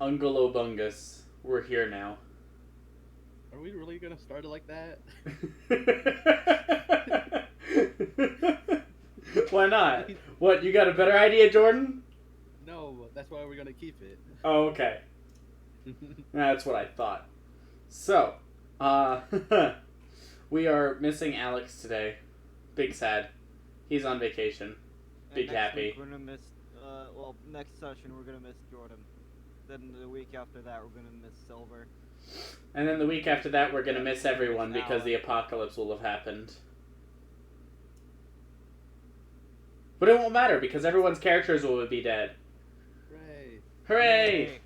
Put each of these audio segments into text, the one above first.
Ungalobungus, we're here now. Are we really gonna start it like that? Why not? What, you got a better idea, Jordan? No, that's why we're gonna keep it. Oh, okay. That's what I thought. So, uh, we are missing Alex today. Big sad. He's on vacation. Big next happy. week we're gonna miss. Next session we're gonna miss Jordan. Then the week after that we're gonna miss Silver. And then the week after that, we're gonna miss everyone because the apocalypse will have happened. But it won't matter because everyone's characters will be dead. Hooray! Hooray!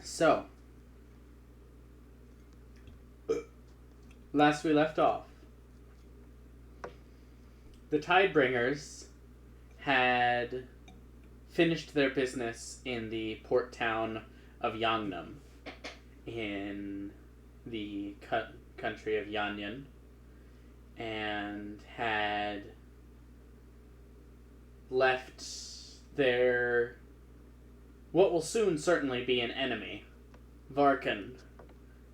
So, last we left off, the Tidebringers had finished their business in the port town of Yangnam in the country of Yanyan, and had left their what will soon certainly be an enemy, Varkan,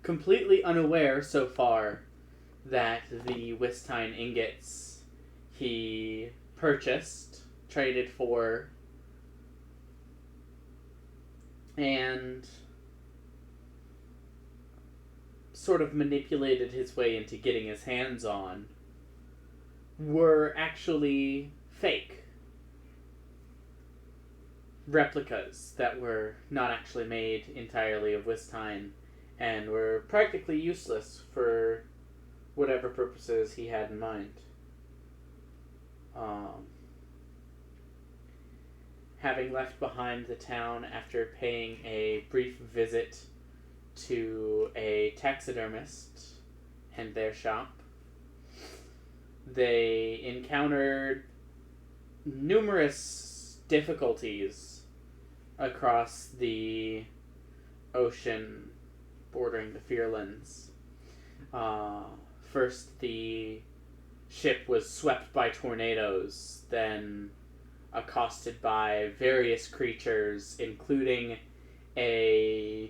completely unaware so far that the Wistine ingots he purchased, traded for, and sort of manipulated his way into getting his hands on were actually fake replicas that were not actually made entirely of Wistine and were practically useless for whatever purposes he had in mind. Having left behind the town after paying a brief visit to a taxidermist and their shop, they encountered numerous difficulties across the ocean bordering the Fearlands. First, the ship was swept by tornadoes, then accosted by various creatures, including a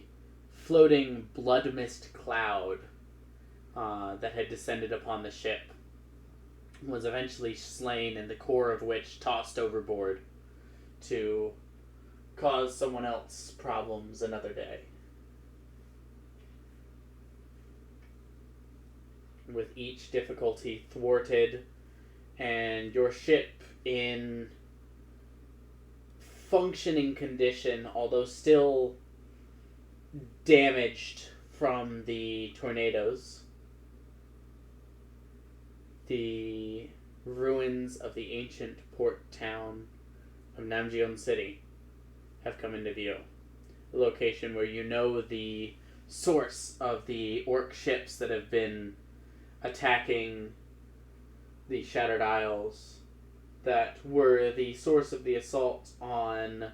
floating blood mist cloud that had descended upon the ship, was eventually slain, and the core of which tossed overboard to cause someone else problems another day. With each difficulty thwarted, and your ship in functioning condition, although still damaged from the tornadoes, the ruins of the ancient port town of Namjeon City have come into view. A location where you know the source of the orc ships that have been attacking the Shattered Isles, that were the source of the assault on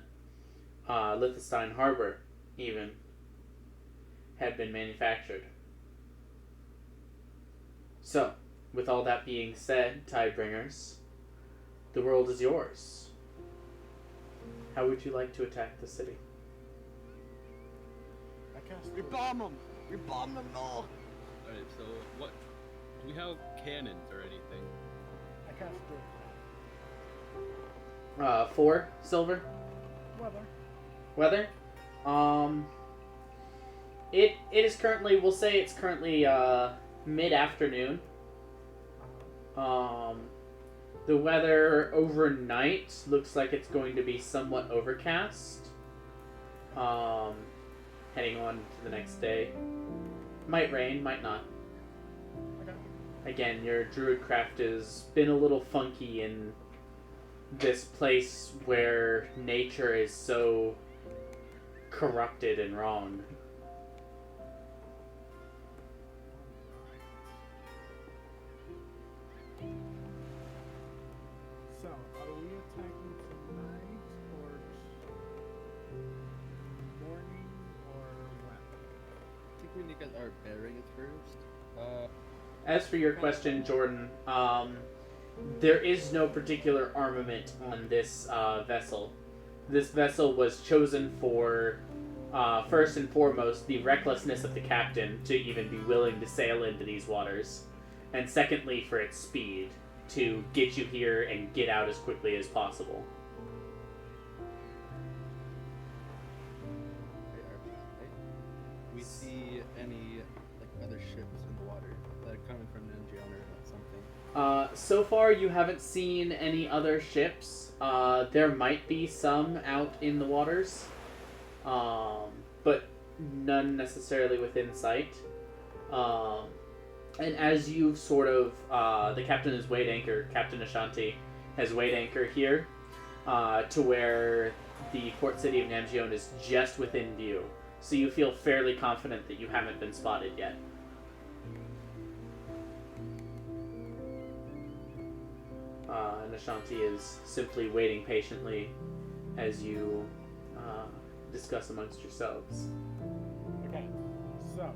Liechtenstein Harbor, even, had been manufactured. So, with all that being said, Tidebringers, the world is yours. How would you like to attack the city? I cast We bomb them. We bomb them all. Alright, so what? Do we have cannons or anything? I cast Draevok. 4 silver. Weather. It is currently, we'll say it's currently mid-afternoon. The weather overnight looks like it's going to be somewhat overcast. Heading on to the next day. Might rain, might not. Again, your druidcraft has been a little funky in this place where nature is so corrupted and wrong. So, are we attacking tonight, or morning, or when? I think we need to get our bearings first. As for your question, Jordan, there is no particular armament on this vessel. This vessel was chosen for, first and foremost, the recklessness of the captain to even be willing to sail into these waters, and secondly, for its speed, to get you here and get out as quickly as possible. We see any other ships in the water that are coming from Nanjion or something? So far, you haven't seen any other ships. There might be some out in the waters, but none necessarily within sight. And as you've sort of, the captain has weighed anchor, Captain Ashanti has weighed anchor here, to where the port city of Namjion is just within view. So you feel fairly confident that you haven't been spotted yet. And Ashanti is simply waiting patiently as you discuss amongst yourselves. Okay, so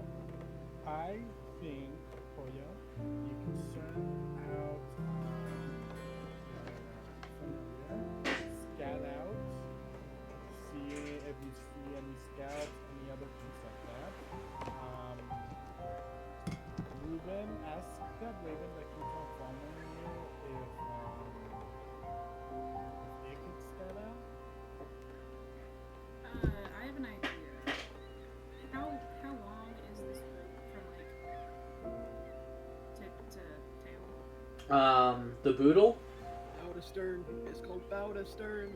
I think for you can send out scout out, see if you see any scouts, any other things like that. Ruben, ask that Raven that keeps on following you if it could scout out. I have an idea. How long is this route from to town? The Boodle? Bow to stern. It's called bow to stern.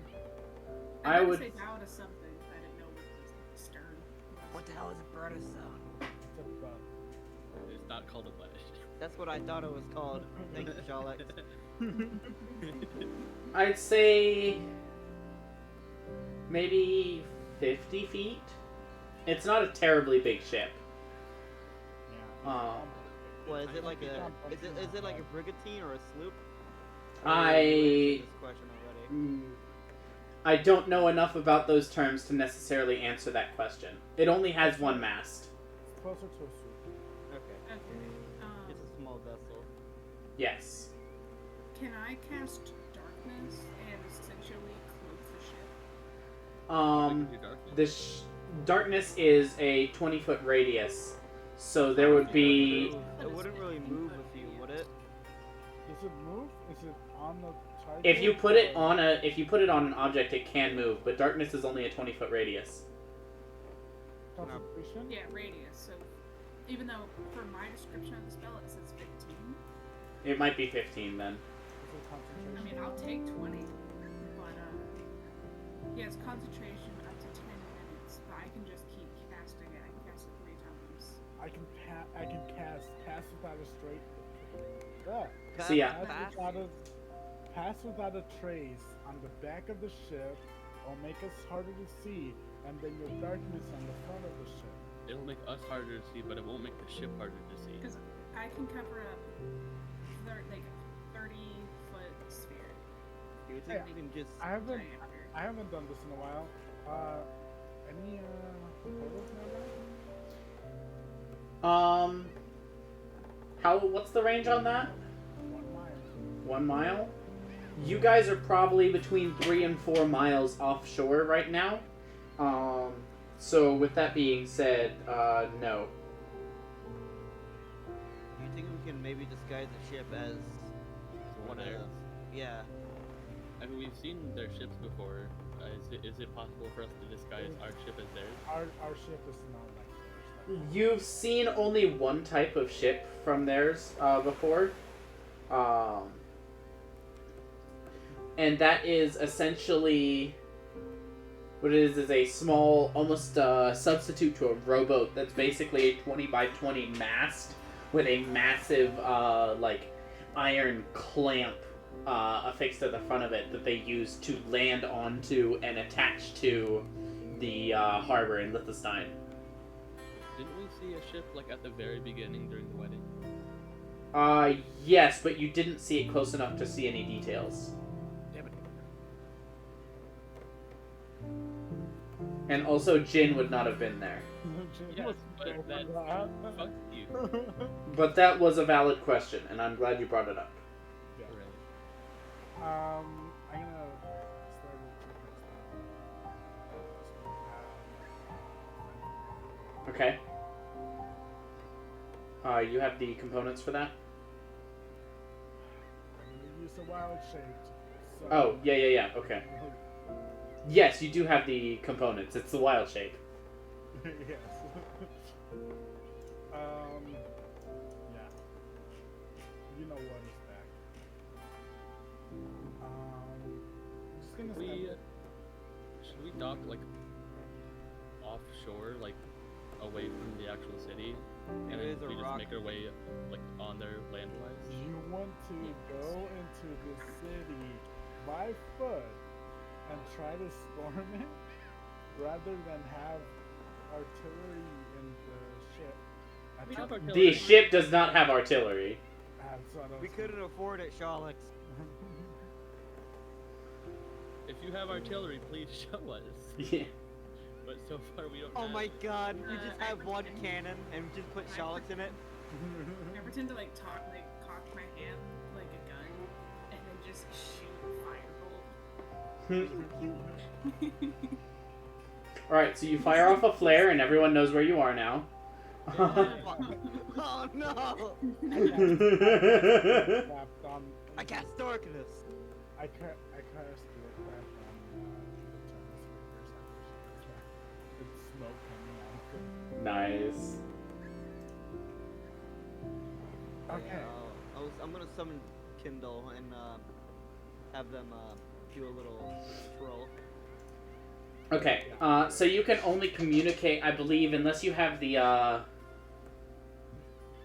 I would would- say bow to something. I didn't know what was stern. What the hell is a bird of sound? It's a bug. It's not called a butt. That's what I thought it was called. Thank you, Shalek. I'd say maybe 50 feet. It's not a terribly big ship. Yeah. What is it like is it like a brigantine or a sloop? I This question already. I don't know enough about those terms to necessarily answer that question. It only has one mast. It's closer to a soup. Okay. Okay. It's a small vessel. Yes. Can I cast darkness and essentially cloak the ship? The darkness is a 20-foot radius, so there would be. It wouldn't really move with you, would it? Does it move? Is it on the target? If you put it on an object, it can move, but darkness is only a 20-foot radius. Concentration? Yeah, radius. So even though for my description of the spell it says 15, It might be 15 then. Is it concentration? I mean I'll take 20, but yes, concentration up to 10 minutes. But I can just keep casting it. I can cast it 3 times. I can cast without a straight. So yeah. Pass without a trace on the back of the ship will make us harder to see, and then your darkness on the front of the ship. It'll make us harder to see, but it won't make the ship harder to see. Because I can cover up 30-foot sphere. You think you can just I haven't diameter. I haven't done this in a while. Any photos now, What's the range on that? 1 mile. 1 mile? You guys are probably between 3 and 4 miles offshore right now. So with that being said, no. Do you think we can maybe disguise the ship as One one there. of? Yeah. I mean, we've seen their ships before. Is it possible for us to disguise our ship as theirs? Our ship is not like theirs. You've seen only one type of ship from theirs before. And that is essentially what it is a small, almost substitute to a rowboat that's basically a 20 by 20 mast with a massive iron clamp affixed to the front of it that they use to land onto and attach to the harbor in Liechtenstein. Didn't we see a ship at the very beginning during the wedding? Yes, but you didn't see it close enough to see any details. Damn it. And also, Jin would not have been there. Yes, but that fuck you. But that was a valid question, and I'm glad you brought it up. Yeah. Right. I'm gonna start with 2 next time. Okay. You have the components for that? I'm gonna use the wild shaped. So Oh, yeah. Okay. Yes, you do have the components. It's the wild shape. yes. Yeah. You know what is back. I'm just gonna Should we dock like offshore, like away from the actual city, and It then is a we just rock. make our way like on there land-wise? You want to go into the city by foot and try to storm it rather than have artillery in the ship. We have The artillery. ship does not have artillery. We couldn't afford it, Shalix. If you have artillery, please show us. Yeah. But so far we don't. Oh have. my god, we just I have one pretend- cannon and just put Shalix in it. I pretend to like cock my hand like a gun, and then just shoot a firebolt. Alright, so you fire off a flare and everyone knows where you are now. Oh no! Slapped on. I cast darkness. I cast it back on the Tidebringers. It's smoke coming out of them. Nice. Okay. I'm gonna summon Kindle and have them do a little troll. Okay, so you can only communicate, I believe, unless you have the,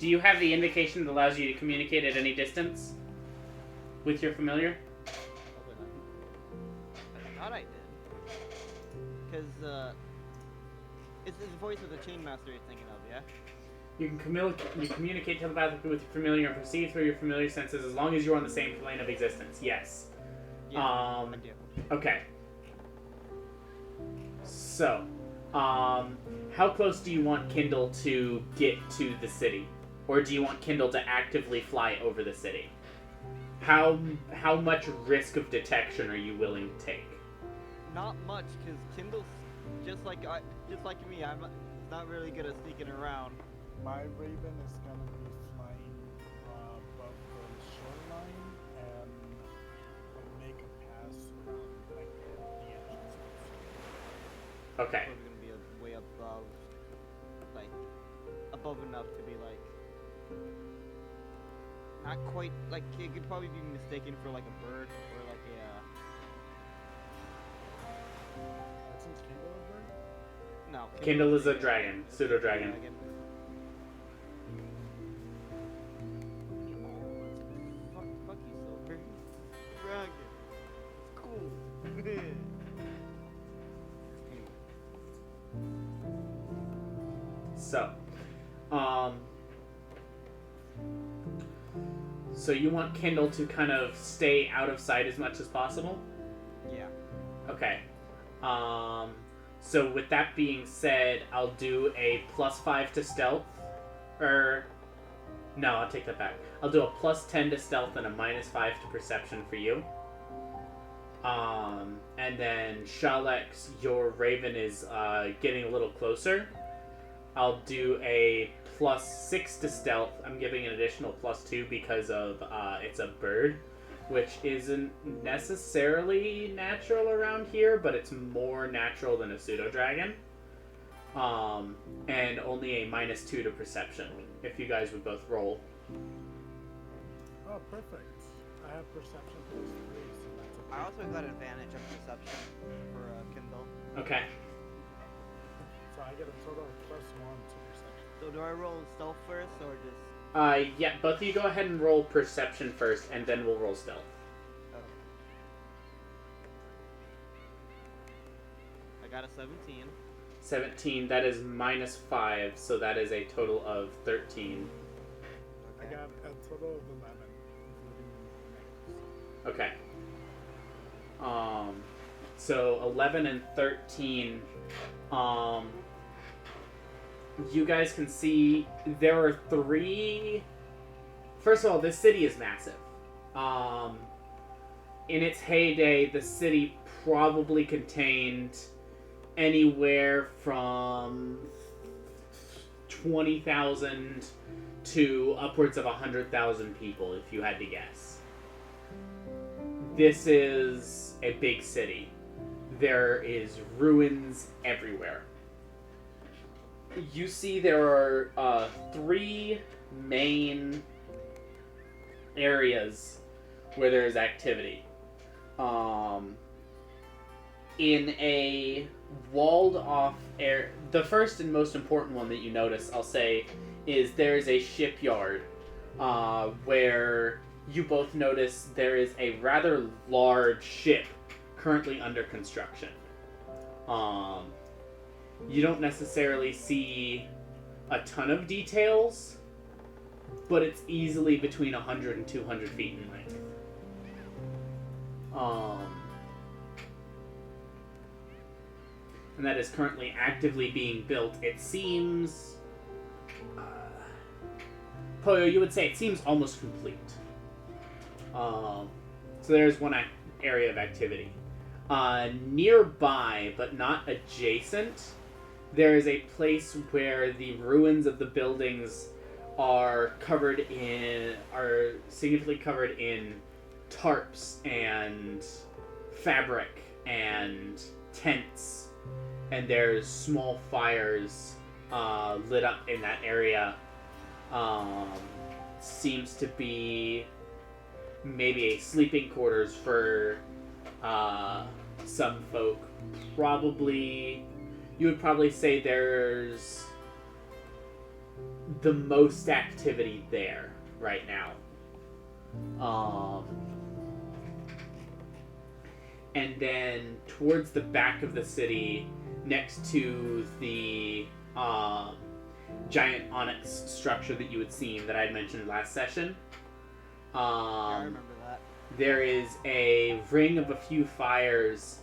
Do you have the indication that allows you to communicate at any distance? With your familiar? Probably not. I thought I did. Because, it's the voice of the Chain Master you're thinking of, yeah? You can communicate telepathically with your familiar and perceive through your familiar senses as long as you're on the same plane of existence. Yes. Yeah, I do. Okay. So, how close do you want Kindle to get to the city? Or do you want Kindle to actively fly over the city? How much risk of detection are you willing to take? Not much, because Kindle's just like me. I'm not really good at sneaking around. My Raven is gonna be flying above the shoreline and make a pass around like the entrance. Okay. Probably gonna be way above, like, above enough to be like, not quite, like, it could probably be mistaken for like a bird or like Isn't Kindle a bird? no. Kindle is a dragon, pseudo-dragon. Fuck you, Silver. Dragon. It's cool. So you want Kindle to kind of stay out of sight as much as possible? Yeah. Okay. So with that being said, I'll do a +5 to stealth. No, I'll take that back. I'll do a +10 to stealth and a -5 to perception for you. And then Shalex, your Raven is getting a little closer. I'll do a +6 to stealth. I'm giving an additional +2 because of it's a bird, which isn't necessarily natural around here, but it's more natural than a pseudo-dragon. And only a -2 to perception, if you guys would both roll. Oh, perfect. I have perception +3, so that's a I also got advantage on perception for Kindle. Okay. So I get a total of +1 to perception. So do I roll stealth first or just? Yeah, both of you go ahead and roll perception first, and then we'll roll stealth. I got a 17. 17, that is -5, so that is a total of 13. I got a total of 11, including negatives. Okay. So 11 and 13, you guys can see there are 3. First of all, this city is massive. in its heyday, the city probably contained anywhere from 20,000 to upwards of 100,000 people, if you had to guess. This is a big city. There is ruins everywhere. You see there are 3 main areas where there is activity. In a walled off area, the first and most important one that you notice, I'll say, is there's a shipyard where you both notice there is a rather large ship currently under construction. You don't necessarily see a ton of details, but it's easily between 100 and 200 feet in length. And that is currently actively being built. It seems... Poyo, you would say it seems almost complete. So there's one area of activity. Nearby, but not adjacent, there is a place where the ruins of the buildings are significantly covered in tarps and fabric and tents, and there's small fires lit up in that area. Seems to be maybe a sleeping quarters for some folk. You would probably say there's the most activity there right now. And then towards the back of the city, next to the giant onyx structure that you had seen that I had mentioned last session, Yeah, I remember that. there is a ring of a few fires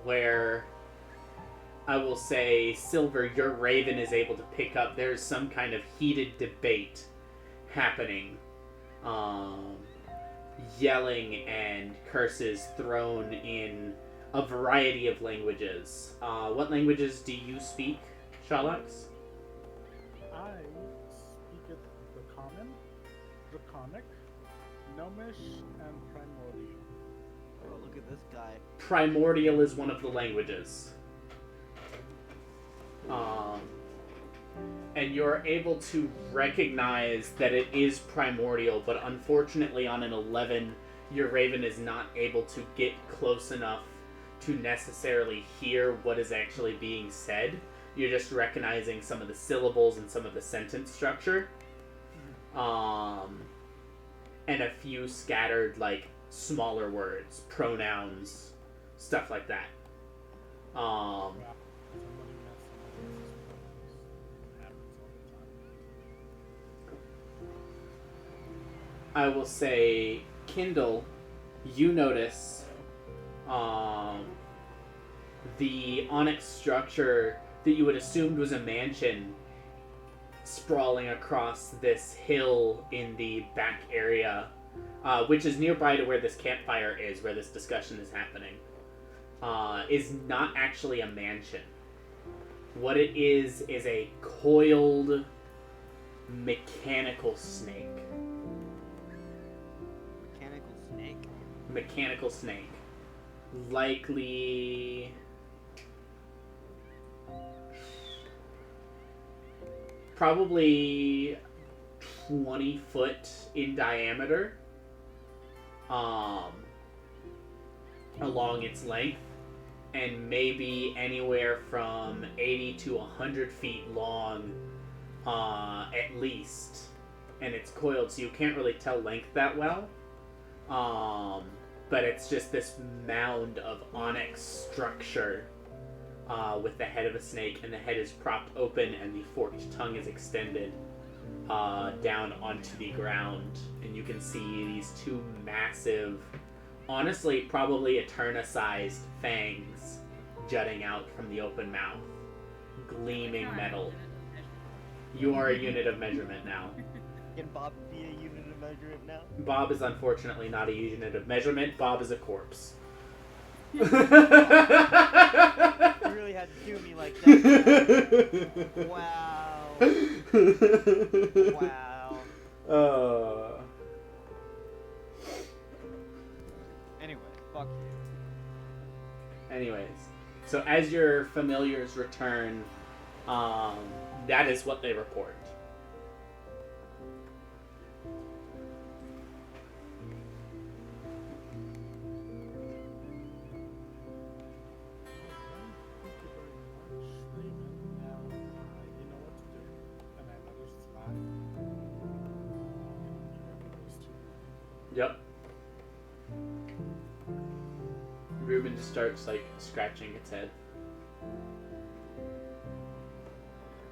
where I will say, Silver, your raven is able to pick up. There's some kind of heated debate happening. Yelling and curses thrown in a variety of languages. What languages do you speak, Shalux? I speak it the Common, Draconic, Gnomish, and Primordial. Oh, look at this guy. Primordial is one of the languages. And you're able to recognize that it is primordial, but unfortunately on an 11, your raven is not able to get close enough to necessarily hear what is actually being said. You're just recognizing some of the syllables and some of the sentence structure. And a few scattered, like, smaller words, pronouns, stuff like that. Somebody messed up. Happens all the time. I will say, Kindle, you notice the onyx structure that you had assumed was a mansion sprawling across this hill in the back area, which is nearby to where this campfire is, where this discussion is happening, is not actually a mansion. What it is a coiled mechanical snake. Mechanical snake. Likely... probably 20 foot in diameter along its length, and maybe anywhere from 80 to 100 feet long at least, and it's coiled, so you can't really tell length that well, but it's just this mound of onyx structure with the head of a snake, and the head is propped open and the forked tongue is extended down onto the ground, and you can see these two massive, honestly probably Eterna-sized fangs jutting out from the open mouth, gleaming metal. You are a unit of measurement now. Can Bob be a unit of measure it now? Bob is unfortunately not a unit of measurement. Bob is a corpse. You really had to do me like that. Wow. Wow. Anyway, fuck you. Anyways, so as your familiars return, that is what they report. Thank you very much, Raven. Now, you know what to do. And I let her spot. Those two. Yep. Ruben just starts like scratching its head.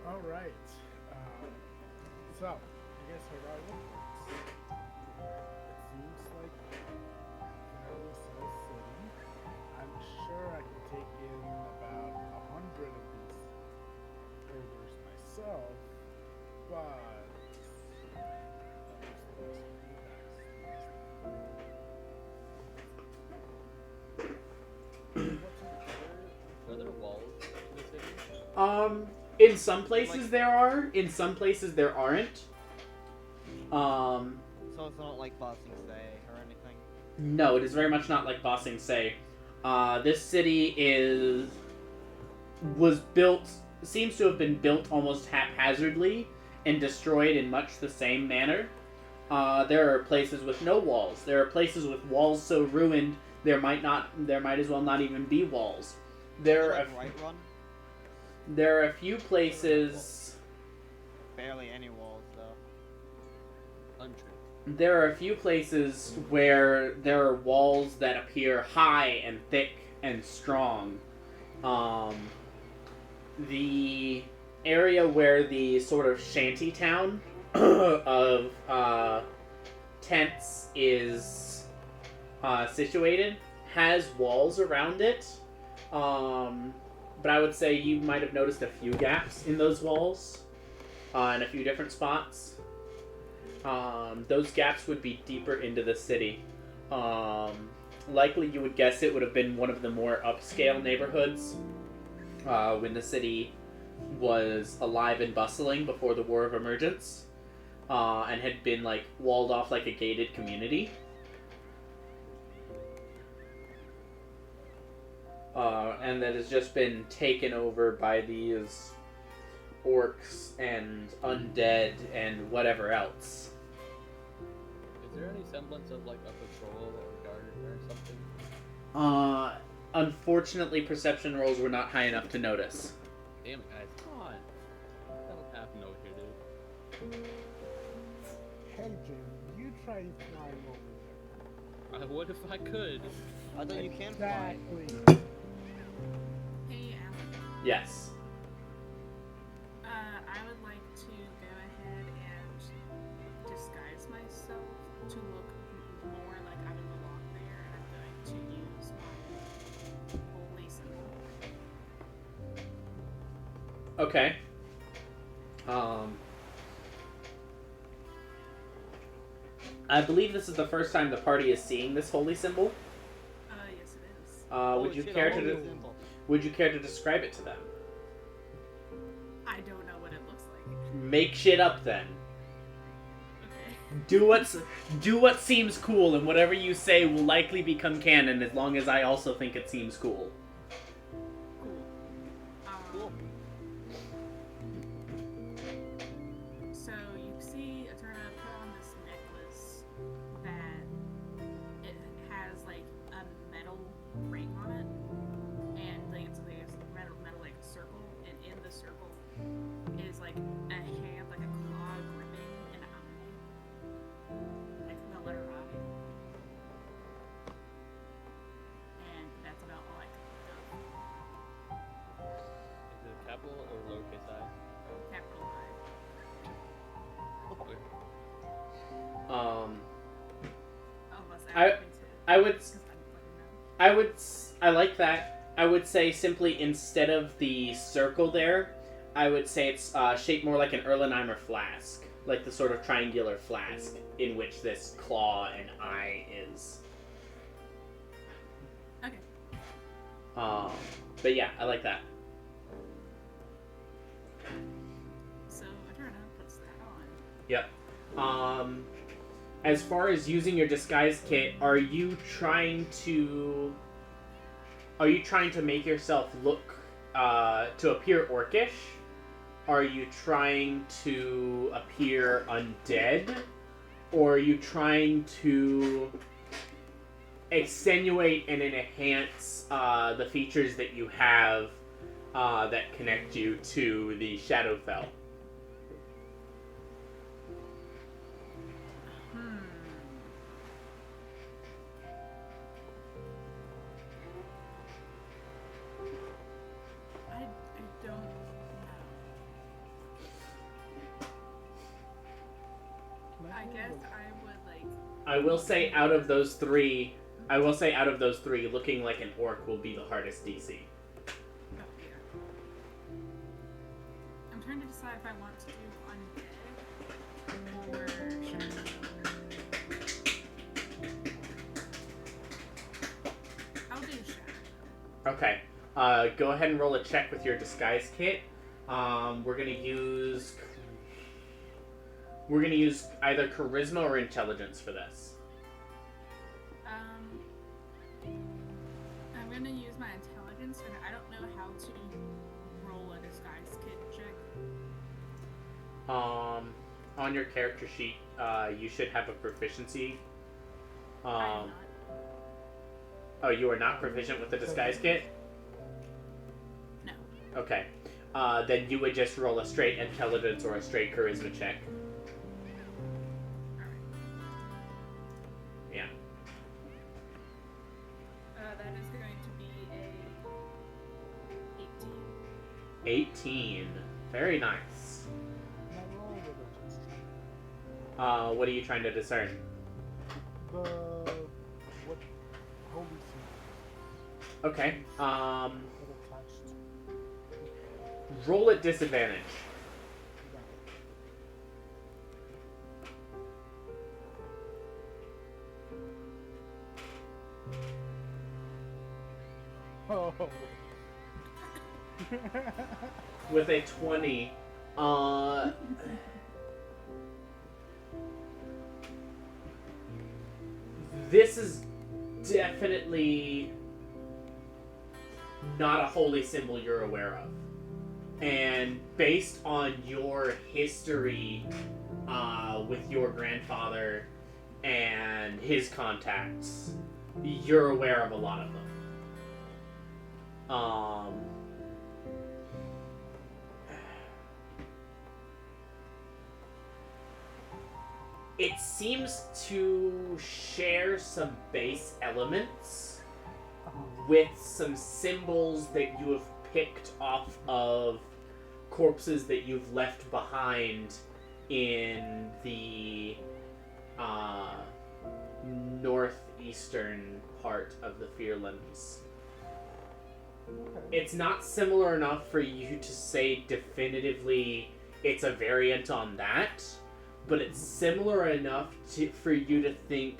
Alright. So, you guys heard our reports. It seems like fairly small city. I'm sure I can take in about 100 of these ogres myself, but Are there walls in the city? In some places there are, in some places there aren't. So it's not like Bossing Say or anything? No, it is very much not like Bossing Say. This city was built, seems to have been built almost haphazardly and destroyed in much the same manner. There are places with no walls. There are places with walls so ruined there might as well not even be walls. There are there are a few places. Barely any walls though. Untrue. There are a few places where there are walls that appear high and thick and strong. The area where the sort of shanty town of tents is situated has walls around it. But I would say you might have noticed a few gaps in those walls in a few different spots. Those gaps would be deeper into the city. Likely you would guess it would have been one of the more upscale neighborhoods when the city was alive and bustling before the War of Emergence, and had been like walled off like a gated community. And that has just been taken over by these orcs and undead and whatever else. Is there any semblance of like a patrol or guard or something? Unfortunately, perception rolls were not high enough to notice. Damn it, guys, come on. I don't have no here, dude. Hey, Jim, you try to climb over there. I would if I could. I thought you can fly. Exactly. Hey, Alan. Yes. I would like to go ahead and disguise myself to look more like I would belong there, and I'm going to use my holy symbol. Okay. I believe this is the first time the party is seeing this holy symbol. Yes it is. Would you care to would you care to describe it to them? I don't know what it looks like. Make shit up then. Okay. Do what seems cool, and whatever you say will likely become canon as long as I also think it seems cool. Cool. So you see Eterna put on this necklace that it has like a metal ring on it, and like so there's metal like a circle, and in the circle is like a hand, like a claw gripping an eye, like the letter I. And that's about all I can think of. Is it capital or lowercase I? Capital I. Okay. Oh, was that I would- because I don't fucking know. I like that. I would say simply instead of the circle there, I would say it's shaped more like an Erlenheimer flask. like the sort of triangular flask in which this claw and eye is. Okay. But yeah, I like that. So Eterna puts that on. Yep. As far as using your disguise kit, are you trying to make yourself look to appear orcish? Are you trying to appear undead? Or are you trying to extenuate and enhance the features that you have that connect you to the Shadowfell? I don't know. I guess I would like. I will say out of those three, looking like an orc will be the hardest DC. Oh dear. I'm trying to decide if I want to do undead or shadow. I'll do shadow. Okay. Go ahead and roll a check with your disguise kit. We're gonna use either charisma or intelligence for this. I'm gonna use my intelligence, and I don't know how to roll a disguise kit check. On your character sheet, you should have a proficiency. I am not. Oh, you are not proficient with the disguise kit? No. Okay. Then you would just roll a straight intelligence or a straight charisma check. Alright. Yeah. That is going to be a 18. Very nice. What are you trying to discern? What holy symbol? Okay. What attached? Roll at disadvantage. Oh. With a 20, this is definitely not a holy symbol you're aware of. And based on your history with your grandfather and his contacts, you're aware of a lot of them. It seems to share some base elements with some symbols that you have picked off of corpses that you've left behind in the northeastern part of the Fearlands. It's not similar enough for you to say definitively it's a variant on that, but it's similar enough for you to think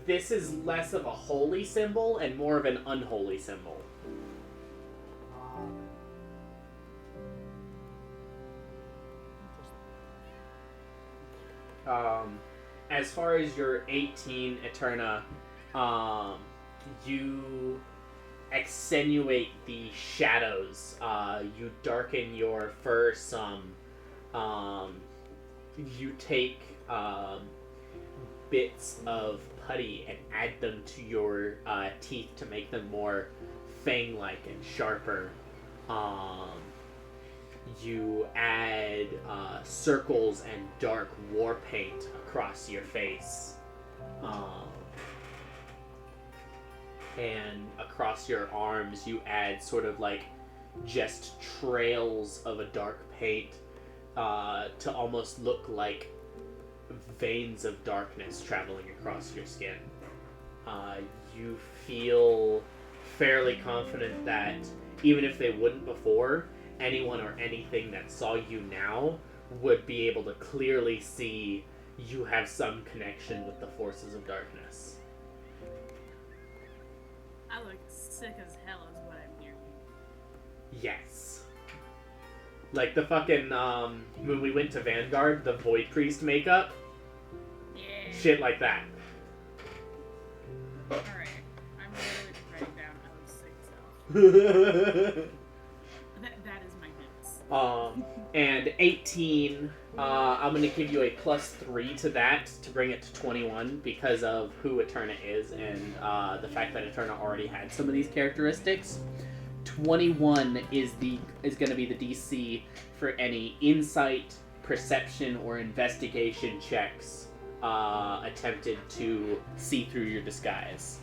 this is less of a holy symbol and more of an unholy symbol. As far as your 18 Eterna, you extenuate the shadows. You darken your fur some. You take bits of putty and add them to your teeth to make them more fang-like and sharper. You add circles and dark war paint across your face. And across your arms you add sort of like just trails of a dark paint to almost look like veins of darkness traveling across your skin. You feel fairly confident that even if they wouldn't before, anyone or anything that saw you now would be able to clearly see you have some connection with the forces of darkness. I look sick as hell is what I'm hearing. Yes. Like the fucking, when we went to Vanguard, the Void Priest makeup, Yeah. shit like that. Alright. I'm literally just writing down I look sick as hell. That is my notes. And 18, I'm going to give you a +3 to that to bring it to 21 because of who Eterna is and the fact that Eterna already had some of these characteristics. 21 is going to be the DC for any insight, perception, or investigation checks attempted to see through your disguise.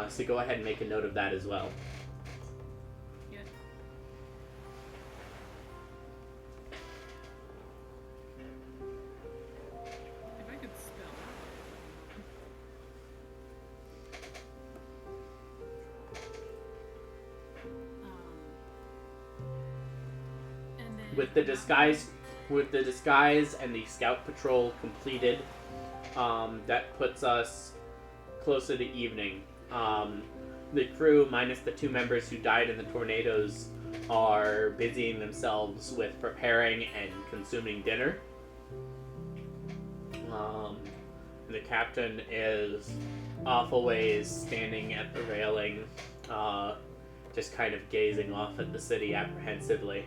So go ahead and make a note of that as well. Yeah. If I could spell. And then With the disguise and the scout patrol completed, that puts us closer to evening. The crew, minus the 2 members who died in the tornadoes, are busying themselves with preparing and consuming dinner. The captain is off a ways, standing at the railing, just kind of gazing off at the city apprehensively.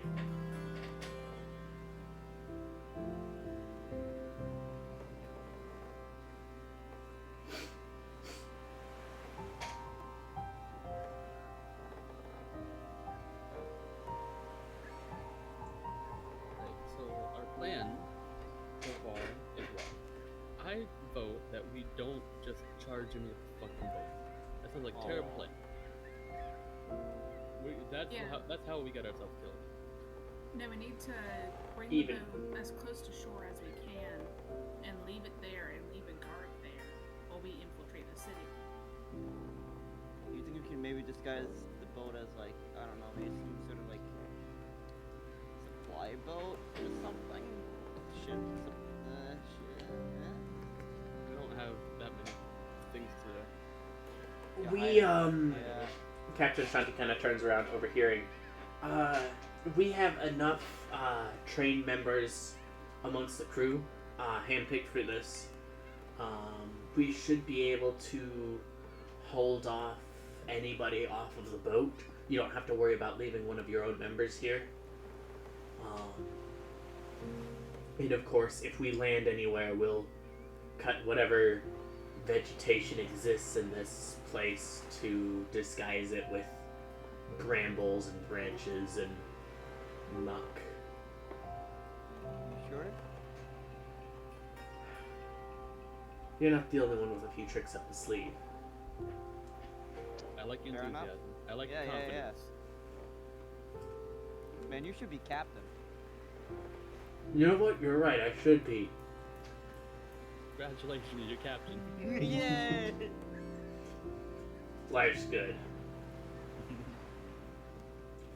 Right, so our plan so far is what? I vote that we don't just charge into the fucking boat. That sounds like a terrible plan. That's how we get ourselves killed. No, we need to bring Even. the boat as close to shore as we can and leave it there and leave a guard there while we infiltrate the city. Do you think we can maybe disguise the boat as like, I don't know, maybe some sort of like supply boat or something? Ship, shit. We don't have that many things to. Captain Shanti kind of turns around, overhearing. We have enough trained members amongst the crew, handpicked for this. We should be able to hold off anybody off of the boat. You don't have to worry about leaving one of your own members here. And of course, if we land anywhere, we'll cut whatever vegetation exists in this place to disguise it with brambles and branches and muck. You sure? You're not the only one with a few tricks up the sleeve. I like Fair enough. enthusiasm. I like Yeah, yeah, confidence. Man, you should be captain. You know what? You're right. I should be. Congratulations, you're captain. Yay! Life's good.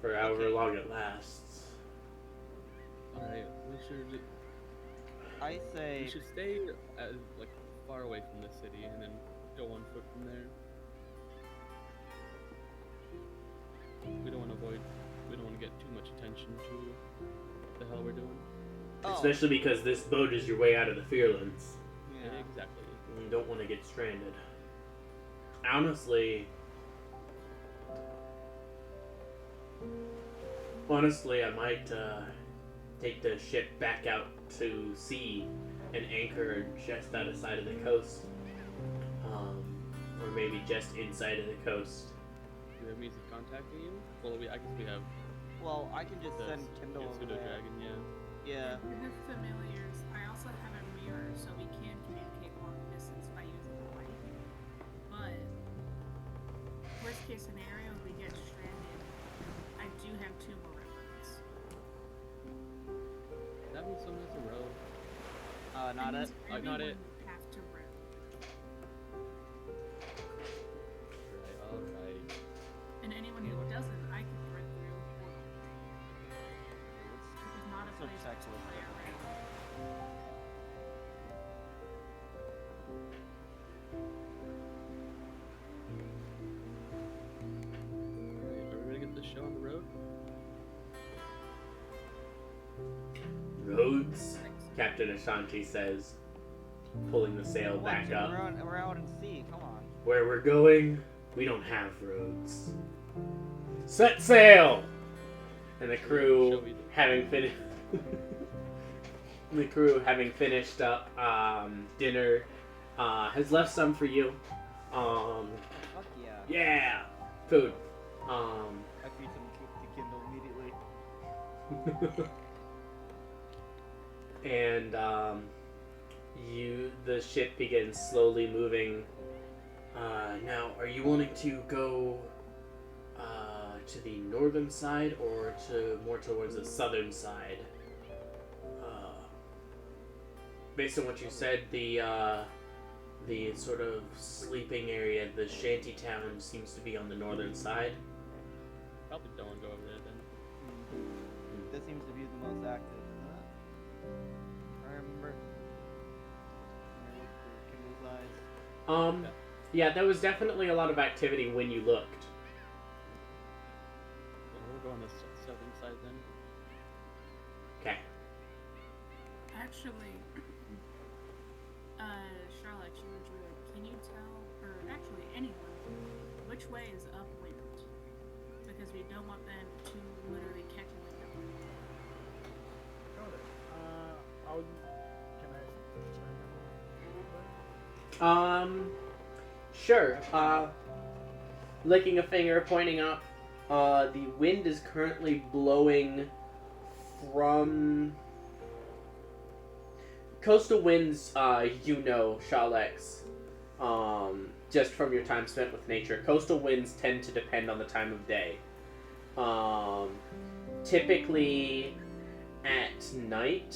For however long it lasts. Alright, we should say stay like far away from the city and then go on foot from there. We don't want to get too much attention to what the hell we're doing. Especially because this boat is your way out of the Fearlands. Yeah. Exactly. You don't want to get stranded. Honestly, I might take the ship back out to sea and anchor just out of sight of the coast. Or maybe just inside of the coast. Do we have means of contacting you? Well, I guess we have Well, I can just the send Kindle over pseudo there. dragon, yeah. Yeah. We have familiars. I also have a mirror, so we can communicate long distance by using the light. But worst case scenario, we get stranded. I do have 2 more weapons. That means someone has to row. Not it. Not it. Everyone would have to row. Alright. And anyone who doesn't, I can thread through. roads? Captain Ashanti says, pulling the sail back up. We're out in sea. Come on. Where we're going, we don't have roads. Set sail! And the crew, having finished, up dinner, has left some for you. Fuck yeah. Yeah, food. I feed some to Kindle immediately. And the ship begins slowly moving. Now, are you wanting to go to the northern side or more towards the southern side? Based on what you said, the sort of sleeping area, the shanty town, seems to be on the northern side. Probably don't go over there then. This seems to be the most active, isn't it? I remember. When I looked through Kindle's eyes. Yeah, there was definitely a lot of activity when you looked. We'll go on the southern side then. Okay. Actually, Charlotte, can you tell, or actually anyone, which way is upwind? Because we don't want them to literally catch them with them. Got it. Can I chime in a little bit? Sure. Licking a finger, pointing up. The wind is currently blowing from coastal winds. Shalex. Just from your time spent with nature, coastal winds tend to depend on the time of day. Typically, at night,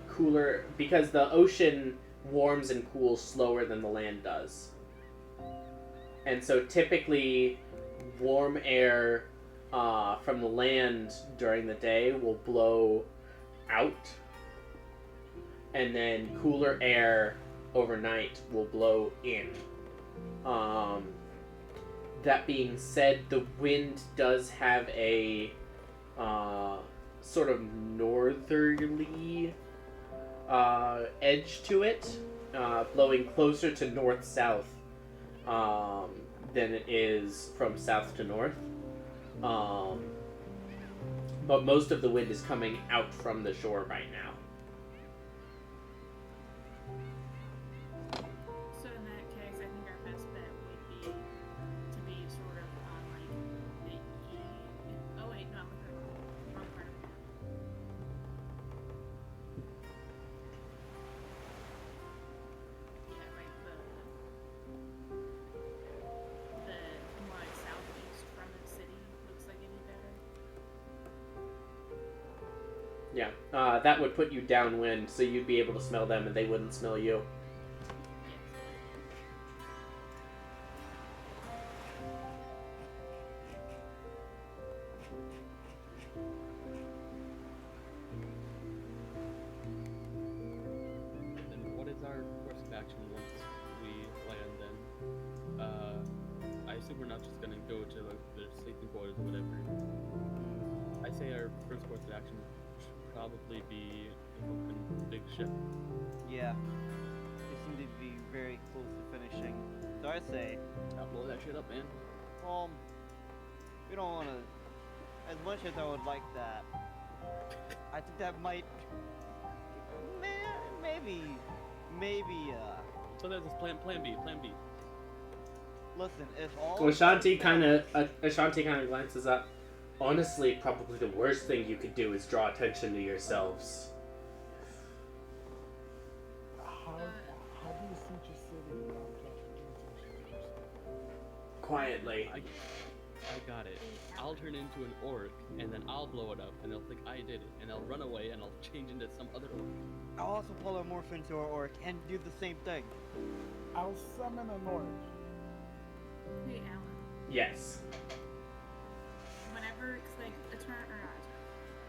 cooler because the ocean warms and cools slower than the land does. And so typically, warm air from the land during the day will blow out, and then cooler air overnight will blow in. That being said, the wind does have a sort of northerly edge to it, blowing closer to north-south than it is from south to north. But most of the wind is coming out from the shore right now. So in that case, I think our best bet would be to be sort of on like the oh wait, no, I'm looking at the wrong part of the map. Yeah, right. The more like southeast from the city looks like it'd be better. Yeah, that would put you downwind, so you'd be able to smell them and they wouldn't smell you. And what is our course of action once we land then? I assume we're not just gonna go to like, the sleeping quarters or whatever. I say our first course of action should probably be open big ship. Yeah. They seem to be very close to finishing. So I say, Not blow that shit up, man. we don't want to. As much as I would like that, I think that might. Maybe. So there's this plan B. Listen, if all. Well, Ashanti kind of glances up. Honestly, probably the worst thing you could do is draw attention to yourselves. How do you see your city without drawing attention to yourself? Quietly. I got it. I'll turn into an orc, and then I'll blow it up, and they'll think I did it, and I'll run away, and I'll change into some other orc. I'll also polymorph into an orc and do the same thing. I'll summon an orc. Hey, Alan. Yes. Whenever, cause like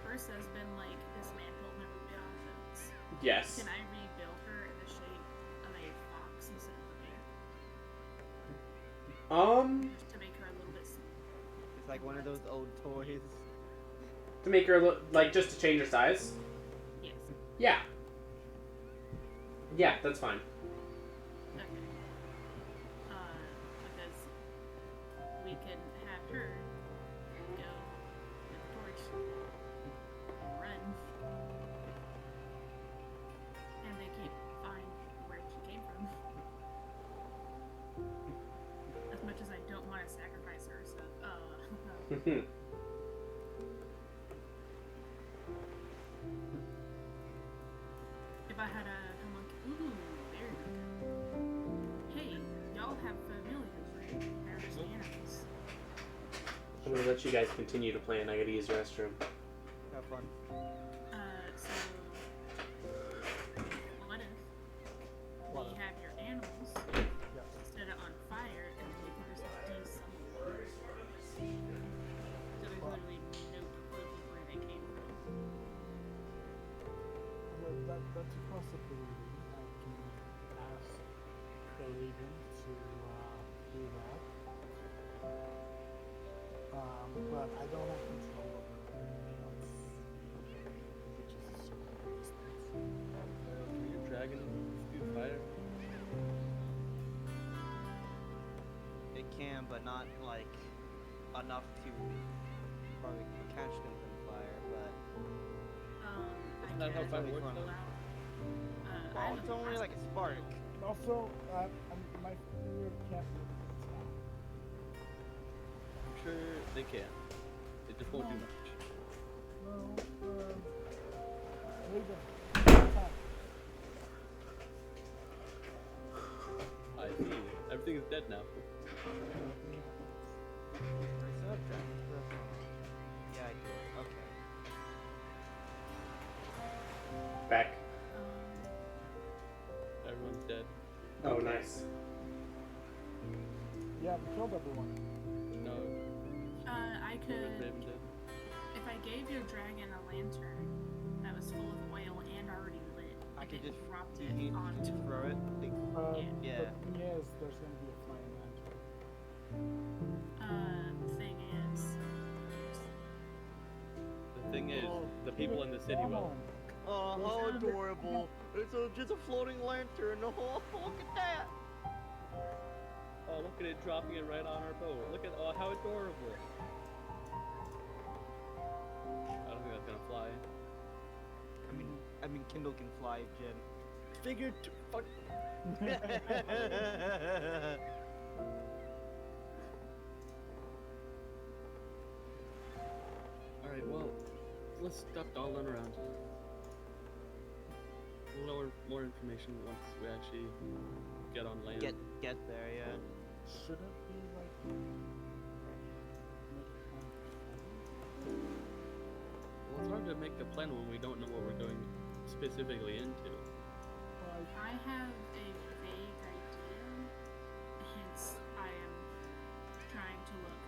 Ursa's been like dismantled and never been on boats. Yes. Can I rebuild her in the shape of a fox instead of a bear? Just to make her a little bit smaller. It's like one of those old toys. To make her look like just to change her size. Yes. Yeah. Yeah, that's fine. Okay. Because we can have her go with the torch and run, and they can't find where she came from. As much as I don't want to sacrifice her, so if I had a homunculus, ooh, there you go. Hey, y'all have familiars, right? They're just animals. I'm gonna let you guys continue to plan. I gotta use the restroom. Have fun. So what if we have your animals set it on fire and then we can just de-summon them? So there's literally no proof of where they came from. Well, that's a possibility. I can ask the Legion to do that. But I don't have control over anything else, which is a certain distance. Can your dragon spew fire? It can, but not like enough to probably catch them in fire. But Isn't that how fire works, though? well, it's only like a spark. Also, my finger can't really attack. I'm sure they can. It just won't do much. No, Legion, attack. I see. Everything is dead now. Yeah, I do. Okay. Back. Everyone's dead. Oh, nice. Yeah, we killed everyone. No, I could, Raven dead. if I gave your dragon a lantern that was full of oil and already lit, I could just dropped you it can onto just throw it. Like, Yeah. The thing is, there's going to be a flying lantern. the thing is, The thing is, the people in the city will. oh, how adorable! It's just a floating lantern. Oh, look at that! Oh, look at it dropping it right on our boat. Look at how adorable. I don't think that's gonna fly. I mean, Kindle can fly, Jen. Figured to fuck. Alright, well, let's stop dawdling around. We'll know more information once we actually get on land. Get there, yeah. Should it be like Well, it's hard to make a plan when we don't know what we're going specifically into. I have a vague idea, hence I am trying to look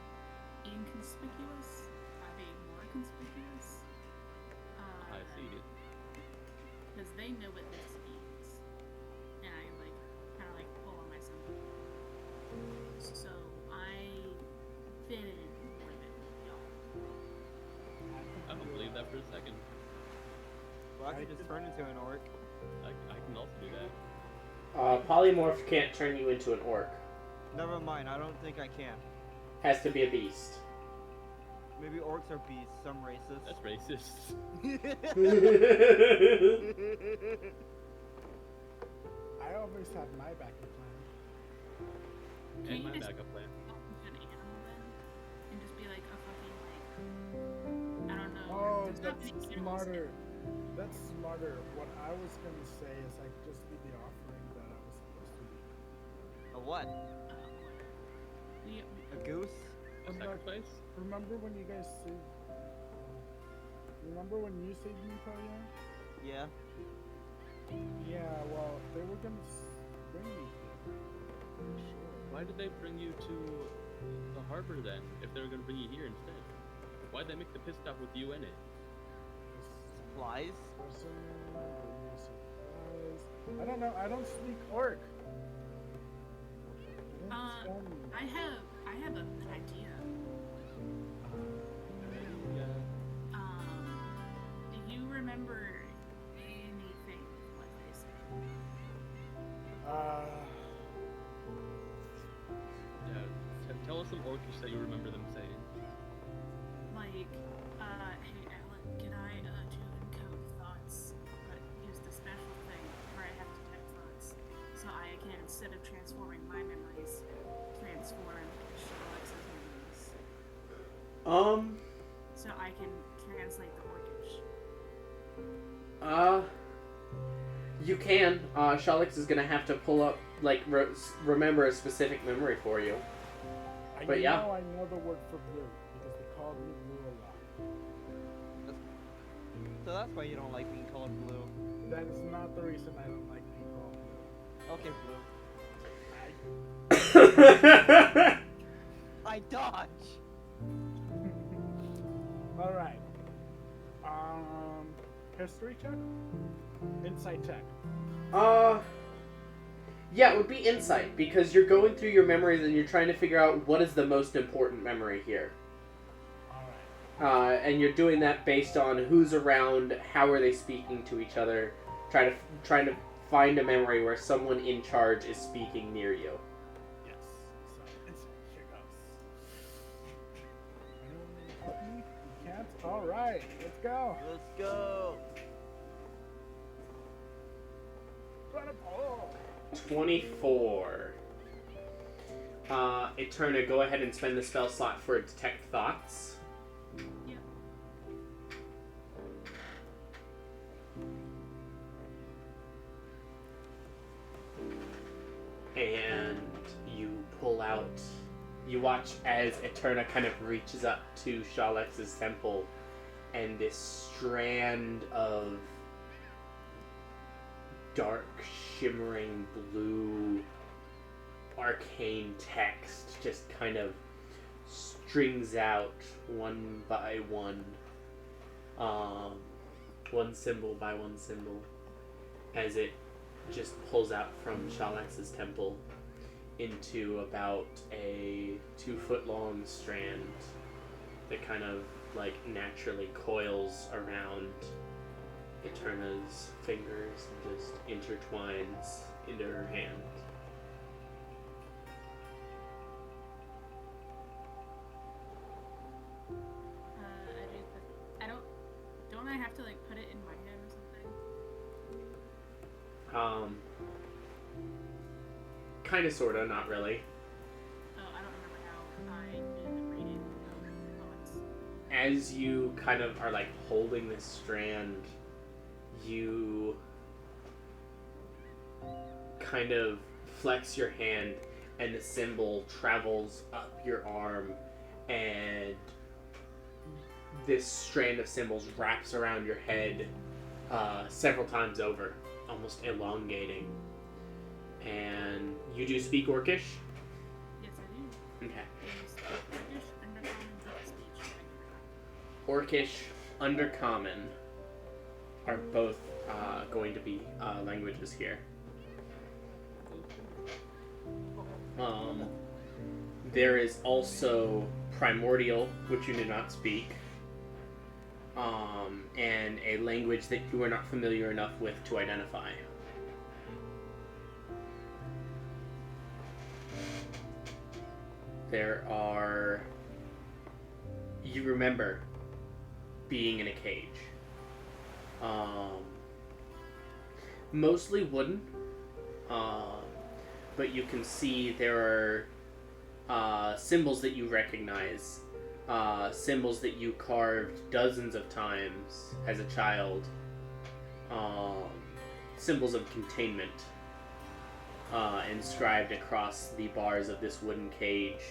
inconspicuous by being more conspicuous. I see it. Because they know what this means, and I kind of pull on myself. So I fit in more than y'all. I don't believe that for a second. Well, I could just turn into an orc. I can also do that. Polymorph can't turn you into an orc. Never mind, I don't think I can. Has to be a beast. Maybe orcs are beasts, some racist. That's racist. I always have my backup plan. Can And you my just backup plan. an animal then, and just be like a fucking I don't know. Oh, there's not that's many animals smarter. That's smarter. What I was gonna say is I could just be the offering that I was supposed to be. A what? We, A goose? A sacrifice? Remember when you guys saved? Remember when you saved me, Koya? Yeah. Yeah. Well, they were gonna bring me here. Sure. Why did they bring you to the harbor then, if they were going to bring you here instead? Why'd they make the pit stop with you in it? Flies? I don't know. I don't speak orc. I have an idea. Yeah. Do you remember in Orcish that you remember them saying? Like, hey Alan, can I do encode thoughts, but use the special thing where I have detect thoughts, so I can, instead of transforming my memories, transform Sherlock's memories. So I can translate the Orcish. You can. Shalix is gonna have to pull up, like, remember a specific memory for you. But yeah. I know the word for blue because they called me blue a lot. So that's why you don't like being called blue. That is not the reason I don't like being called blue. Okay, blue. I dodge. All right. History check? Insight check. Yeah, it would be insight, because you're going through your memories and you're trying to figure out what is the most important memory here. Alright. And you're doing that based on who's around, how are they speaking to each other, trying to find a memory where someone in charge is speaking near you. Yes. So, here goes. You can't? Alright, let's go. Let's go. 24. Eterna, go ahead and spend the spell slot for Detect Thoughts. Yep. And you pull out... You watch as Eterna kind of reaches up to Shalex's temple, and this strand of dark, shimmering blue arcane text just kind of strings out one by one, one symbol by one symbol, as it just pulls out from Shalex's temple into about a 2-foot-long strand that kind of like naturally coils around Eterna's fingers and just intertwines into her hand. Don't I have to like put it in my head or something? Kinda, sorta, not really. Oh, I don't remember how I did the reading of thoughts. As you kind of are like holding this strand, you kind of flex your hand and the symbol travels up your arm, and this strand of symbols wraps around your head several times over, almost elongating. And you do speak Orcish? Yes, I do. Okay. Orcish, Undercommon, Orcish, Undercommon Deep Speech. are both going to be languages here. There is also Primordial, which you do not speak, and a language that you are not familiar enough with to identify. There are... You remember being in a cage. Mostly wooden, but you can see there are symbols that you recognize, symbols that you carved dozens of times as a child, symbols of containment inscribed across the bars of this wooden cage,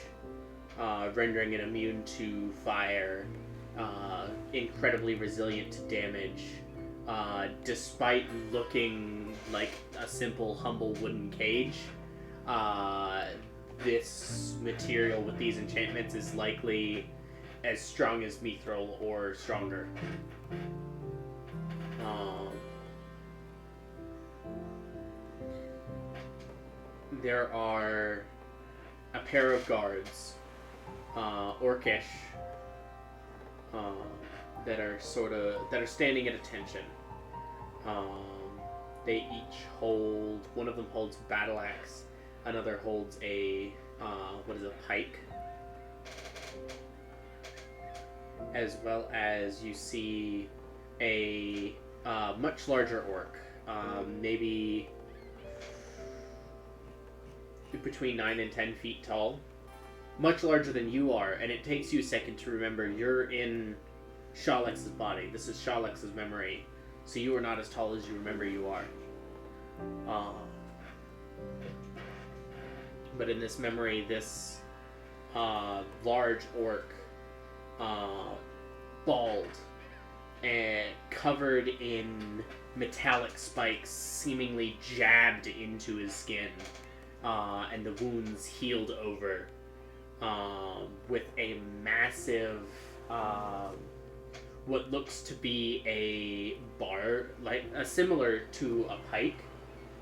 rendering it immune to fire, incredibly resilient to damage. Despite looking like a simple, humble wooden cage, this material with these enchantments is likely as strong as mithril or stronger. There are a pair of guards, Orcish, that are standing at attention. They each hold, one of them holds a battle axe, another holds a pike, as well as you see a much larger orc, maybe between 9 and 10 feet tall, much larger than you are, and it takes you a second to remember you're in Shalex's body. This is Shalex's memory, so you are not as tall as you remember you are. But in this memory, this large orc, bald and covered in metallic spikes, seemingly jabbed into his skin, and the wounds healed over, with a massive, what looks to be a bar, similar to a pike,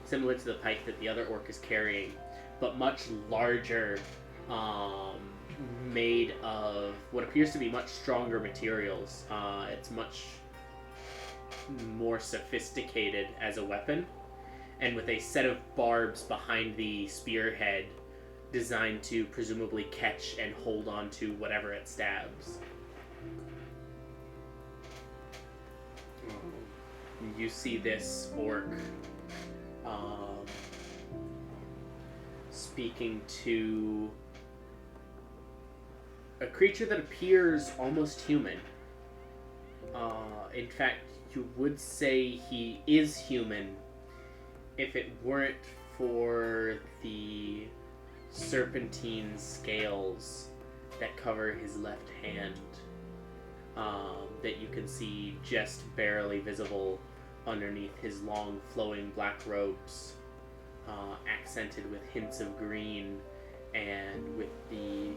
similar to the pike that the other orc is carrying, but much larger, made of what appears to be much stronger materials. It's much more sophisticated as a weapon, and with a set of barbs behind the spearhead designed to presumably catch and hold on to whatever it stabs. You see this orc speaking to a creature that appears almost human. In fact, you would say he is human if it weren't for the serpentine scales that cover his left hand, that you can see just barely visible underneath his long flowing black robes, accented with hints of green and with the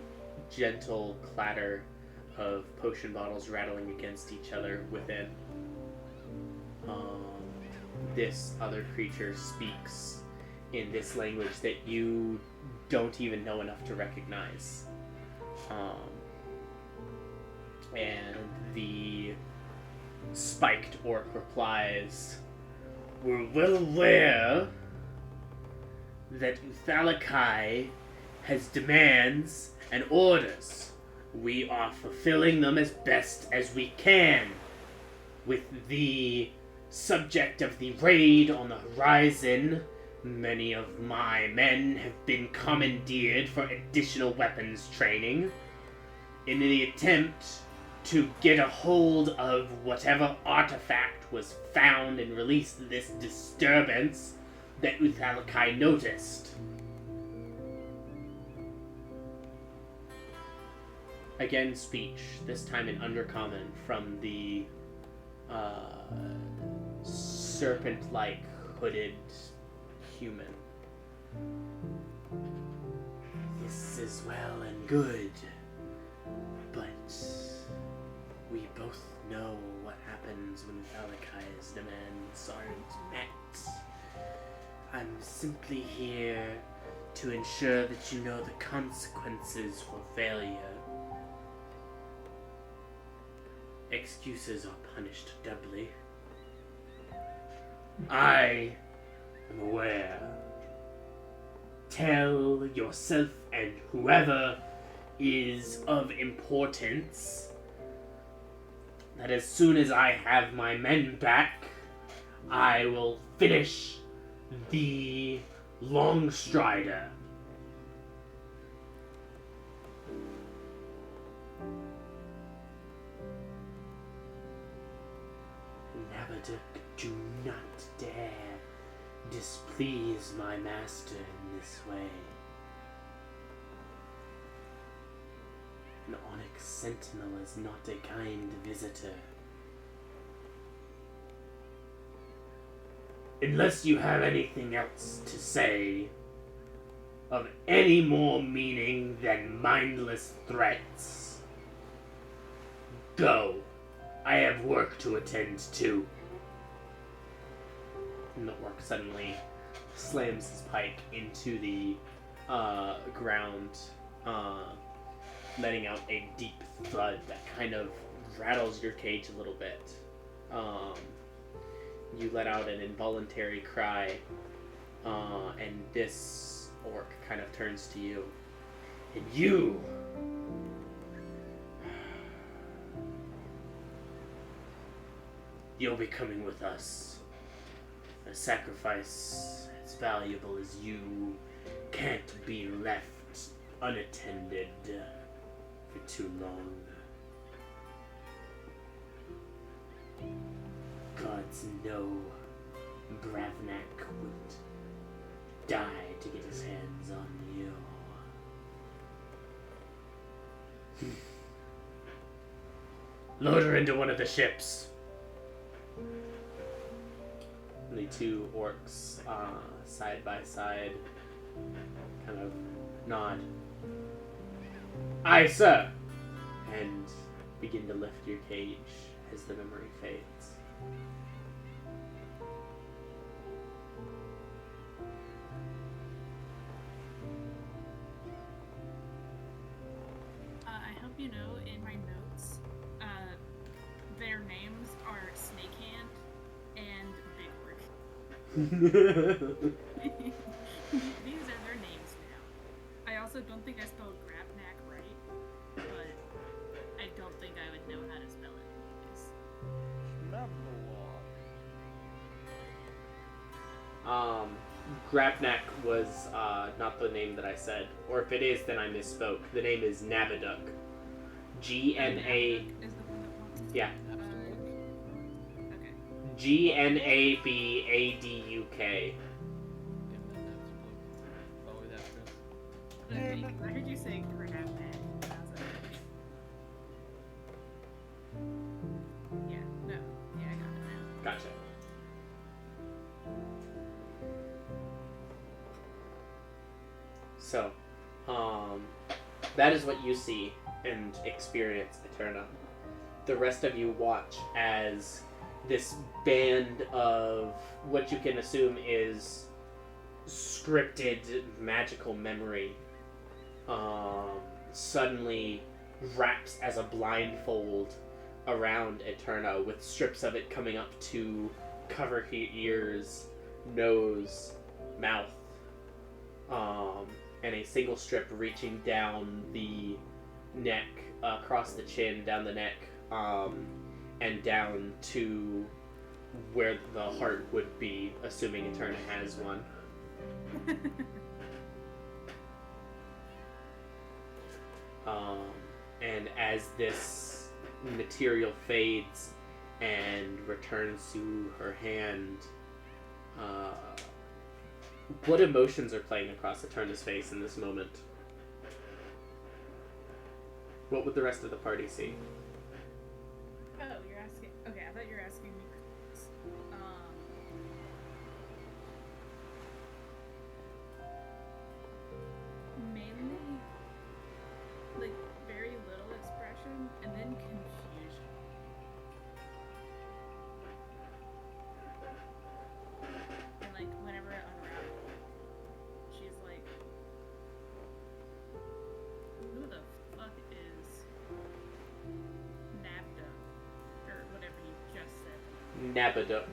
gentle clatter of potion bottles rattling against each other within. This other creature speaks in this language that you don't even know enough to recognize. And the spiked orc replies, "We're well aware that Uthalakai has demands and orders. We are fulfilling them as best as we can. With the subject of the raid on the horizon, many of my men have been commandeered for additional weapons training. In the attempt to get a hold of whatever artifact was found and released this disturbance that Uthalakai noticed." Again, speech, this time in Undercommon, from the serpent-like hooded human. "This is well and good, but we both know what happens when Uthalaki's demands aren't met. I'm simply here to ensure that you know the consequences for failure. Excuses are punished doubly. I am aware. Tell yourself and whoever is of importance that as soon as I have my men back, I will finish the Longstrider." Nabaduk, do not dare displease my master in this way. An Onyx Sentinel is not a kind visitor. Unless you have anything else to say of any more meaning than mindless threats, go. I have work to attend to. And the orc suddenly slams his pike into the ground, letting out a deep thud that kind of rattles your cage a little bit. You let out an involuntary cry, and this orc kind of turns to you. "And you, You'll be coming with us. A sacrifice as valuable as you can't be left unattended for too long. Gods know Draevok would die to get his hands on you. Load her into one of the ships. The two orcs, side by side, kind of nod. Aye, sir! And begin to lift your cage as the memory fades. I hope you know, in my notes, their names are Snakehand and Big Orc. These are their names now. I also don't think I spelled Grapnak right, but I don't think I would know how to spell it anyways. Grapnak was not the name that I said, or if it is, then I misspoke. The name is Nabaduk. G-N-A... Is the one that wants to Yeah. okay. G-N-A-B-A-D-U-K. Probably that, Chris. Okay, I heard you say Grapnak. I was like, yeah, no. Yeah, I got it now. Gotcha. So, that is what you see and experience, Eterna. The rest of you watch as this band of what you can assume is scripted magical memory suddenly wraps as a blindfold around Eterna, with strips of it coming up to cover her ears, nose, mouth, and a single strip reaching down the neck, across the chin, down the neck, and down to where the heart would be, assuming Eterna has one. And as this material fades and returns to her hand, what emotions are playing across Eterna's face in this moment? What would the rest of the party see? Oh, you're asking. Okay, I thought you were asking me. Mainly, like, very little expression, and then confusion. And, like, whenever it unravels, she's like, who the fuck is Nabda? Or whatever you just said. Nabaduk.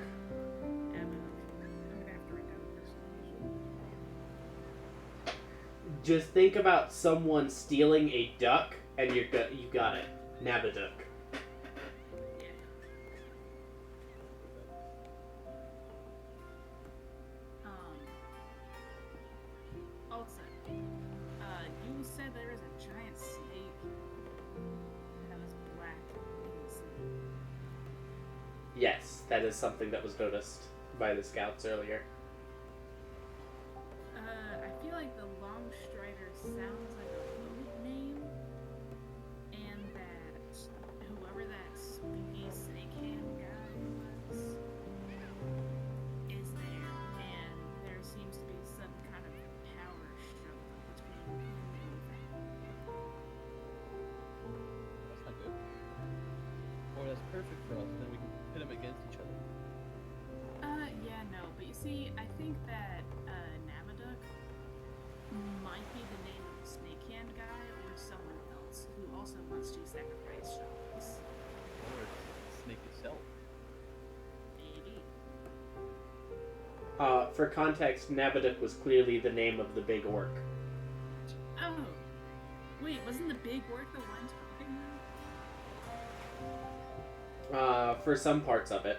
Nabda. I'm gonna have to write down the pronunciation. Just think about someone stealing a duck, and you got it. Nabaduk. Yeah. Also, you said there was a giant snake that was black in the sea. Yes, that is something that was noticed by the scouts earlier. I feel like the Long Strider sounds like a boat name, and that whoever that spooky snakehand guy was is there, and there seems to be some kind of power struggle between him and that. That's not good. Or that's perfect for us, and then we can pit them against each other. Yeah, no, but you see, I think that Nabaduk might be the name of the snakehand guy or someone else who also wants to sacrifice sharks. Or the snake itself. Maybe. For context, Nabaduk was clearly the name of the big orc. Oh, wait, wasn't the big orc the one talking now? For some parts of it.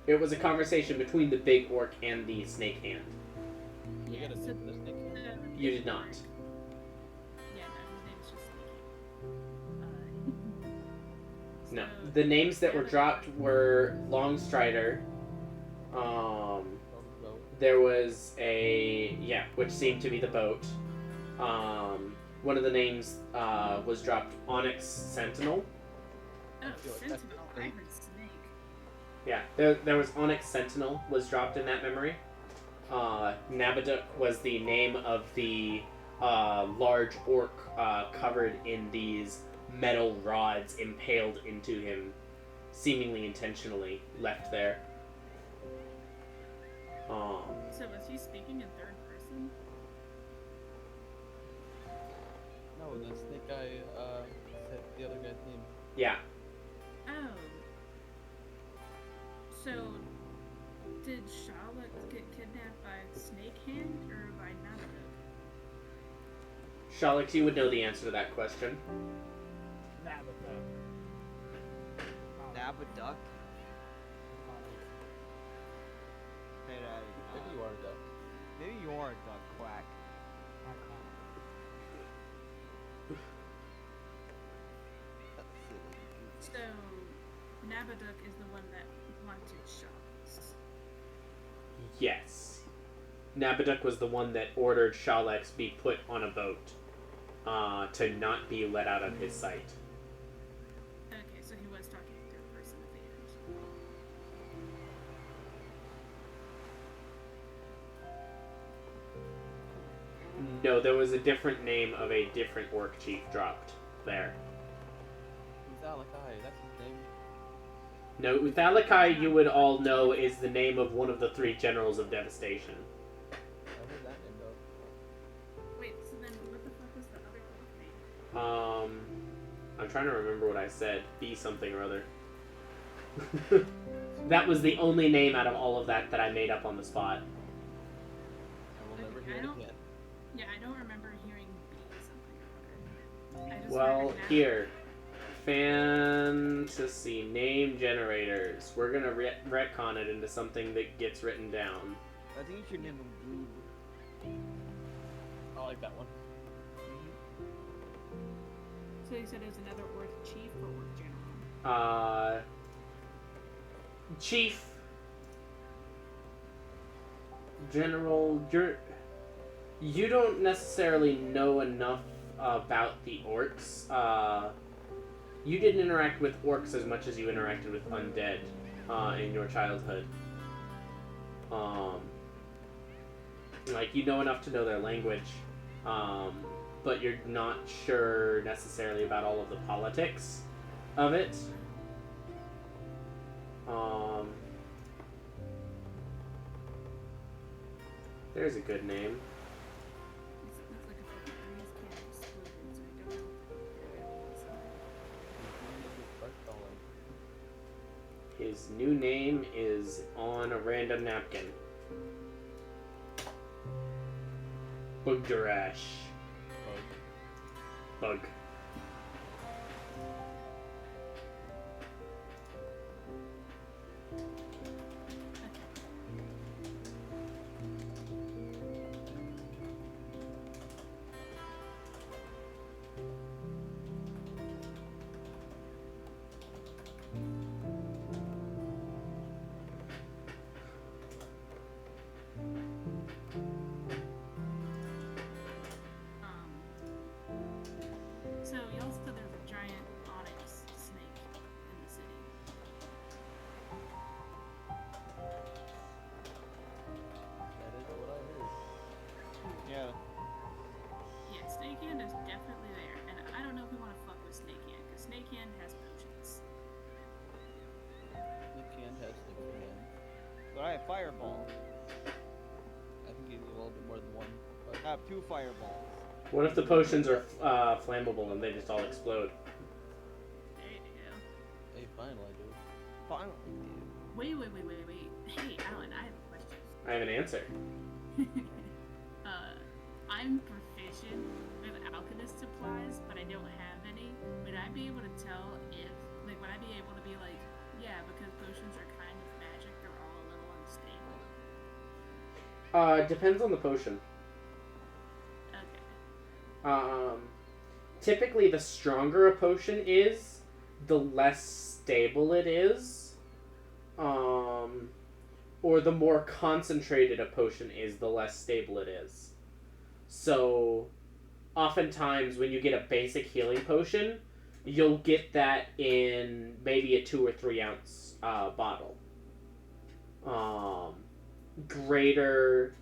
It was a conversation between the big orc and the snake hand. We Yeah, got a so name for the snake hand? You did not. Yeah, no, his name's just Snakey. No. So, The names that were other- dropped were Longstrider. Oh, There was which seemed to be the boat. One of the names was dropped Onyx Sentinel. Oh, feel like that's Sentinel. the I snake. heard Snake. Yeah, there was Onyx Sentinel was dropped in that memory. Nabaduk was the name of the large orc covered in these metal rods impaled into him, seemingly intentionally left there. So was he speaking in third person? No, the snake guy said the other guy's name. Yeah. Oh. So, did Charlotte get kidnapped by Snake Hand or by Nabaduk? Shalix, you would know the answer to that question. Nabaduck? Hey, Maybe you are a duck. maybe you are a duck, Quack. That's silly. So, Nabaduk is the one that wanted Charlotte. Yes. Nabaduk was the one that ordered Shalex be put on a boat to not be let out of his sight. Okay, so he was talking in third person at the end. No, there was a different name of a different orc chief dropped there. Uthalakai, that's his name. No, Uthalakai, you would all know, is the name of one of the 3 generals of devastation. I heard that name though. Wait, so then what the fuck was the other orc name? I'm trying to remember what I said. Be something or other. That was the only name out of all of that I made up on the spot. I will never Okay, hear I it don't- again. Yeah, I don't remember hearing B something or other. I just Well, remember Nabaduk. here. Fantasy name generators. We're gonna retcon it into something that gets written down. I think you should name him Blue. I like that one. So you said it was another orc chief or orc general? Chief General, you don't necessarily know enough about the orcs. You didn't interact with orcs as much as you interacted with undead in your childhood. Like, you know enough to know their language, but you're not sure necessarily about all of the politics of it. There's a good name. It's like a fucking breeze can't explode, so I don't know. His new name is on a random napkin. Bugdarash. Bug. So y'all said there's a giant onyx snake in the city. That is what I heard. Yeah. Yeah, Snake Hand is definitely there, and I don't know if we want to fuck with Snake Hand, because Snake Hand has potions. Snake hand has snake hand. But I have fireballs. I think you need a little bit more than one. But I have 2 fireballs. What if the potions are flammable and they just all explode? There you go. hey, finally, dude. Finally, dude. Wait. Hey, Alan, I have a question. I have an answer. I'm proficient with alchemist supplies, but I don't have any. Would I be able to tell if, like, would I be able to be like, yeah, because potions are kind of magic, they're Depends on the potion. Okay. Typically the stronger a potion is, the less stable it is. Or the more concentrated a potion is, the less stable it is. So, oftentimes when you get a basic healing potion, you'll get that in maybe a 2 or 3 ounce bottle. Greater,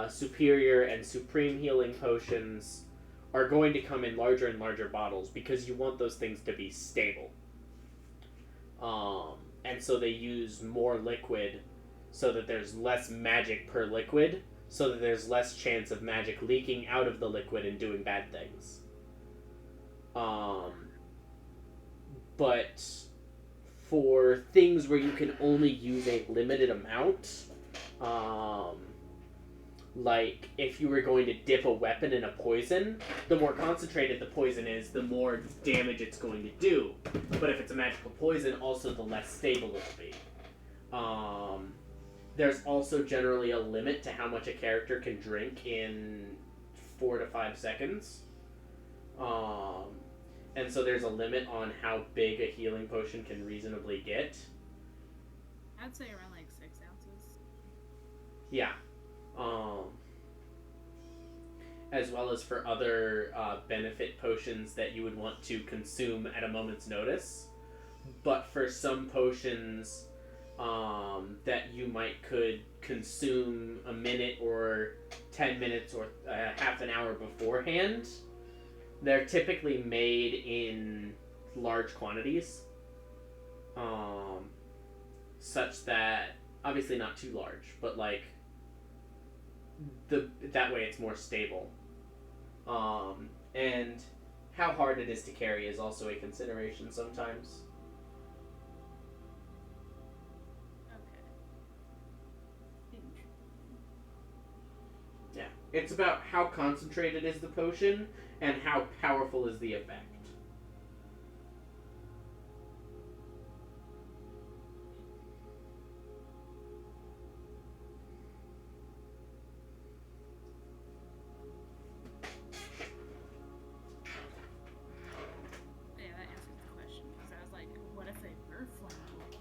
superior, and supreme healing potions are going to come in larger and larger bottles because you want those things to be stable. And so they use more liquid so that there's less magic per liquid, so that there's less chance of magic leaking out of the liquid and doing bad things. But for things where you can only use a limited amount, like if you were going to dip a weapon in a poison, the more concentrated the poison is, the more damage it's going to do. But if it's a magical poison, also the less stable it'll be. There's also generally a limit to how much a character can drink in 4 to 5 seconds. And so there's a limit on how big a healing potion can reasonably get. I'd say around like 6 ounces. Yeah. As well as for other benefit potions that you would want to consume at a moment's notice. But for some potions that you could consume a minute or 10 minutes or half an hour beforehand, they're typically made in large quantities. Such that, obviously not too large, but like, that way it's more stable. And how hard it is to carry is also a consideration sometimes. Yeah, it's about how concentrated is the potion and how powerful is the effect. Yeah, that answers the question, because I was like, what if they were flammable?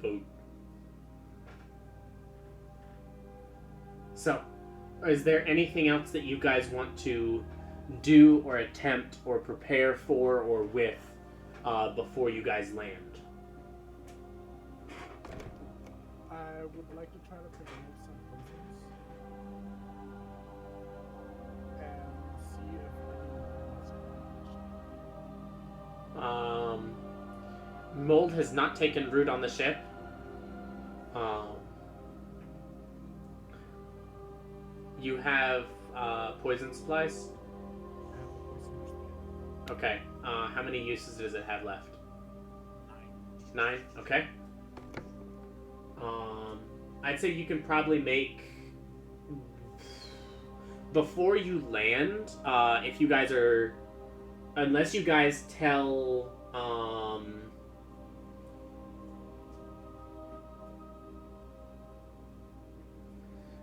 Vote. So, is there anything else that you guys want to do or attempt or prepare for or with before you guys land? I would like to try to prevent some poisons and see if Mold has not taken root on the ship. You have poison supplies? I have a poisonous thing. Okay. How many uses does it have left? 9? Okay. I'd say you can probably make... Before you land, if you guys are... Unless you guys tell...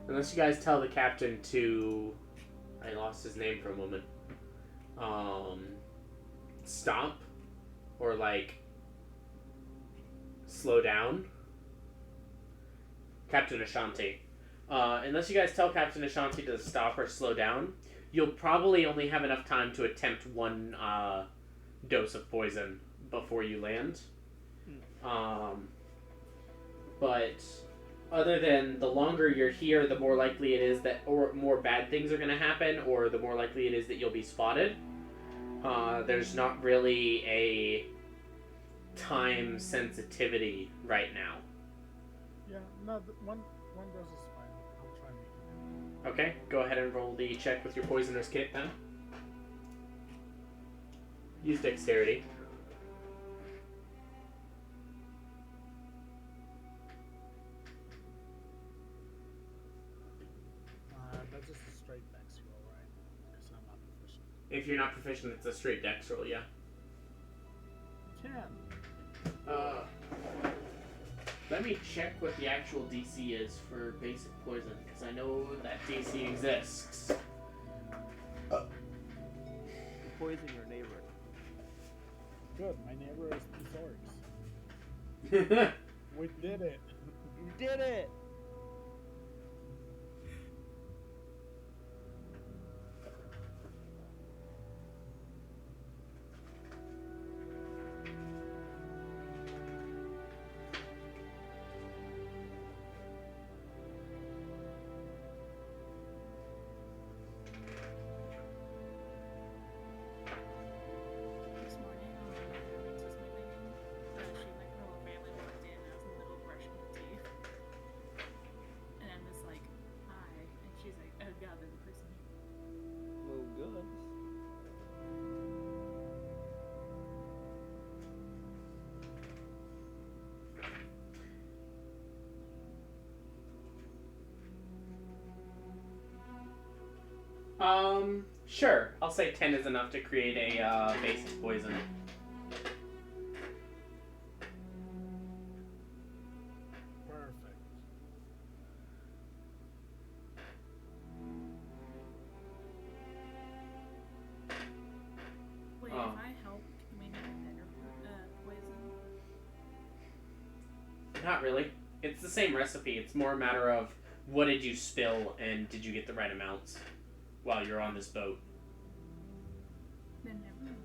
Unless you guys tell the captain to... I lost his name for a moment. Stop. Or, like... slow down. Captain Ashanti. Unless you guys tell Captain Ashanti to stop or slow down, you'll probably only have enough time to attempt 1 dose of poison before you land. But other than the longer you're here, the more likely it is that or more bad things are going to happen, or the more likely it is that you'll be spotted. There's not really time sensitivity right now. Yeah, no, one dose is fine. I'll try and make it. Okay, go ahead and roll the check with your poisoner's kit then. Use dexterity. That's just a straight dex roll, right? Because I'm not proficient. If you're not proficient, it's a straight dex roll, yeah. 10. Let me check what the actual DC is for basic poison, because I know that DC exists. Poison your neighbor. Good, my neighbor is 2 orcs. We did it. You did it! This morning, when Princess was moving in, she like her whole family walked in. I was in the middle of brushing my teeth, and I'm just like, "Hi," and she's like, "Oh God, there's a person here." Well, good. Sure. I'll say 10 is enough to create a basic poison. Perfect. Wait, Oh. if I help, can we make a better poison? Not really. It's the same recipe. It's more a matter of what did you spill and did you get the right amounts while you're on this boat. Then never mind.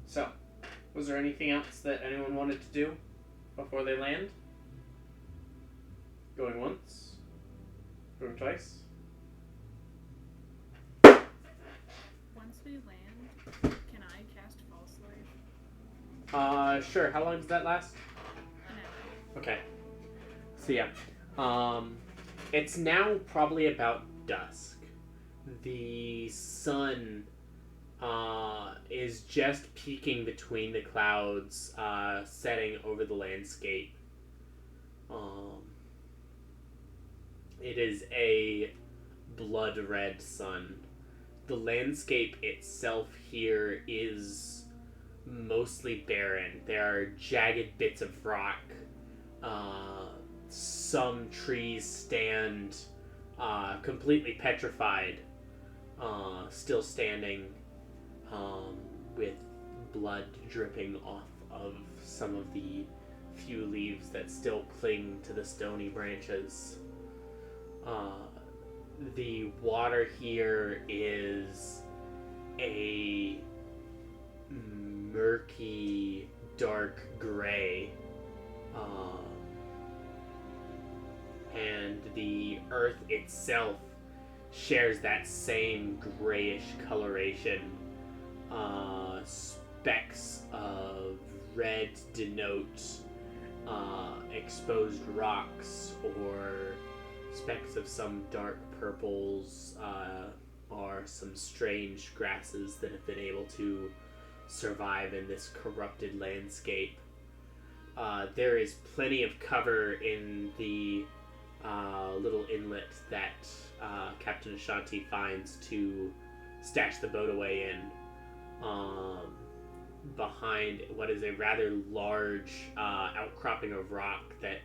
So, was there anything else that anyone wanted to do before they land? Going once? Going twice? Once we land, can I cast False Light? Sure. How long does that last? An hour. Okay. So yeah, it's now probably about dusk. The sun is just peeking between the clouds, setting over the landscape. It is a blood red sun. The landscape itself here is mostly barren. There are jagged bits of rock. Some trees stand completely petrified, still standing, with blood dripping off of some of the few leaves that still cling to the stony branches. The water here is a murky, dark gray. And the earth itself shares that same grayish coloration. Specks of red denote exposed rocks, or specks of some dark purples are some strange grasses that have been able to survive in this corrupted landscape. There is plenty of cover in the little inlet that Captain Ashanti finds to stash the boat away in, behind what is a rather large outcropping of rock that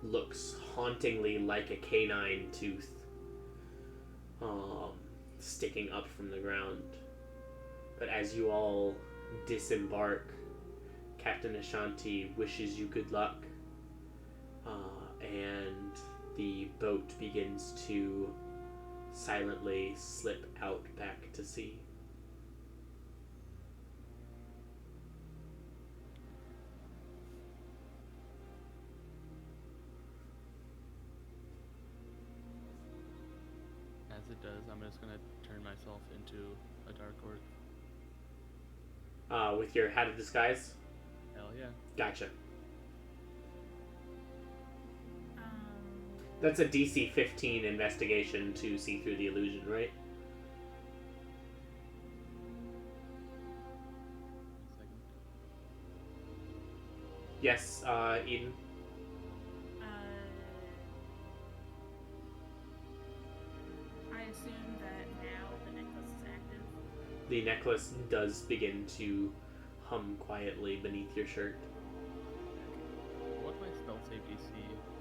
looks hauntingly like a canine tooth, sticking up from the ground. But as you all disembark, Captain Ashanti wishes you good luck, and the boat begins to silently slip out back to sea. it does, I'm just gonna turn myself into a dark orc. With your hat of disguise? Hell yeah. Gotcha. Um, That's a DC 15 investigation to see through the illusion, right? Second. Yes, Eden. I assume that now the necklace is active. The necklace does begin to hum quietly beneath your shirt. What would my spell save DC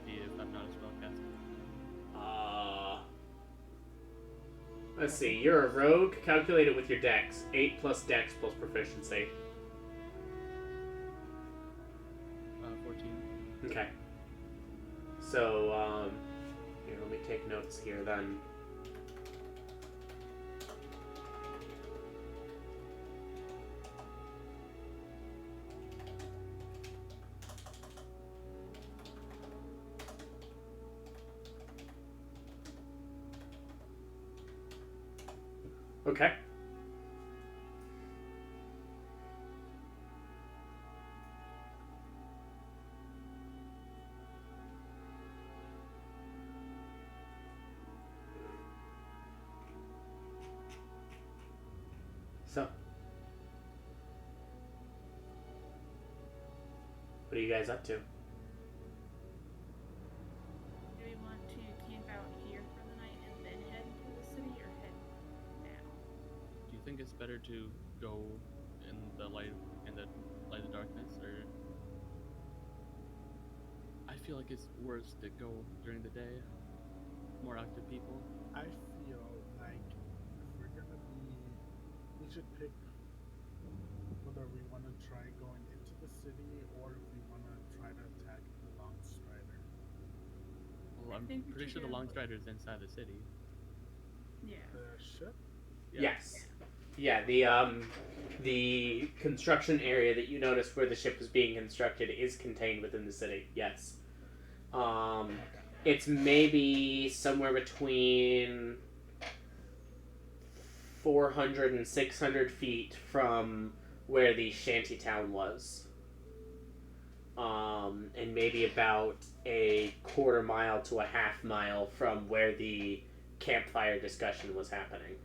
be if I'm not a spellcaster? Let's see. You're a rogue. Calculate it with your dex. 8 plus dex plus proficiency. 14. Okay. So, here, let me take notes here then. Okay. So, what are you guys up to? Do we want to camp out here for the night and then head into the city, or head now? Do you think it's better to go in the light of darkness, or I feel like it's worse to go during the day. More active people. I feel like if we're gonna be, we should pick whether we want to try going into the city or if we want to try to attack the Long Strider. Well, I'm think we pretty should sure the go Long with- Strider's inside the city. Yeah. The ship? Yes. Yeah, the construction area that you noticed where the ship was being constructed is contained within the city. Yes. It's maybe somewhere between 400 and 600 feet from where the shantytown was. And maybe about a quarter mile to a half mile from where the campfire discussion was happening.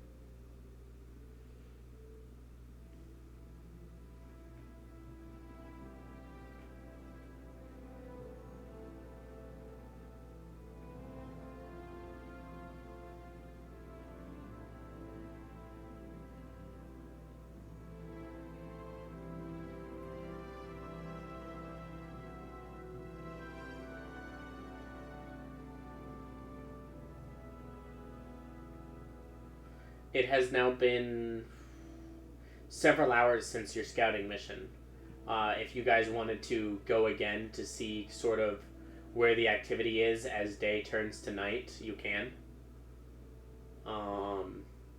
It has now been several hours since your scouting mission. If you guys wanted to go again to see sort of where the activity is as day turns to night, you can.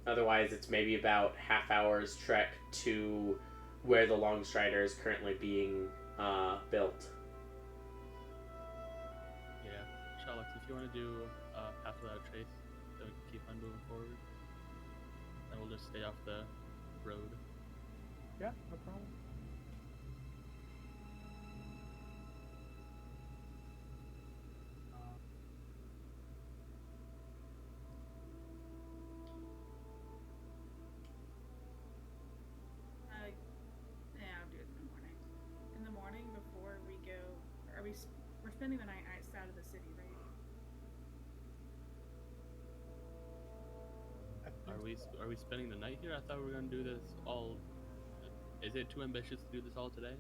Otherwise, it's maybe about half hour's trek to where the Long Strider is currently being built. Yeah. Sherlock, if you want to do Path Without a Trace, so we can keep on moving forward, then we'll just stay off the road. Yeah, no problem. Yeah, I'll do it in the morning. In the morning before we go, we're spending the night outside of the city, right? Are we spending the night here? I thought we were gonna do this all. Is it too ambitious to do this all today?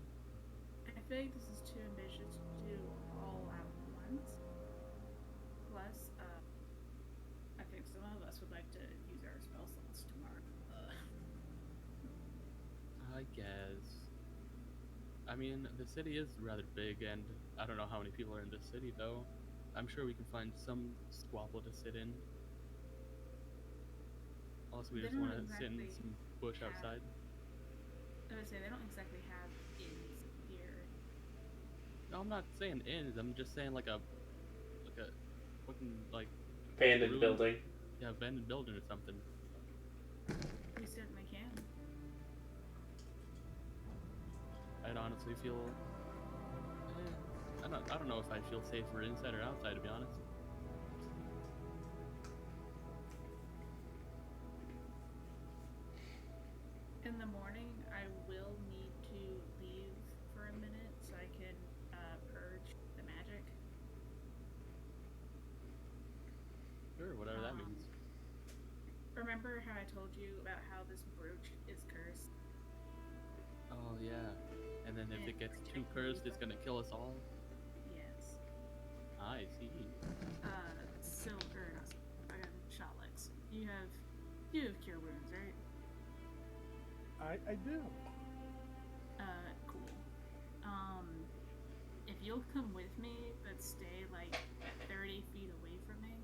I feel like this is too ambitious to do all at once. Plus, I think some of us would like to use our spell slots tomorrow. I guess. I mean, the city is rather big, and I don't know how many people are in the city, though. I'm sure we can find some squabble to sit in. Also, we They just want to don't sit in exactly some bush have- outside. I would say they don't exactly have inns here. No, I'm not saying inns. I'm just saying like a fucking like Abandoned ruined- building. abandoned building or something. We certainly can. I'd honestly feel. I don't know if I feel safer inside or outside, to be honest. In the morning, I will need to leave for a minute so I can purge the magic. Sure, whatever that means. Remember how I told you about how this brooch is cursed? Oh yeah. And then if it gets too cursed, it's gonna kill us all. Yes. I see. Shotlex. You have cure wounds, right? I do. Cool. If you'll come with me, but stay like 30 feet away from me.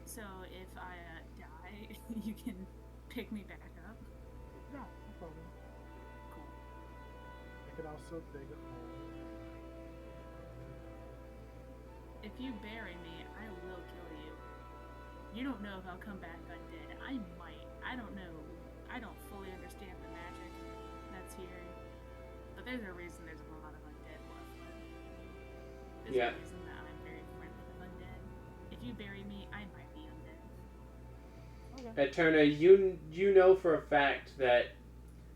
So if I die, you can pick me back up. No problem. Cool. I could also dig a hole. If you bury me, I will kill you. You don't know if I'll come back undead. I might. I don't know. I don't fully understand the magic that's here. But there's a reason there's a lot of undead left. There's a reason that I'm very friendly with undead. If you bury me, I might be undead. Okay. Eterna, you know for a fact that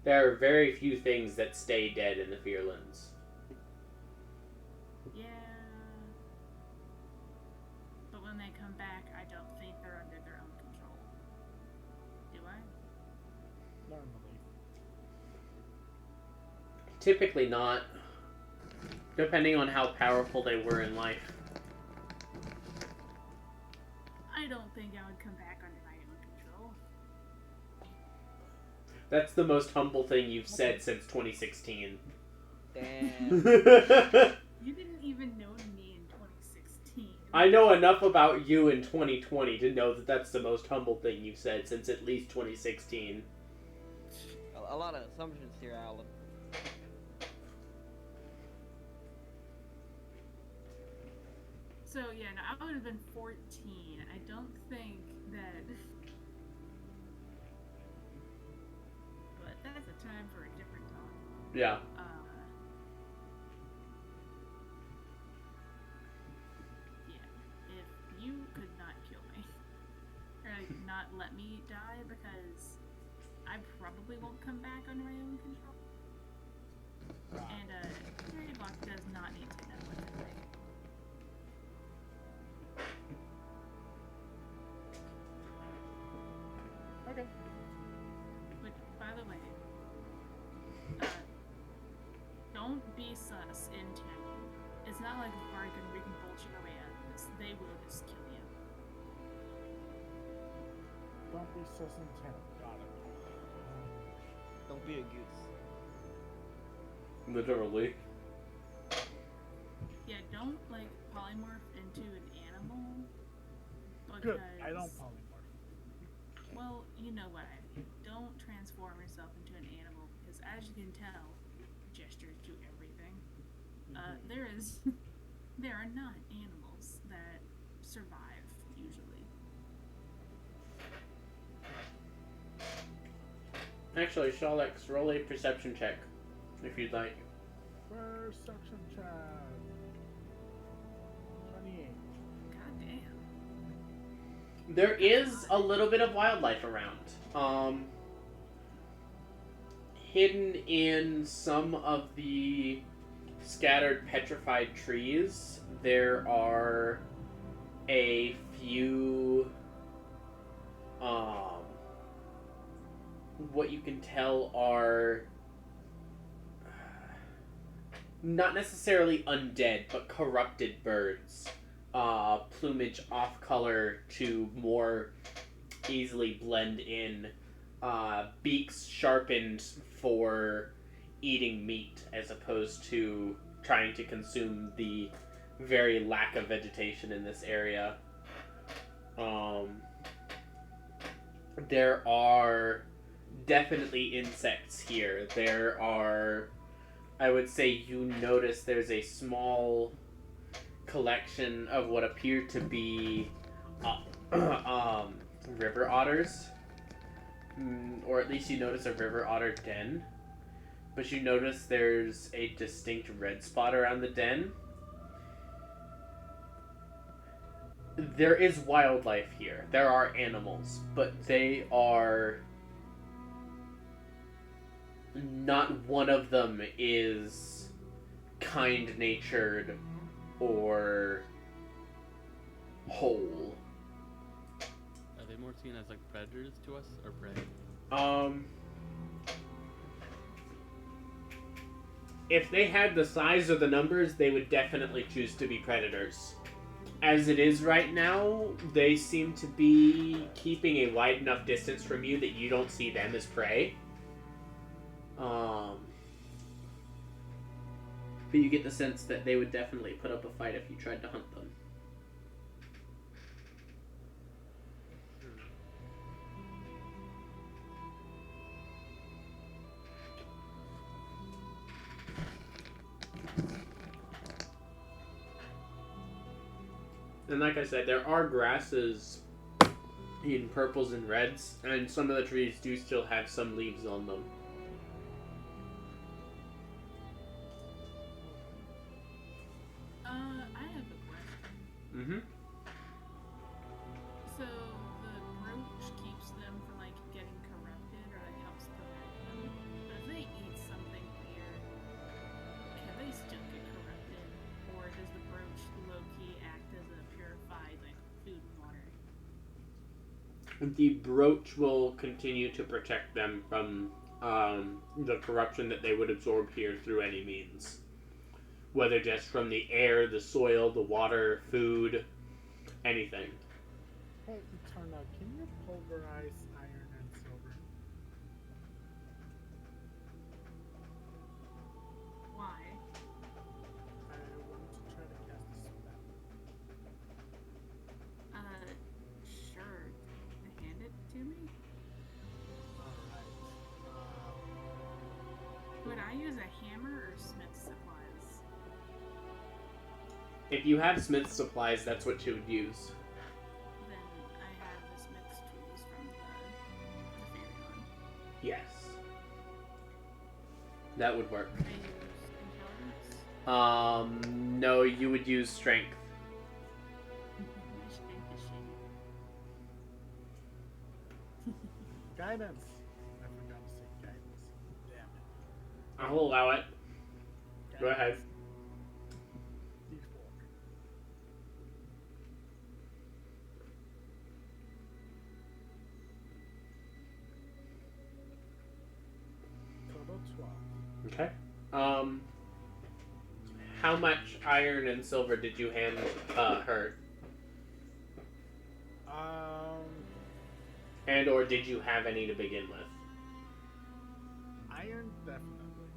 there are very few things that stay dead in the Fearlands. Yeah. But when they come back, I don't think they're under their own control. Do I? Normally. Typically not. Depending on how powerful they were in life. I don't think I would come back under my own control. That's the most humble thing you've said since 2016. Damn. You didn't even know me in 2016. I know enough about you in 2020 to know that that's the most humble thing you've said since at least 2016. A lot of assumptions here, Alan. So yeah, no, I would have been 14. I don't think that. But that's a time for a different talk. Yeah. Yeah, if you could not kill me, or like, not let me die, because I probably won't come back under my own control. And Draevok does not need to know what to think. Okay. Which, by the way, don't be sus in town. It's not like a bargain we can bullshit our way out of this. They will just kill you. Don't be sus in town. Got it. Don't be a goose. Literally. Yeah, don't like polymorph into an animal. Because, Good. I don't polymorph. Well, you know what I mean. Don't transform yourself into an animal because, as you can tell, gestures do everything. There are not animals that survive usually. Actually, Shalex, roll a perception check, if you'd like. Perception check. 28. God damn. There is a little bit of wildlife around. Hidden in some of the scattered petrified trees, there are a few, what you can tell are not necessarily undead, but corrupted birds. Plumage off color to more easily blend in. Beaks sharpened for eating meat as opposed to trying to consume the very lack of vegetation in this area. There are definitely insects here. There are, I would say you notice there's a small collection of what appear to be river otters. Or at least you notice a river otter den. But you notice there's a distinct red spot around the den. There is wildlife here. There are animals, but they are... Not one of them is kind-natured or whole. Are they more seen as like predators to us or prey? If they had the size or the numbers, they would definitely choose to be predators. As it is right now, they seem to be keeping a wide enough distance from you that you don't see them as prey. But you get the sense that they would definitely put up a fight if you tried to hunt them. And like I said, there are grasses in purples and reds, and some of the trees do still have some leaves on them. I have a question. Mm-hmm. So the brooch keeps them from like getting corrupted, or like helps prevent them. But if they eat something weird, can they still get corrupted, or does the brooch low-key act as a purified like food and water? The brooch will continue to protect them from the corruption that they would absorb here through any means. Whether just from the air, the soil, the water, food, anything. Hey, Eterna, can you pulverize iron and silver? Why? I want to try to cast a spell. Sure. Hand it to me. Alright. Would I use a hammer or smith's supplies? If you have smith's supplies, that's what you would use. Then I have the smith's tools from the Fairyland. Yes. That would work. I use intelligence. No, you would use strength. My strength is shitty. Guidance. I forgot to say guidance. Damn it. I'll allow it. Go ahead. D4. Total 12. Okay. How much iron and silver did you hand her? And or did you have any to begin with? Iron, definitely.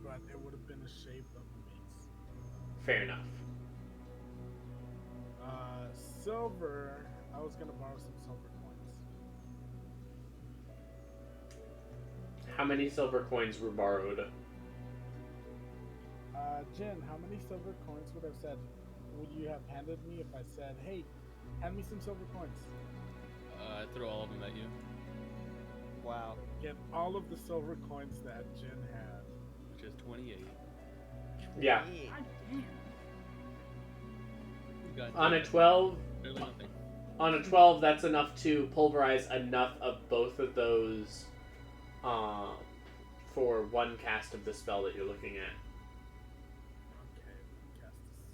But it would have been a shape of a mace. Fair enough. Silver, I was gonna borrow some silver coins. How many silver coins were borrowed? Jin, how many silver coins would you have handed me if I said, hey, hand me some silver coins? I throw all of them at you. Wow. Get all of the silver coins that Jin had. Which is 28. Yeah. God damn. You got On a 12, barely nothing. on a 12, that's enough to pulverize enough of both of those for one cast of the spell that you're looking at. Okay, cast this.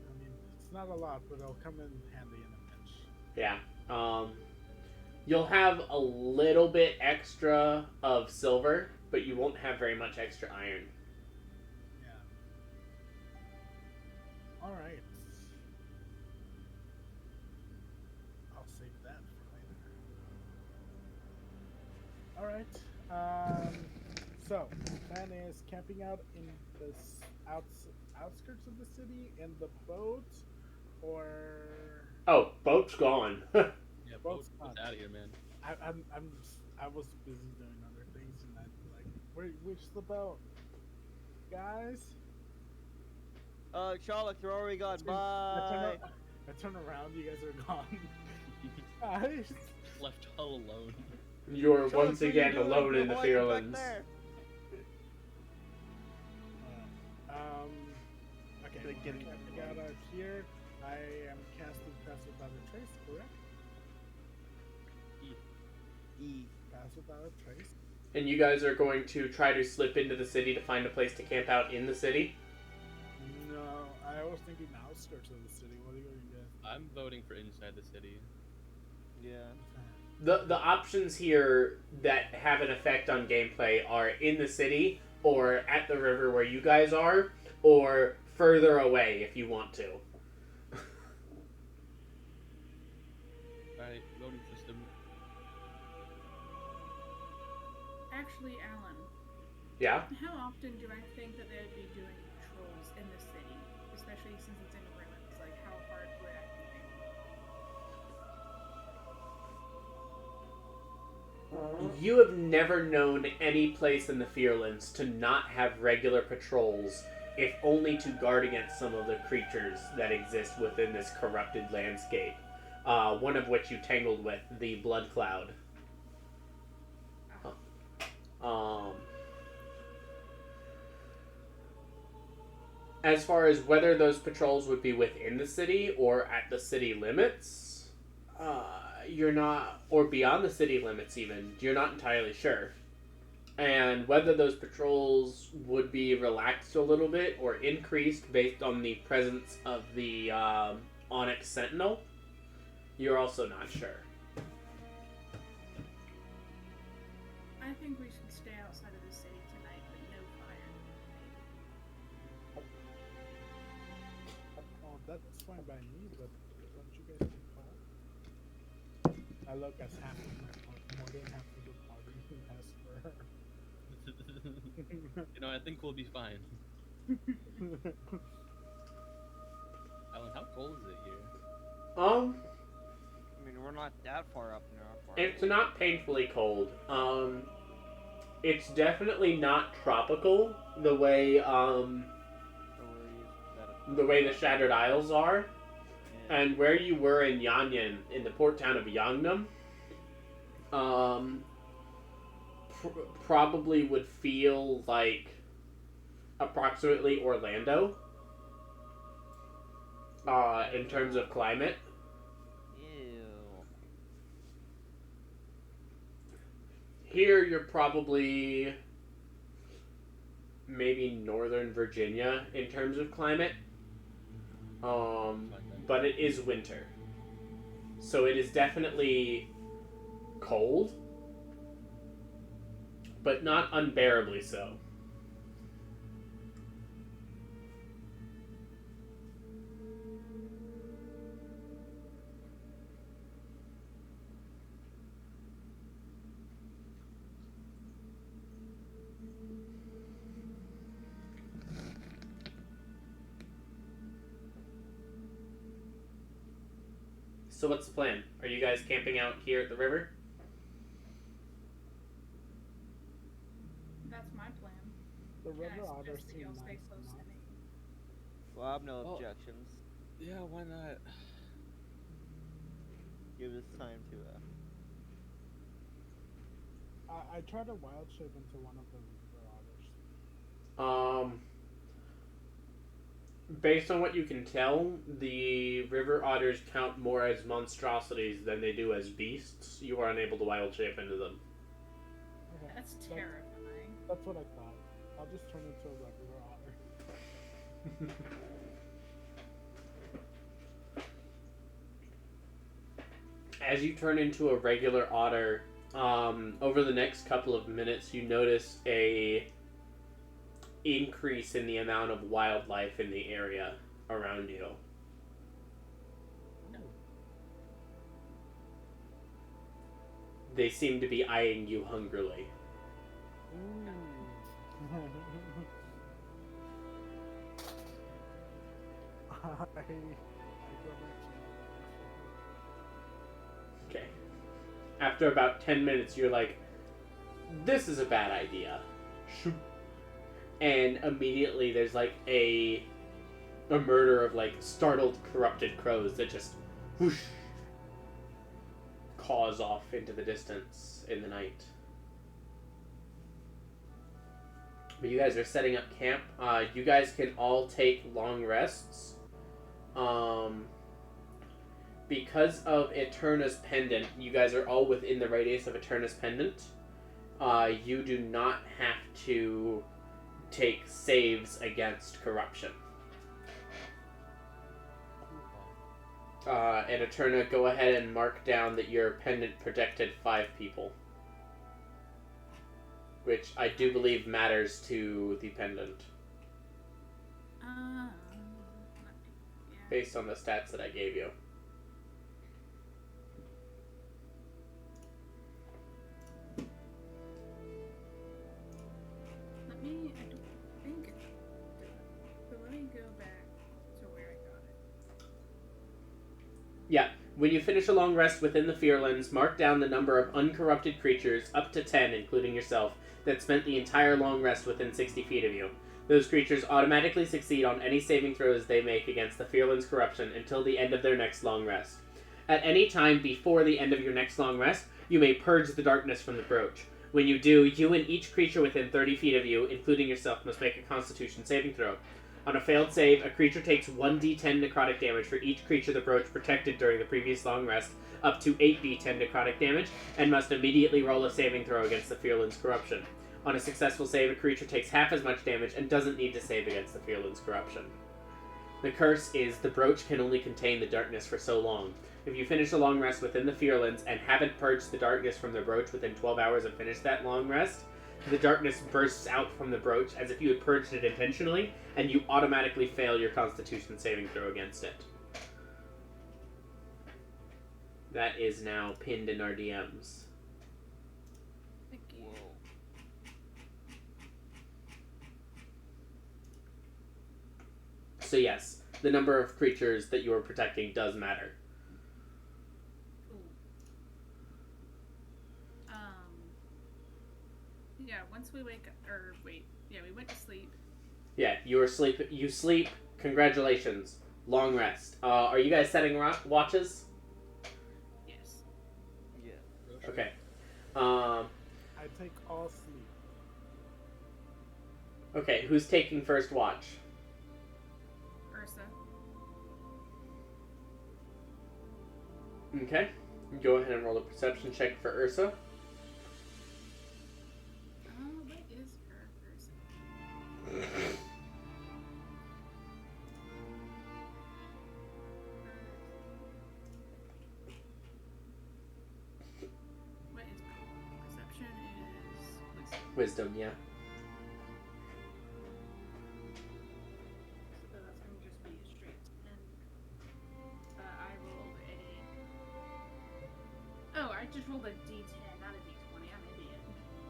I mean, it's not a lot, but it'll come in handy in a pinch. Yeah. You'll have a little bit extra of silver, but you won't have very much extra iron. Yeah. Alright. I'll save that for later. Alright. So, plan is camping out in the outskirts of the city in the boat, or... Oh, boat's gone. Yeah, Boat's boat's gone. out of here, man. I was busy doing other things, and I'd be like, where's the boat? Guys? Charlotte, you're already gone. I Bye. turn around, you guys are gone. Guys. Left all alone. You're Charlotte, once what are you again doing? alone in the Why are you back Fearlands. there? Okay, Like getting I got out here. I am casting Pass Without a Trace, correct? E. Pass Without a Trace. And you guys are going to try to slip into the city to find a place to camp out in the city? No, I was thinking outskirts of the city. What are you going to get? I'm voting for inside the city. Yeah. The options here that have an effect on gameplay are in the city, or at the river where you guys are, or further away if you want to. Alright, voting system. Actually, Alan, Yeah? how often do I think that they would be doing patrols in the city? Especially since it's in ruins. Like, how hard would I be thinking? You have never known any place in the Fearlands to not have regular patrols, if only to guard against some of the creatures that exist within this corrupted landscape. One of which you tangled with, the Blood Cloud. As far as whether those patrols would be within the city or at the city limits, you're not, or beyond the city limits even, you're not entirely sure. And whether those patrols would be relaxed a little bit or increased based on the presence of the Onyx Sentinel, you're also not sure. I think we should stay outside of the city tonight, but no fire. Oh, that's fine by me, but don't you guys get cold? I look as half of my party, more than half of the party has fur. You know, I think we'll be fine. Alan, how cold is it here? I mean, we're not that far up north. It's not painfully cold. It's definitely not tropical the way the Shattered Isles are. Yeah. And where you were in Yanyan, in the port town of Yangnam, probably would feel like approximately Orlando in terms of climate. Ew. Here you're probably maybe Northern Virginia in terms of climate. But it is winter. So it is definitely cold, but not unbearably so. So what's the plan? Are you guys camping out here at the river? That's my plan. The And river I otters suggest seem y'all nice stay close enough. to me. Well, I have no Well- objections. Yeah, why not? Give us time to. I tried to wild shape into one of the river otters. Based on what you can tell, the river otters count more as monstrosities than they do as beasts. You are unable to wild shape into them. Okay, That's terrifying. that's what I thought. I'll just turn into a regular otter. As you turn into a regular otter, over the next couple of minutes, you notice a increase in the amount of wildlife in the area around you. They seem to be eyeing you hungrily. Okay. After about 10 minutes, you're like, this is a bad idea. And immediately there's like a a murder of like startled, corrupted crows that just whoosh caws off into the distance in the night. But you guys are setting up camp. You guys can all take long rests. Because of Eterna's pendant, you guys are all within the radius of Eterna's pendant. You do not have to take saves against corruption. And Eterna, go ahead and mark down that your pendant protected 5 people. Which I do believe matters to the pendant. Yeah. Based on the stats that I gave you. I don't think it did. But let me go back to where I got it. Yeah. When you finish a long rest within the Fearlands, mark down the number of uncorrupted creatures, up to 10, including yourself, that spent the entire long rest within 60 feet of you. Those creatures automatically succeed on any saving throws they make against the Fearlands' corruption until the end of their next long rest. At any time before the end of your next long rest, you may purge the darkness from the brooch. When you do, you and each creature within 30 feet of you, including yourself, must make a Constitution saving throw. On a failed save, a creature takes 1d10 necrotic damage for each creature the brooch protected during the previous long rest, up to 8d10 necrotic damage, and must immediately roll a saving throw against the Fearland's corruption. On a successful save, a creature takes half as much damage and doesn't need to save against the Fearland's corruption. The curse is the brooch can only contain the darkness for so long. If you finish a long rest within the Fearlands and haven't purged the darkness from the brooch within 12 hours of finish that long rest, the darkness bursts out from the brooch as if you had purged it intentionally, and you automatically fail your Constitution saving throw against it. That is now pinned in our DMs. Thank you. So yes, the number of creatures that you are protecting does matter. Yeah, once we wake up, we went to sleep. Yeah, you sleep. Congratulations. Long rest. Are you guys setting watches? Yes. Yeah. Okay. I take all sleep. Okay, who's taking first watch? Ursa. Okay. Go ahead and roll a perception check for Ursa. What is her person? What is my perception is Wisdom, yeah. so that's gonna just be a straight 10. I rolled a. Oh, I just rolled a D10, not a D20. I'm an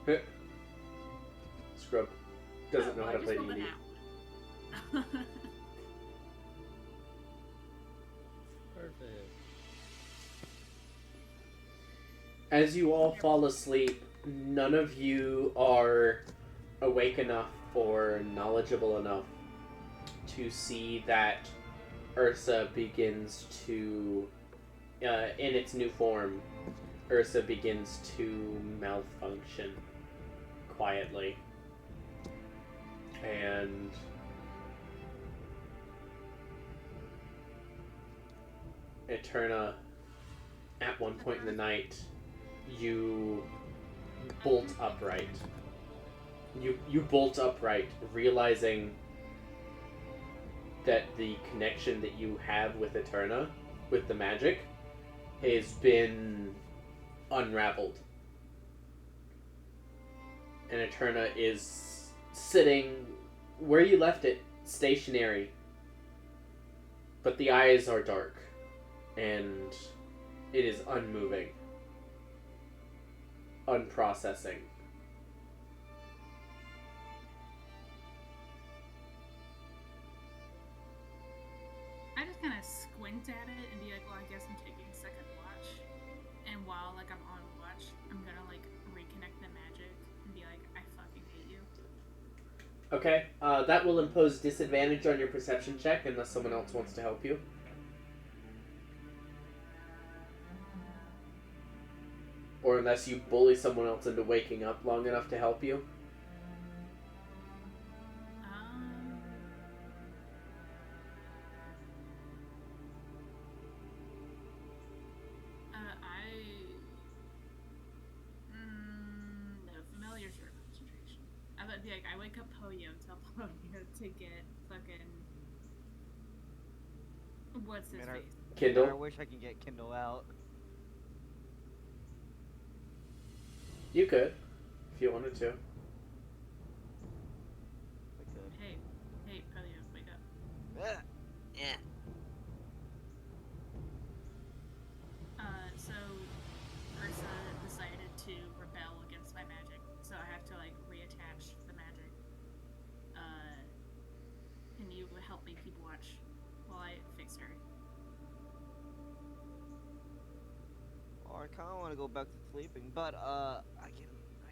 idiot. Scrub doesn't know how to play D&D. D&D. Perfect. As you all fall asleep, none of you are awake enough or knowledgeable enough to see that Ursa begins to, in its new form, Ursa begins to malfunction quietly. And Eterna, at one point in the night, you bolt upright. You bolt upright, realizing that the connection that you have with Eterna, with the magic, has been unraveled. And Eterna is sitting where you left it, stationary. But the eyes are dark, and it is unmoving, unprocessing. I just kind of squint at it and be like, well, I guess I'm taking second watch. And while I'm on watch, I'm gonna reconnect the magic and be like, I fucking hate you. Okay, that will impose disadvantage on your perception check unless someone else wants to help you. Or unless you bully someone else into waking up long enough to help you. No, familiar's your concentration. I would be like, I wake up Poyo and tell Poyo to get fucking... What's his face? Kindle? I wish I could get Kindle out. You could, if you wanted to. Hey, Poyo, wake up. Yeah. So Ursa decided to rebel against my magic, so I have to like reattach the magic. Can you help me keep watch while I fix her? Or I kind of want to go back to sleeping, but I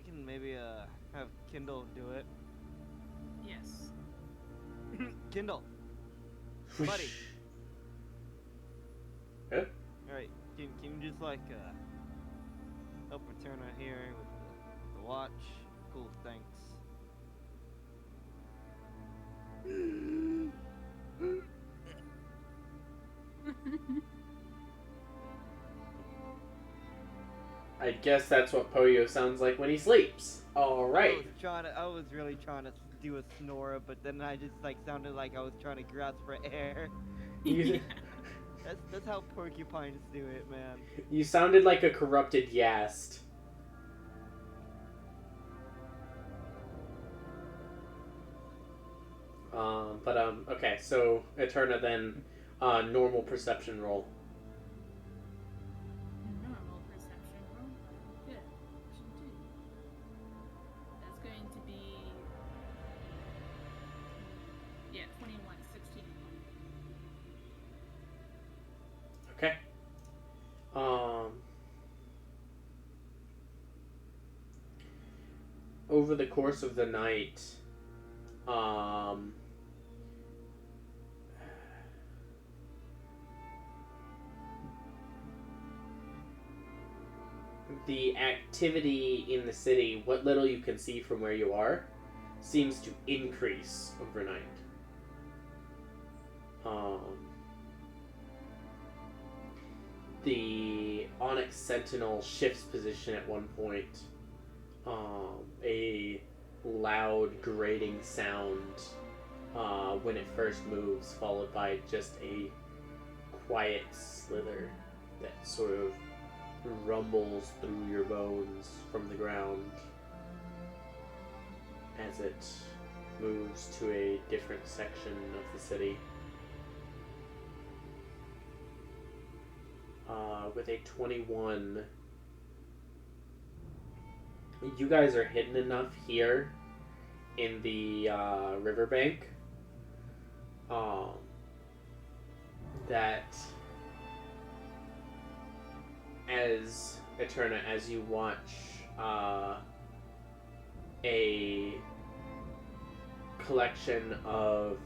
can maybe have Kindle do it. Yes. Kindle, buddy. Yeah? All right, can you just like help return her here with the watch? Cool, thanks. I guess that's what Poyo sounds like when he sleeps. Alright. I was really trying to do a snore, but then I just like sounded like I was trying to grasp for air. You, That's how porcupines do it, man. you sounded like a corrupted Yast. Okay, so Eterna then, normal perception roll. Normal perception roll. Good. Should do. That's going to be 21, 16. Okay. Over the course of the night, the activity in the city, what little you can see from where you are, seems to increase overnight. The Onyx Sentinel shifts position at one point. A loud grating sound when it first moves, followed by just a quiet slither that sort of rumbles through your bones from the ground as it moves to a different section of the city. With a 21, you guys are hidden enough here in the riverbank that as Eterna, as you watch a collection of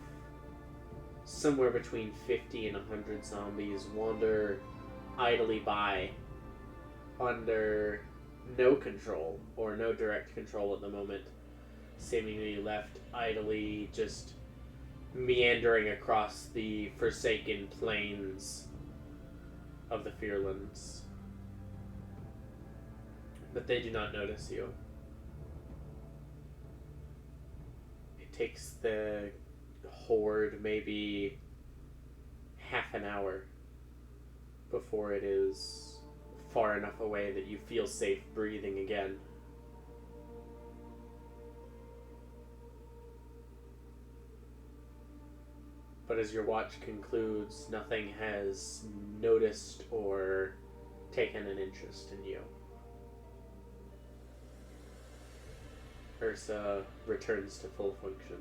somewhere between 50 and 100 zombies wander idly by under no control or no direct control at the moment, seemingly left idly just meandering across the forsaken plains of the Fearlands. But they do not notice you. It takes the horde maybe half an hour before it is far enough away that you feel safe breathing again. But as your watch concludes, nothing has noticed or taken an interest in you. Ursa returns to full function.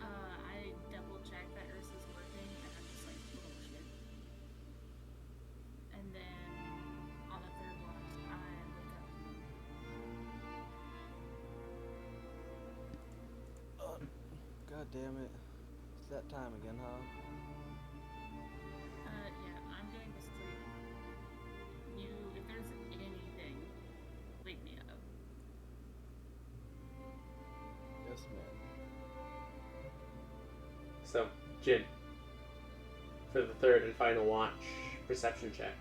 I double check that Ursa's working, and I'm just like, oh shit. God damn it. It's that time again, huh? Yeah, I'm going to sleep. If there's anything, wake me up. Yes, ma'am. So, Jin, for the third and final watch, perception check.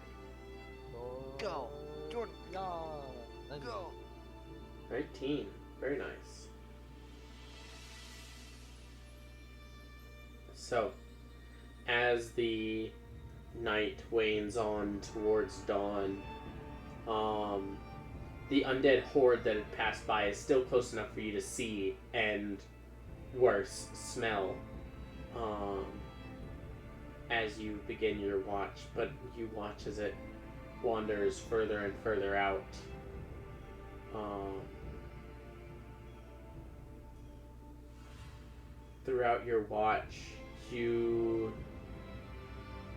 Go! Jordan, No. go! 19. Very nice. So, as the night wanes on towards dawn, the undead horde that had passed by is still close enough for you to see and, worse, smell as you begin your watch, but you watch as it wanders further and further out. Throughout your watch, you,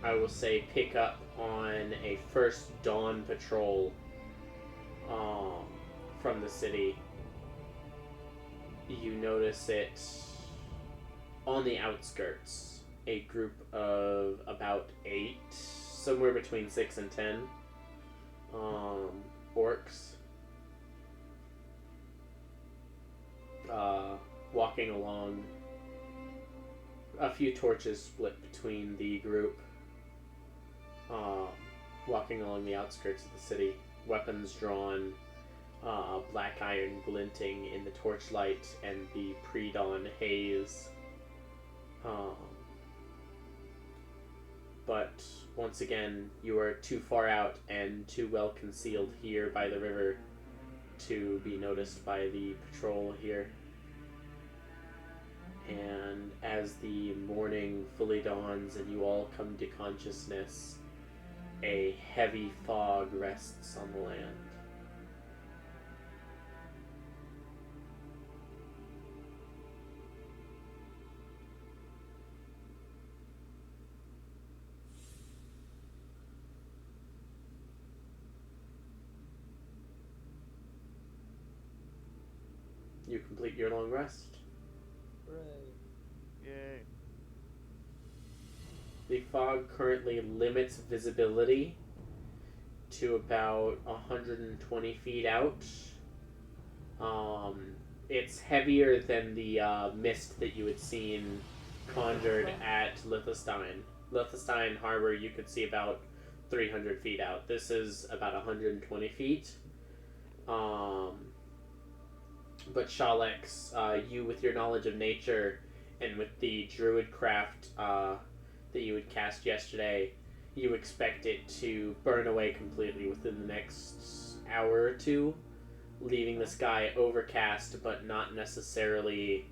I will say, pick up on a first dawn patrol from the city. You notice it on the outskirts. A group of about 8, somewhere between 6 and 10 orcs walking along. A few torches split between the group, walking along the outskirts of the city, weapons drawn, black iron glinting in the torchlight and the pre-dawn haze. But once again, you are too far out and too well concealed here by the river to be noticed by the patrol here. And as the morning fully dawns and you all come to consciousness, a heavy fog rests on the land. You complete your long rest. Hooray. Yay. The fog currently limits visibility to about 120 feet out. It's heavier than the mist that you had seen conjured at Lithestein. Lithestein Harbor, you could see about 300 feet out. This is about 120 feet. But Shalex, you with your knowledge of nature and with the druid craft that you had cast yesterday, you expect it to burn away completely within the next hour or two, leaving the sky overcast but not necessarily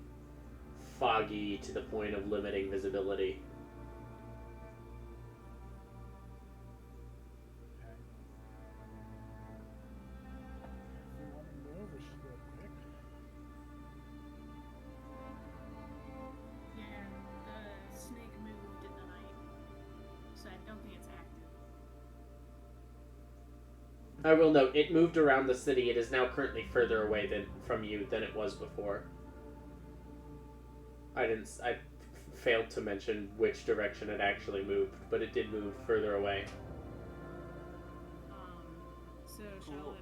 foggy to the point of limiting visibility. If you want to move, we should go quick. Yeah, the snake moved in the night, so I don't think it's active. I will note, it moved around the city. It is now currently further away from you than it was before. I failed to mention which direction it actually moved, but it did move further away. So Charlotte,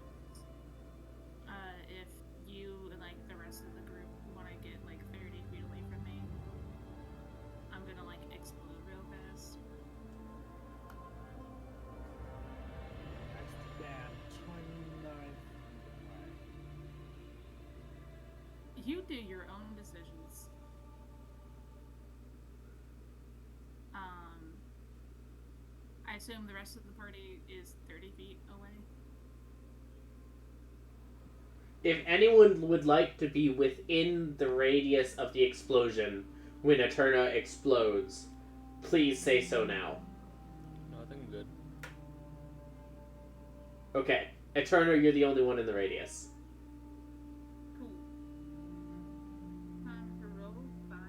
if you and like the rest of the group want to get like 30 feet away from me, I'm gonna like explode real fast. I stand 29 feet away. You do your own decisions. I assume the rest of the party is 30 feet away. If anyone would like to be within the radius of the explosion when Eterna explodes, please say so now. No, I think I'm good. Okay, Eterna, you're the only one in the radius. Cool. Time to roll 5d10.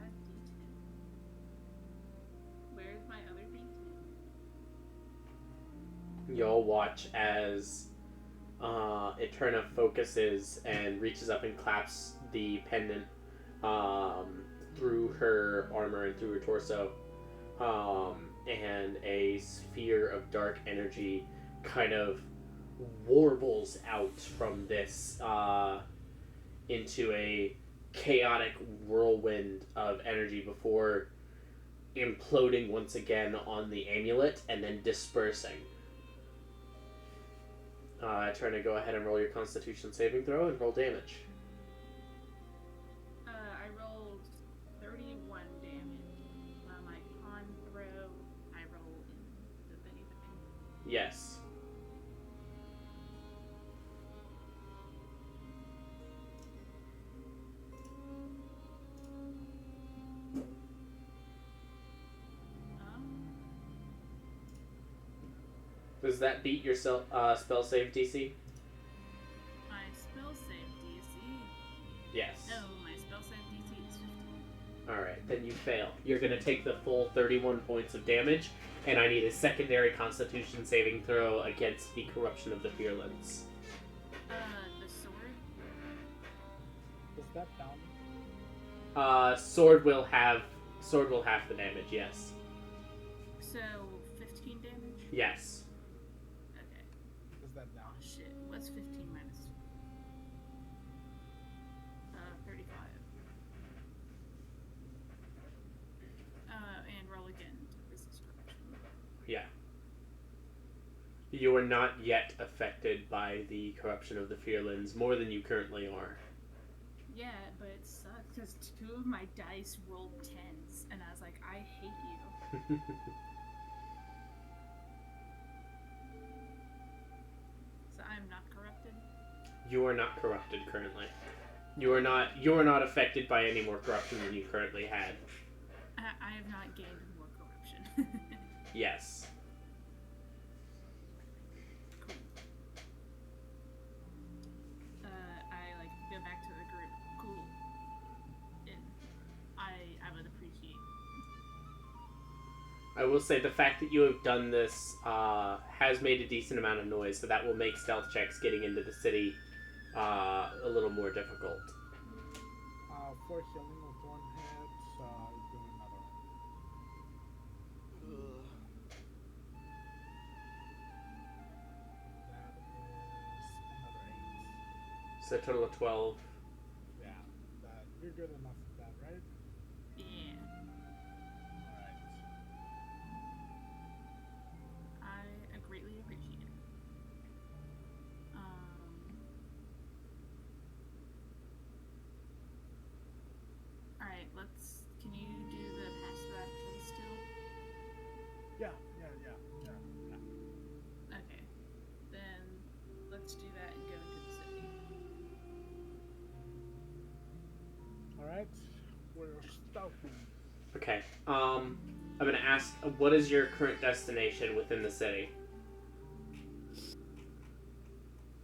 Where's my other d10? You'll watch as Eterna focuses and reaches up and claps the pendant through her armor and through her torso, and a sphere of dark energy kind of warbles out from this into a chaotic whirlwind of energy before imploding once again on the amulet and then dispersing. Trying to go ahead and roll your Constitution saving throw and roll damage. I rolled 31 damage. My con throw, I roll in the thingy thing. Yes. Does that beat your spell save DC? My spell save DC? Yes. No, my spell save DC is 15. Alright, then you fail. You're going to take the full 31 points of damage, and I need a secondary Constitution saving throw against the corruption of the Fearlands. The sword? Is that down? Sword will have the damage, yes. So, 15 damage? Yes. Okay. Is that down? Oh shit, what's 15 minus? 35. And roll again to resist corruption. Yeah. You are not yet affected by the corruption of the Fearlands more than you currently are. Yeah, but it sucks because 2 of my dice rolled 10s, and I was like, I hate you. So I'm not corrupted? You are not corrupted currently. You are not affected by any more corruption than you currently had. I have not gained more corruption. Yes. I go back to the group. Cool. And I would appreciate. I will say the fact that you have done this has made a decent amount of noise, so that will make stealth checks getting into the city a little more difficult. For healing with 1 hit, do another one. So That is another 8. a total of 12. Yeah, you're good enough with that, right? Yeah. Alright. I greatly appreciate it. Alright, can you do the passive action still? Yeah. Okay. Then let's do that and go into the city. Alright, we're stealthy. Okay. I'm gonna ask, what is your current destination within the city?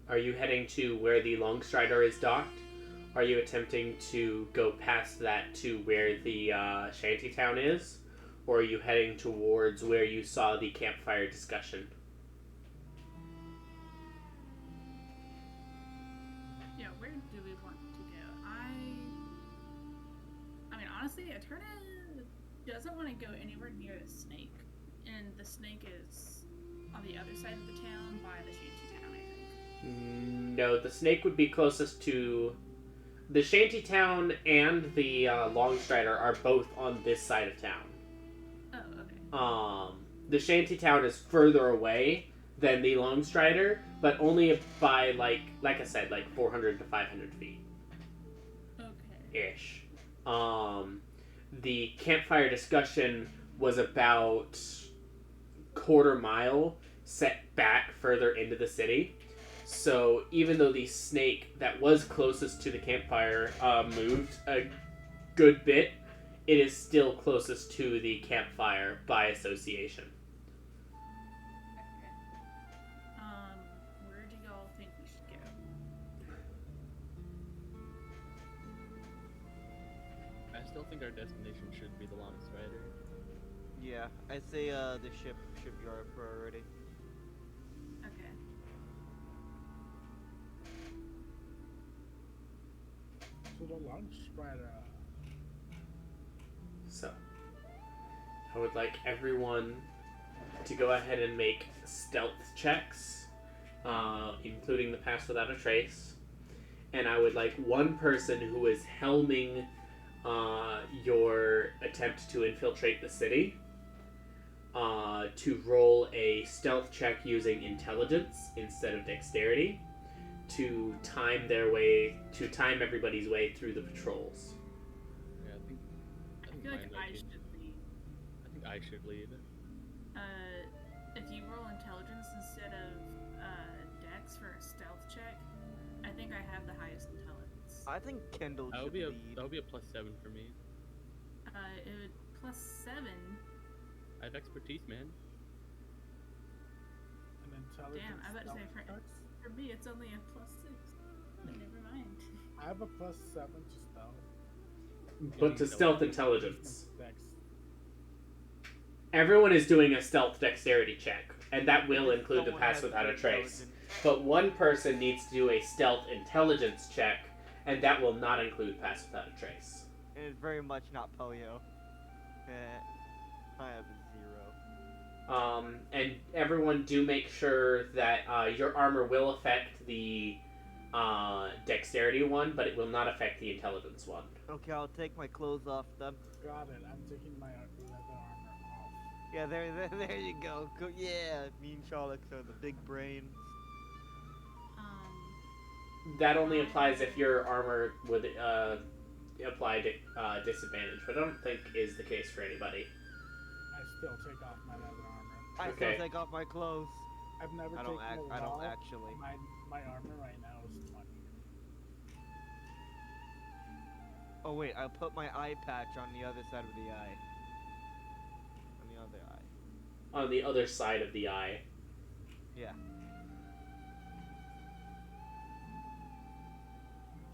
Are you heading to where the Longstrider is docked? Are you attempting to go past that to where the shantytown is? Or are you heading towards where you saw the campfire discussion? Yeah, where do we want to go? I mean, honestly, Eterna doesn't want to go anywhere near the snake. And the snake is on the other side of the town by the shantytown, I think. No, the snake would be closest to... The shantytown and the Longstrider are both on this side of town. Oh, okay. The shantytown is further away than the Longstrider, but only by, like I said, 400 to 500 feet. Okay. Ish. The campfire discussion was about quarter mile set back further into the city. So even though the snake that was closest to the campfire moved a good bit, it is still closest to the campfire by association. Okay. Where do y'all think we should go? I still think our destination should be the Longstrider. Yeah, I'd say the ship should be our priority. Okay. So the Longstrider. I would like everyone to go ahead and make stealth checks, including the pass without a trace. And I would like one person who is helming your attempt to infiltrate the city to roll a stealth check using intelligence instead of dexterity to time everybody's way through the patrols. Yeah, I feel like I should lead. I think I should lead. If you roll intelligence instead of dex for a stealth check, I think I have the highest intelligence. I think Kendall That should would be lead. that would be a +7 for me. It would +7. I have expertise, man. An intelligence. Damn, I was about to say stealth checks? for me it's only a +6. But never mind. I have a +7 to stealth. But to stealth intelligence. Dex. Everyone is doing a stealth dexterity check, and that will If include the someone pass has without a good trace. intelligence. But one person needs to do a stealth intelligence check, and that will not include pass without a trace. And it's very much not polio. I have a 0. And everyone do make sure that your armor will affect the dexterity one, but it will not affect the intelligence one. Okay, I'll take my clothes off then. Got it. I'm taking my leather armor off. Yeah, there you go. Yeah, me and Charlotte are the big brains. That only applies if your armor would apply disadvantage, but I don't think is the case for anybody. I still take off my leather armor. I Okay. still take off my clothes. I've never I taken don't act. a I don't wall. actually. My armor right now is 20. Oh wait, I'll put my eye patch on the other side of the eye. On the other eye. On the other side of the eye. Yeah.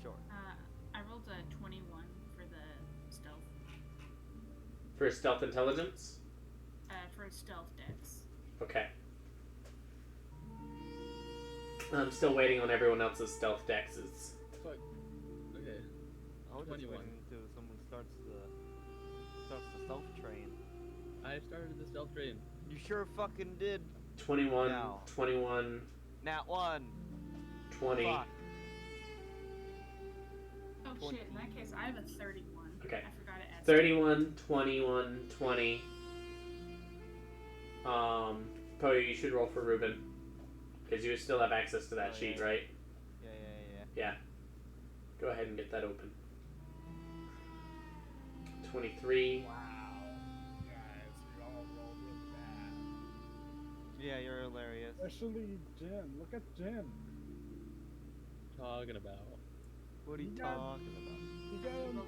Sure. I rolled a 21 for the stealth. For stealth intelligence? For stealth dex. Okay. I'm still waiting on everyone else's stealth dexes. Fuck. Okay. I was just 21. waiting until someone starts the stealth train. I started the stealth train. You sure fucking did. 21, Now. 21, Nat 1. 20. Fuck. Oh shit, in that case I have a 31. Okay. I forgot to add 31, 21, 20. Koya, you should roll for Ruben. Because you still have access to that Oh, sheet, yeah. right? Yeah. Yeah. Go ahead and get that open. 23. Wow. Guys, we all rolled with that. Yeah, you're hilarious. Especially Jin. Look at Jin. Talking about. What are you You got- talking about? You You got rolled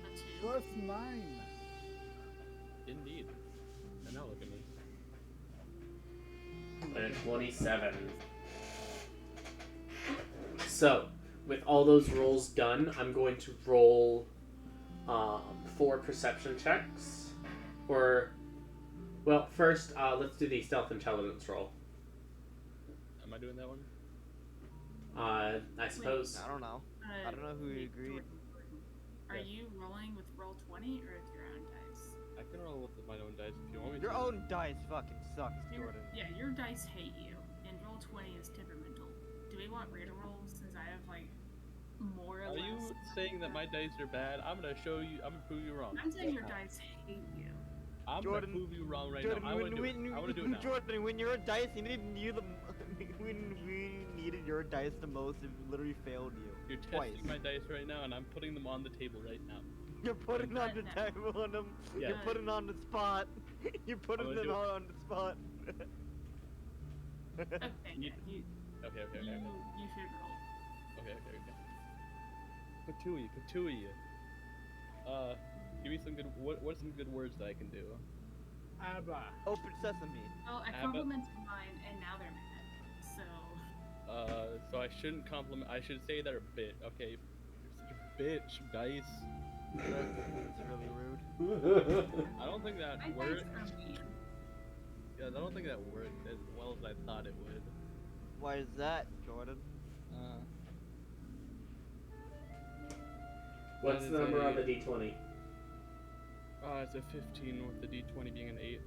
a 2. +9. Indeed. And now look at me. And 27. So, with all those rolls done, I'm going to roll 4 perception checks. Well, first, let's do the stealth intelligence roll. Am I doing that one? I suppose. I don't know. I don't know who wait, agreed. Jordan. Are Yes. you rolling with roll 20 or with your own dice? I can roll with my own dice if you want me Your to. own dice fucking sucks, Your- Jordan. Yeah, your dice hate you, and roll 20 is temperamental. Do we want reader rolls since I have like more or Are less? you saying that my dice are bad? I'm gonna show you. I'm gonna prove you wrong. I'm saying your dice hate you. I'm Jordan- gonna prove you wrong right Jordan, now. I wanna do it. I wanna do it now. Jordan, when your dice, you didn't you the when we needed your dice the most, it literally failed you. You're twice. testing my dice right now, and I'm putting them on the table right now. You're putting on the No. table on them. Yeah. You're putting on the spot. You're putting gonna it do it. all on the spot. Okay, You- yeah, you Okay. should roll. Okay. Katui. Give me some good. What are some good words that I can do? Abba. Open sesame. Well, I Abba- complimented mine, and now they're mad. So So I shouldn't compliment. I should say they're a bit. Okay. You're such a bitch, dice. That's really rude. I don't think that my dice worked. are mean. Yeah, I don't think that worked as well as I thought it would. Why is that, Jordan? What's the number on the d20? It's a 15 with the d20 being an 8.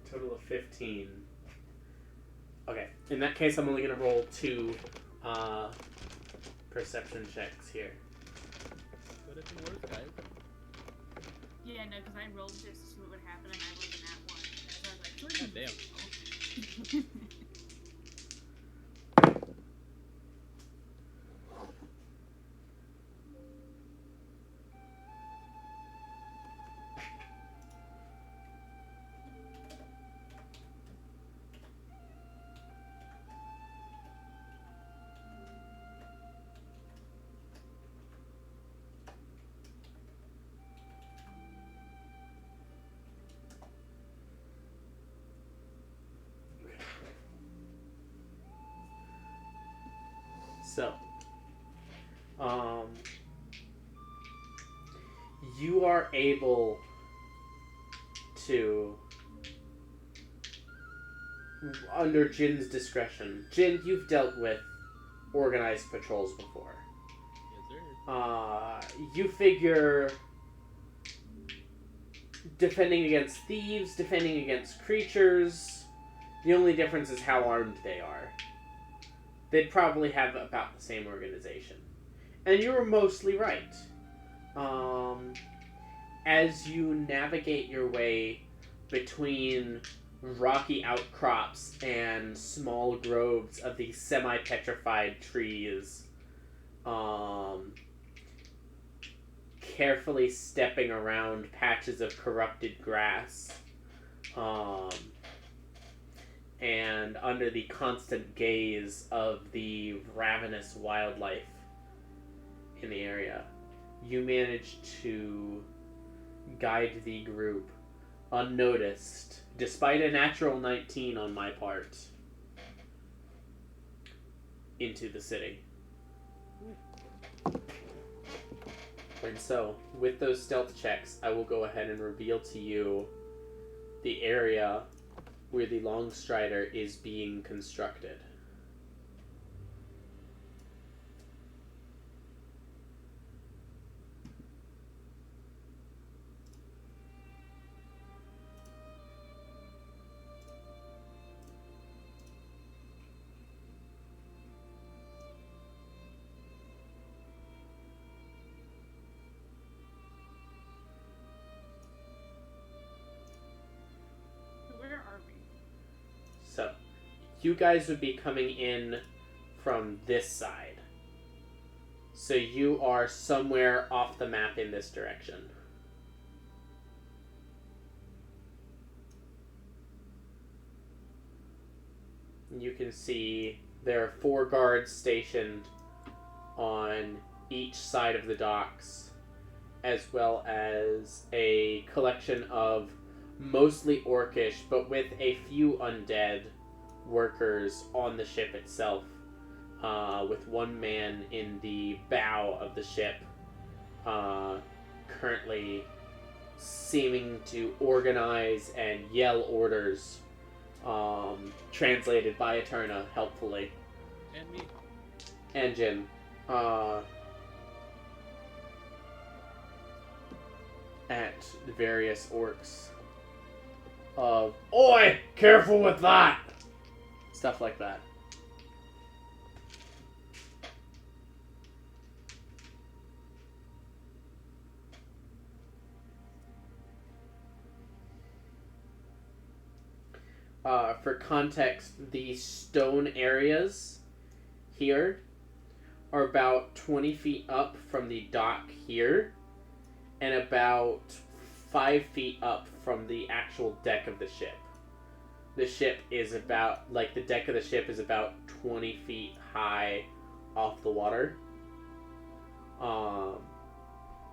Total of 15. Okay, in that case, I'm only going to roll 2 perception checks here. But if it works, guys. Yeah, no, because I rolled just to see what would happen, and I rolled in that one. So I was like, God damn. So, you are able to, under Jin's discretion. Jin, you've dealt with organized patrols before. Yes, sir. You figure defending against thieves, defending against creatures, the only difference is how armed they are. They'd probably have about the same organization. And you were mostly right. As you navigate your way between rocky outcrops and small groves of these semi-petrified trees, carefully stepping around patches of corrupted grass, and under the constant gaze of the ravenous wildlife in the area, you manage to guide the group unnoticed, despite a natural 19 on my part, into the city. And so, with those stealth checks, I will go ahead and reveal to you the area where the Longstrider is being constructed. where are we? So, you guys would be coming in from this side. So you are somewhere off the map in this direction. You can see there are 4 guards stationed on each side of the docks, as well as a collection of mostly orcish, but with a few undead workers on the ship itself, with one man in the bow of the ship, currently seeming to organize and yell orders, translated by Eterna, helpfully. And me. And Jin. At the various orcs of, "Oi! Careful with that!" Stuff like that. For context, the stone areas here are about 20 feet up from the dock here, and about 5 feet up from the actual deck of the ship. The ship is about, like, the deck of the ship is about 20 feet high off the water.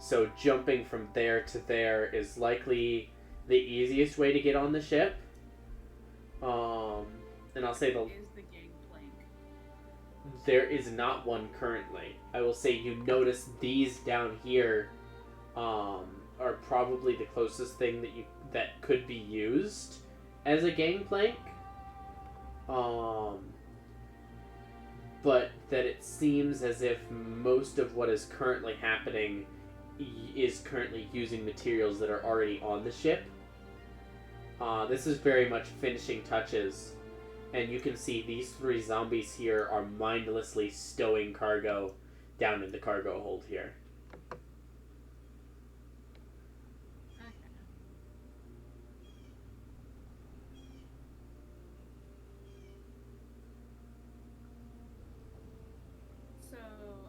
So jumping from there to there is likely the easiest way to get on the ship. And I'll say Is the gangplank? there is not one currently. I will say you notice these down here are probably the closest thing that could be used as a gangplank. But that it seems as if most of what is currently happening is currently using materials that are already on the ship. This is very much finishing touches, and you can see these 3 zombies here are mindlessly stowing cargo down in the cargo hold here. Okay. So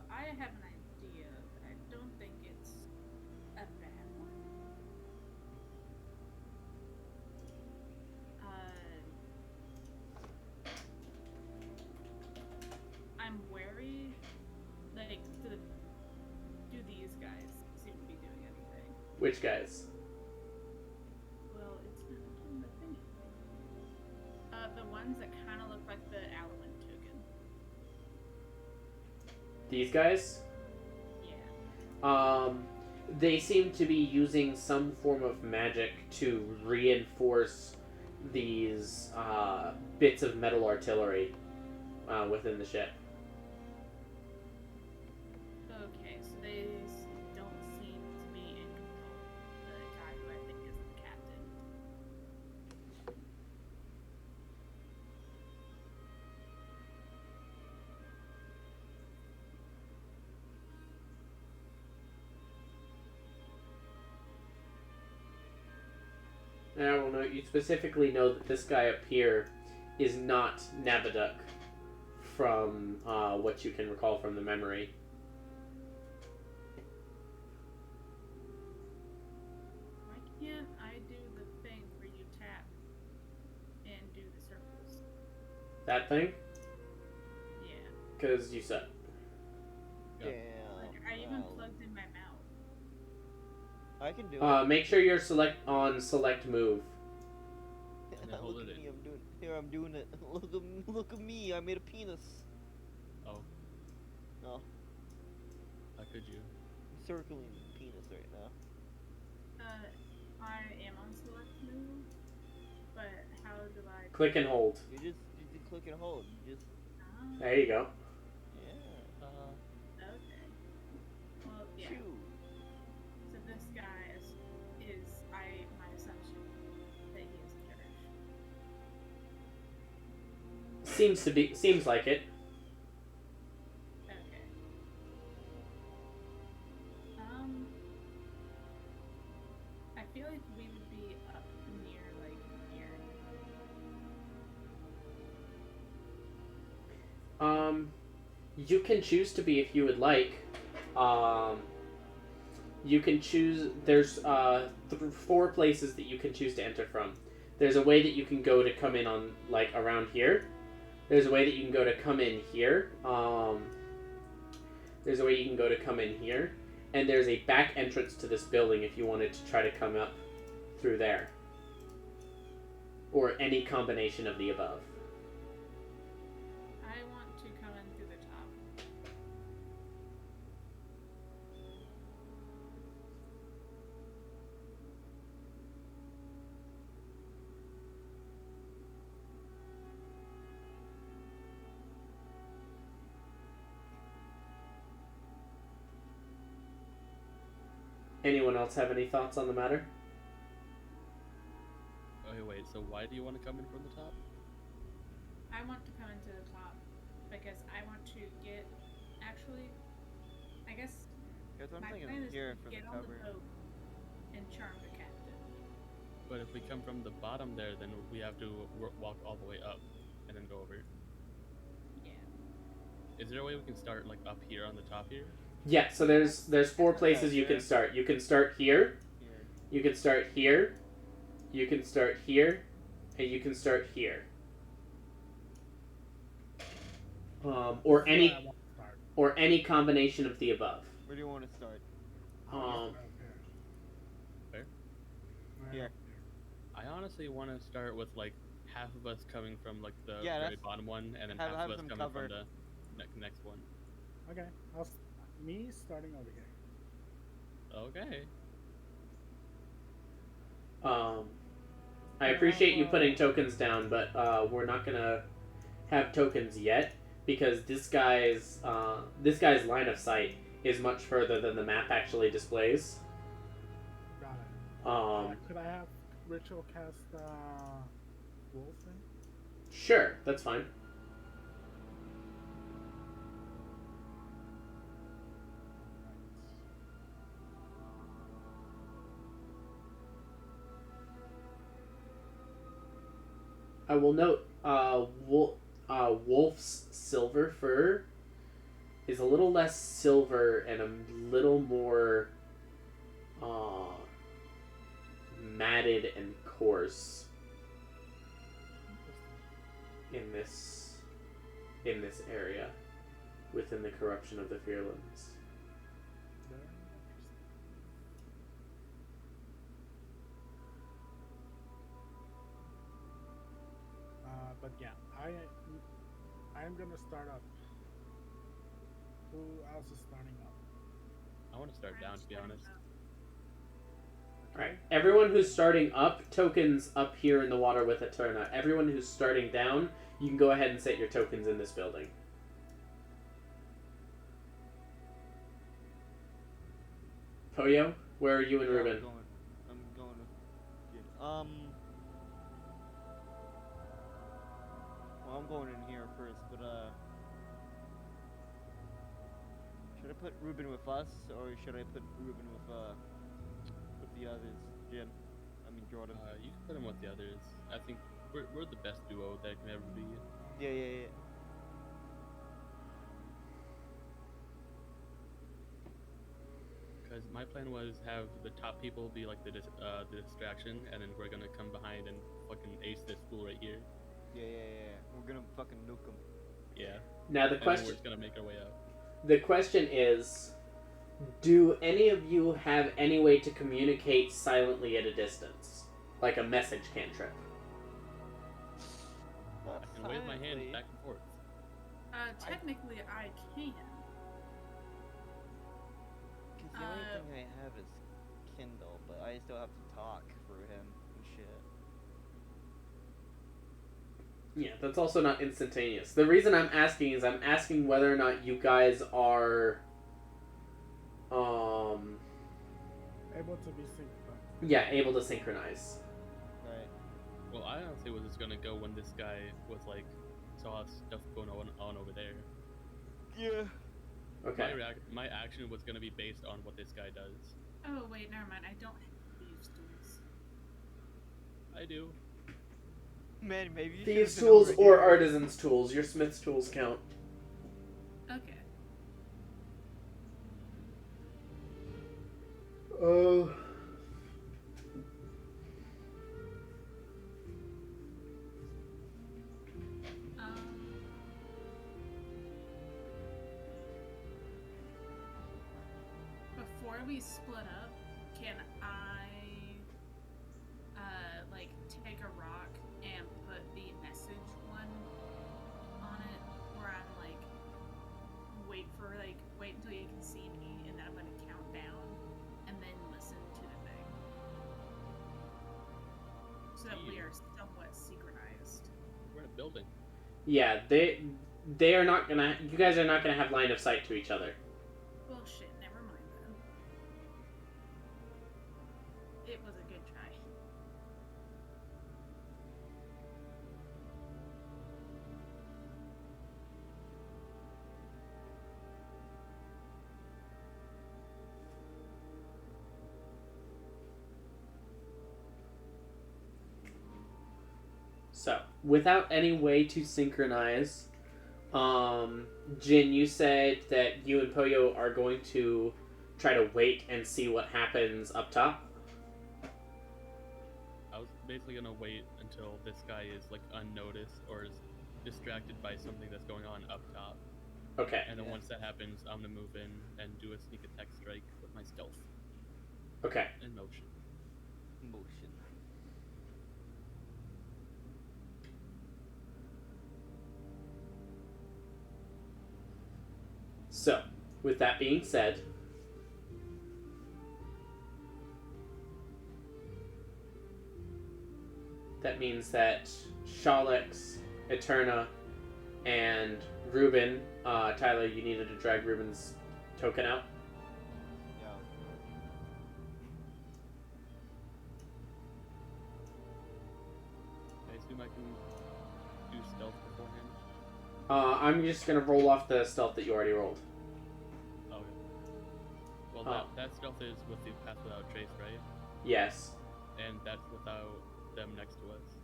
I have an idea, but I don't think it's a bad one. I'm wary. Like, do these guys seem to be doing anything? Which guys? Well, it's not in the thing. The ones that kind of look like the Alaman token. These guys? Yeah. They seem to be using some form of magic to reinforce these bits of metal artillery within the ship. Okay, so they don't seem to be in control. The guy who I think is the captain. And I will note, you specifically know that this guy up here is not Nabaduk from what you can recall from the memory. Why can't I do the thing where you tap and do the circles? That thing? Yeah. Because you said. Yeah. Like, I even well, plugged in my mouth. I can do it. Make sure you're select move. Yeah, hold Look it at in. me, I'm doing it. Look at me, I made a penis. Oh, No, how could you? I'm circling the penis right now. I am on select move, but how do I? Click and hold. You just click and hold. You just There you go. yeah. Okay. Well, yeah. Chew. So this guy is my assumption that he is Kirsch. Seems like it. Okay. I feel like we would be up near like here. You can choose to be if you would like. You can choose. There's 4 places that you can choose to enter from. There's a way that you can go to come in on like around here. There's a way that you can go to come in here. There's a way you can go to come in here, and there's a back entrance to this building if you wanted to try to come up through there, or any combination of the above. I want to come in through the top. Anyone else have any thoughts on the matter? Okay, wait. So why do you want to come in from the top? I want to come into the top because I want to get. Actually, I guess Guess I'm my thinking plan is here to for the get on cover. the boat and charm the captain. But if we come from the bottom there, then we have to walk all the way up and then go over. Yeah. Is there a way we can start like up here on the top here? Yeah, so there's 4 places you can start. You can start here, Here. you can start here, you can start here, and you can start here. Or That's where I any want to start. or any combination of the above. Where do you want to start? I want to Um, start Where? Right Here. up I honestly want to start with like half of us coming from like the Yeah, very that's- bottom one, and then have half of us them coming covered. from the next one. Okay, me starting over here. Okay. I appreciate you putting tokens down, but we're not gonna have tokens yet because this guy's line of sight is much further than the map actually displays. Got it. Um, Could I have ritual cast wolf thing? Sure, that's fine. I will note, Wolf's silver fur is a little less silver and a little more matted and coarse in this area within the corruption of the Fearlands. Very interesting. But yeah, I'm gonna start up. Who else is starting up? I want to start down, to be honest. Alright, everyone who's starting up, tokens up here in the water with Eterna. Everyone who's starting down, you can go ahead and set your tokens in this building. Poyo, where are you and Ruben? I'm going to well, I'm going in here first, but should I put Ruben with us, or should I put Ruben with the others? Jin, I mean Jordan. You can put him with the others. I think we're the best duo that can ever be. Yeah. Because my plan was have the top people be like the distraction, and then we're gonna come behind and fucking ace this fool right here. Yeah. We're gonna fucking nuke him. Yeah. Now the And question. then we're just gonna make our way out. The question is, do any of you have any way to communicate silently at a distance? Like a message cantrip? I can wave my hand back and forth. Technically, I can. Cause the only thing I have is Kindle, but I still have to talk through him and shit. Yeah, that's also not instantaneous. The reason I'm asking is I'm asking whether or not you guys are Able to be synchronized. yeah, able to synchronize. Right. Well, I honestly was just gonna go when this guy was like saw stuff going on over there. Yeah. Okay. My action was gonna be based on what this guy does. Oh wait, never mind. I don't have thieves' tools. I do. Man, maybe you Thieves' should've been tools over or here. artisans' tools. Your smith's tools count. Okay. Oh. Before we split up, can I, like, take a rock and put the message one on it, where I'm like, wait until you can see me, and then I'm gonna count down, and then listen to the thing, so that we are somewhat synchronized. We're in a building. Yeah, they are not gonna. You guys are not gonna have line of sight to each other. Well, shit, never mind then. It was a good try. So, without any way to synchronize, Jin, you said that you and Poyo are going to try to wait and see what happens up top. I was basically gonna wait until this guy is like unnoticed or is distracted by something that's going on up top. Okay. And then Yeah. once that happens, I'm gonna move in and do a sneak attack strike with my stealth Okay. and motion. Motion. So, with that being said, that means that Shalix, Eterna, and Ruben, Tyler, you needed to drag Ruben's token out. Yeah. I'm just gonna roll off the stealth that you already rolled. Okay. Well, that stealth is with the pass without trace, right? Yes. And that's without them next to us.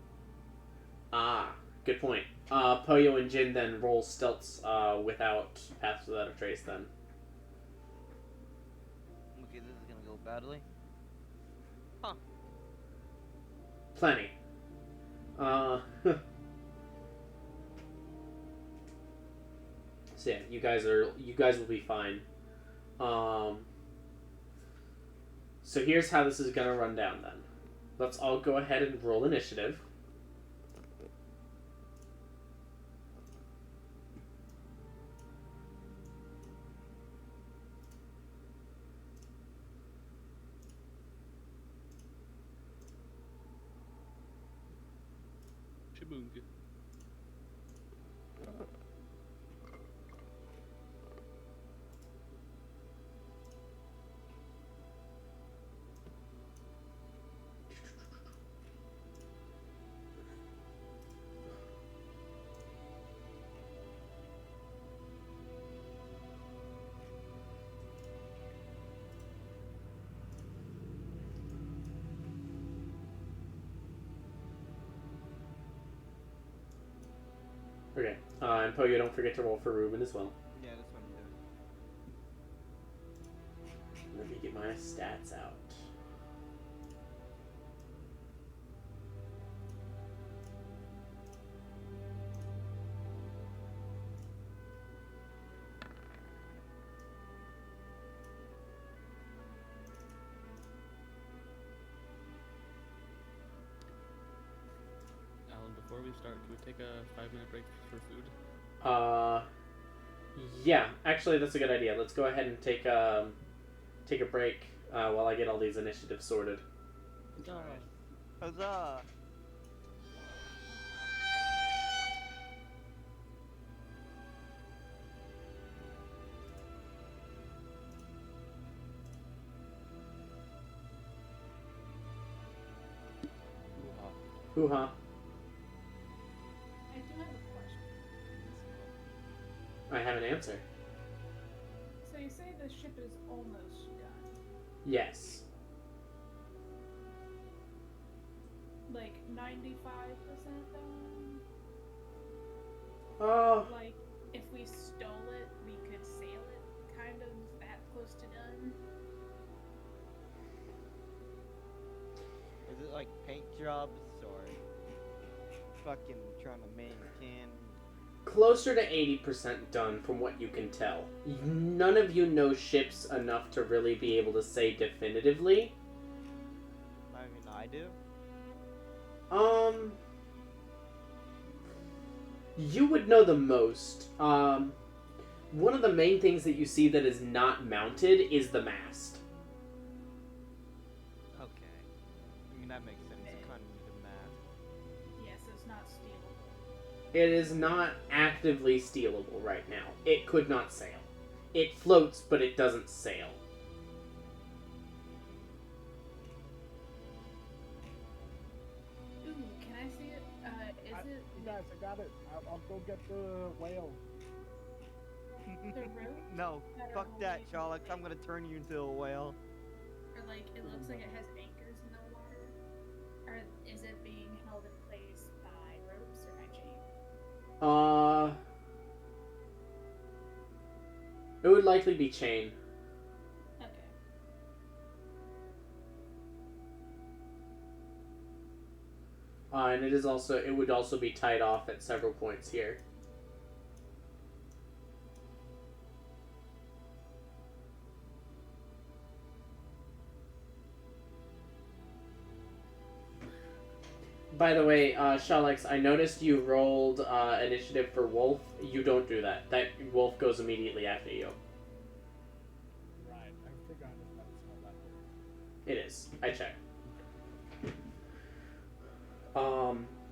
Ah, good point. Poyo and Jin then roll stealths without pass without a trace then. Okay, this is gonna go badly. Huh. Plenty. So yeah, you guys will be fine. So here's how this is gonna run down then. Let's all go ahead and roll initiative. Shaboonga. Okay. And Poyo, don't forget to roll for Ruben as well. Yeah, that's what I'm doing. Let me get my stats out. Alan, before we start, can we take a 5-minute break for food? Yeah. Actually, that's a good idea. Let's go ahead and take a break while I get all these initiatives sorted. Huzzah! Hoo-ha. I do have a question. I have an answer. So you say the ship is almost done. Yes. Like 95% done? Oh. Like, if we stole it, we could sail it kind of that close to done? Is it like paint jobs or fucking trying to maintain? Closer to 80% done from what you can tell. None of you know ships enough to really be able to say definitively. I mean, I do. You would know the most. One of the main things that you see that is not mounted is the mast. Okay. I mean, that makes sense. It kind of need a mast. Yes, it's not stealable. It is not actively stealable right now. It could not sail. It floats, but it doesn't sail. Ooh, can I see it? Is it You guys, I got it. I'll go get the whale. the rope? No, that are fuck that, holding, Sherlock. like- I'm gonna turn you into a whale. Or like, it looks like it has anchors in the water? Or is it being held in place by ropes or by chain? It would likely be chain. Okay. And it would also be tied off at several points here. By the way, Shalix, I noticed you rolled initiative for Wolf. You don't do that. That Wolf goes immediately after you. Right, I forgot if that's how that works. It is. I checked.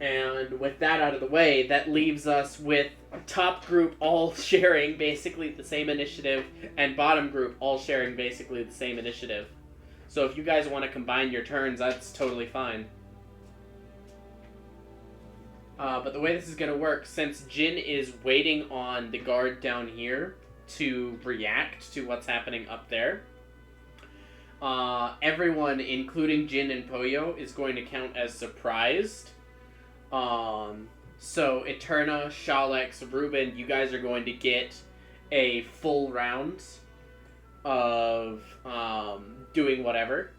And with that out of the way, that leaves us with top group all sharing basically the same initiative, and bottom group all sharing basically the same initiative. So if you guys want to combine your turns, that's totally fine. But the way this is going to work, since Jin is waiting on the guard down here to react to what's happening up there, everyone, including Jin and Poyo, is going to count as surprised. So Eterna, Shalex, Ruben, you guys are going to get a full round of doing whatever.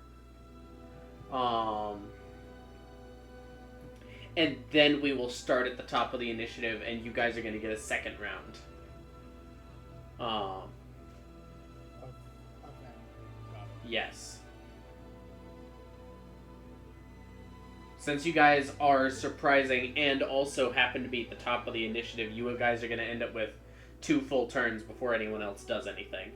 And then we will start at the top of the initiative, and you guys are going to get a second round. Yes. Since you guys are surprising and also happen to be at the top of the initiative, you guys are going to end up with 2 full turns before anyone else does anything.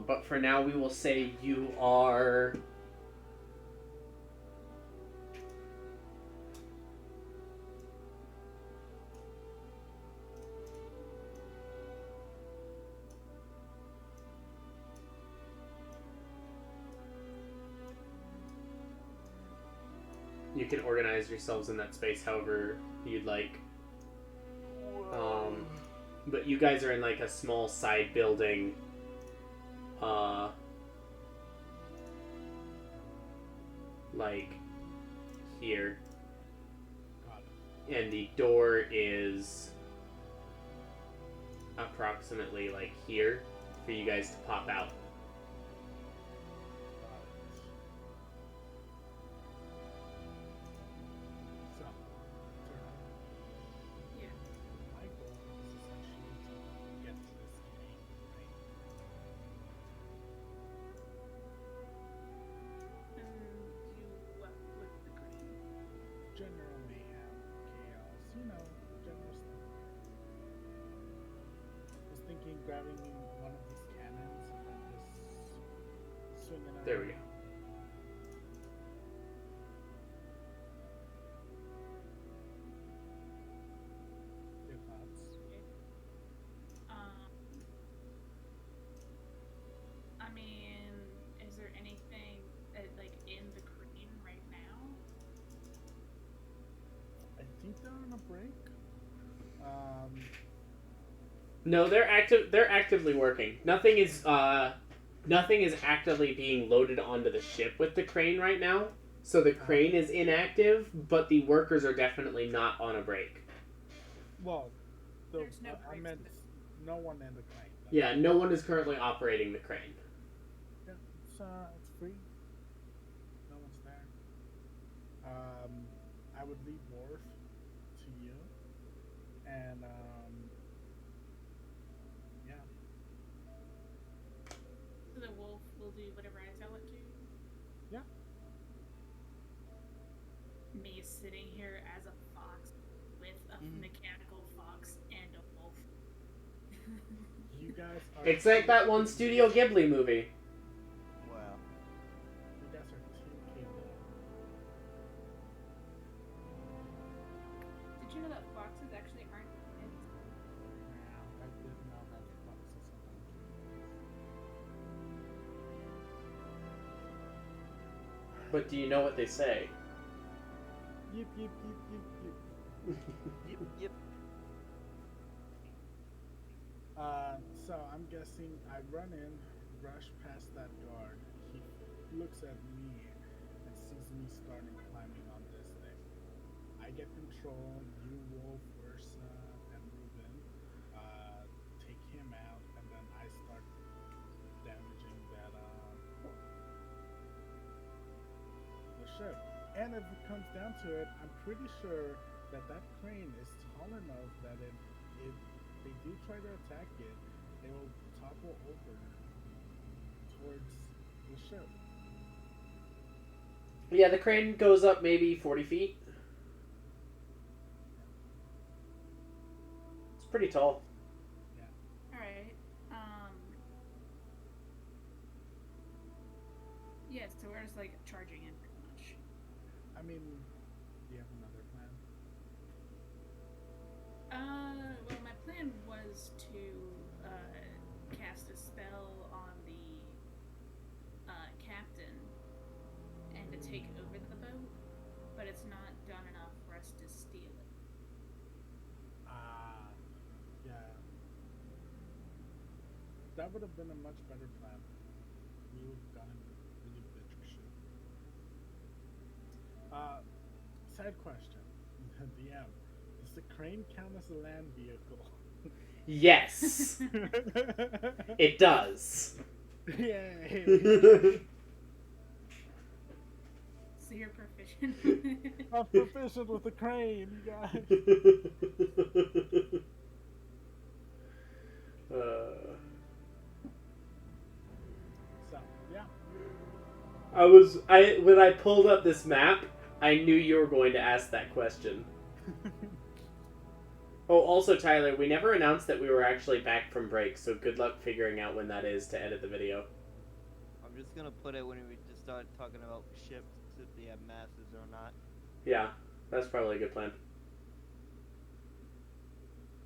But for now, we will say you are... You can organize yourselves in that space however you'd like. But you guys are in like a small side building. Like here. And the door is approximately like here for you guys to pop out. Grabbing one of these cannons and then just swinging it. There we go. Your thoughts? I mean, is there anything like in the crane right now? I think they're on a break. No, they're actively working. Nothing is actively being loaded onto the ship with the crane right now. So the crane is inactive, but the workers are definitely not on a break. Well, There's no I breaks meant in no one in the crane. Yeah, no one is currently operating the crane. Yeah, it's free. No one's there. I would leave Worf to you, and yeah. So the wolf will do whatever I tell it to? Yeah. Me sitting here as a fox with a mechanical fox and a wolf. You guys are. It's like that one Studio Ghibli movie. Wow. You guys are too capable. Did you know that foxes actually aren't kids? Yeah, I didn't know that foxes are not But do you know what they say? Yip, yip, yip, yip, yip. Yep, yep. So I'm guessing I run in, rush past that guard. He looks at me and sees me starting climbing on this thing. I get control. You, Wolf, Ursa, and Ruben take him out, and then I start damaging that the ship. And if it comes down to it, I'm pretty sure that crane is tall enough that if they do try to attack it, they will topple over towards the ship. Yeah, the crane goes up maybe 40 feet. It's pretty tall. Alright. Yeah, so we're just like charging in pretty much. I mean, do you have another plan? Well, my plan was to cast a spell on the to take over the boat, but it's not done enough for us to steal it. Yeah. That would have been a much better plan. We would have gotten a really bigger ship. Side question. DM. Does the crane count as a land vehicle? Yes, it does. Yay! So you're proficient. I'm proficient with the crane, you guys. So, yeah. When I pulled up this map, I knew you were going to ask that question. Oh, also, Tyler, we never announced that we were actually back from break, so good luck figuring out when that is to edit the video. I'm just gonna put it when we just start talking about ships, if they have masses or not. Yeah, that's probably a good plan.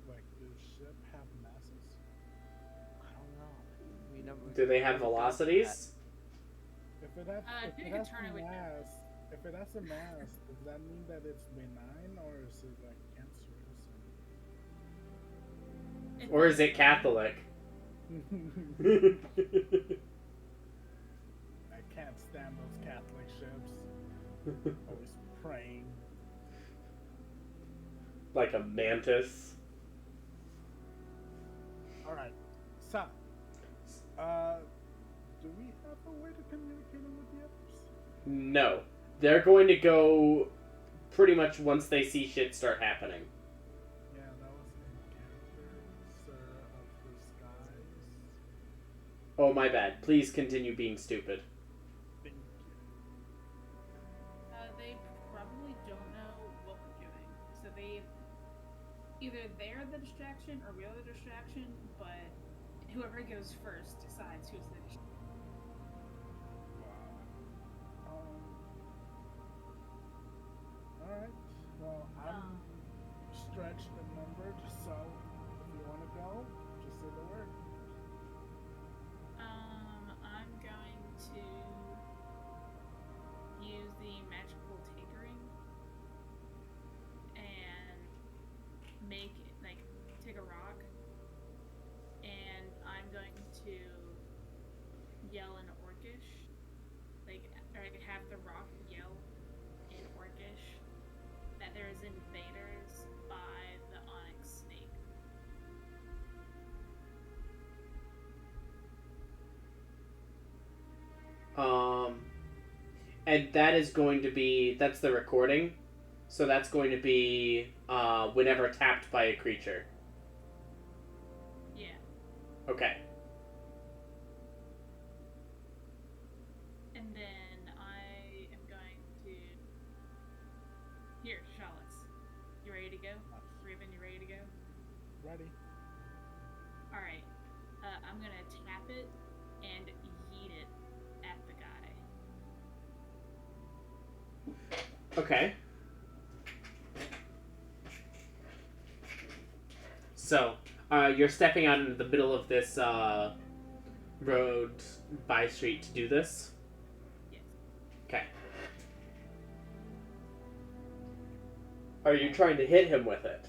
Like, does ship have masses? I don't know. We never. Do they have velocities? If it has, Take a turn, I would know. if it has a mass, does that mean that it's benign or is it like cancerous? Or is it Catholic? I can't stand those Catholic ships. Always praying. Like a mantis? Alright, so, do we have a way to communicate with the others? No. They're going to go pretty much once they see shit start happening. Yeah, that was Encounter, Sir of the Skies. Oh, my bad. Please continue being stupid. Thank you. They probably don't know what we're doing. So either they're the distraction or we're the distraction, but whoever goes first decides who's the distraction. Alright, well, I'm stretched in number, so if you want to go, just say the word. I'm going to use the magical tapering and take a rock, and I'm going to yell in Orcish, or have the rock yell in Orcish that there's invaders by the Onyx Snake. And that is going to be, that's the recording, so that's going to be whenever tapped by a creature. Yeah. Okay. And then I am going to... Here, Charlotte. You ready to go? Raven, you ready to go? Ready. Alright. I'm gonna tap it and yeet it at the guy. Okay. So, you're stepping out into the middle of this road by street to do this? Yes. Okay. Are you trying to hit him with it?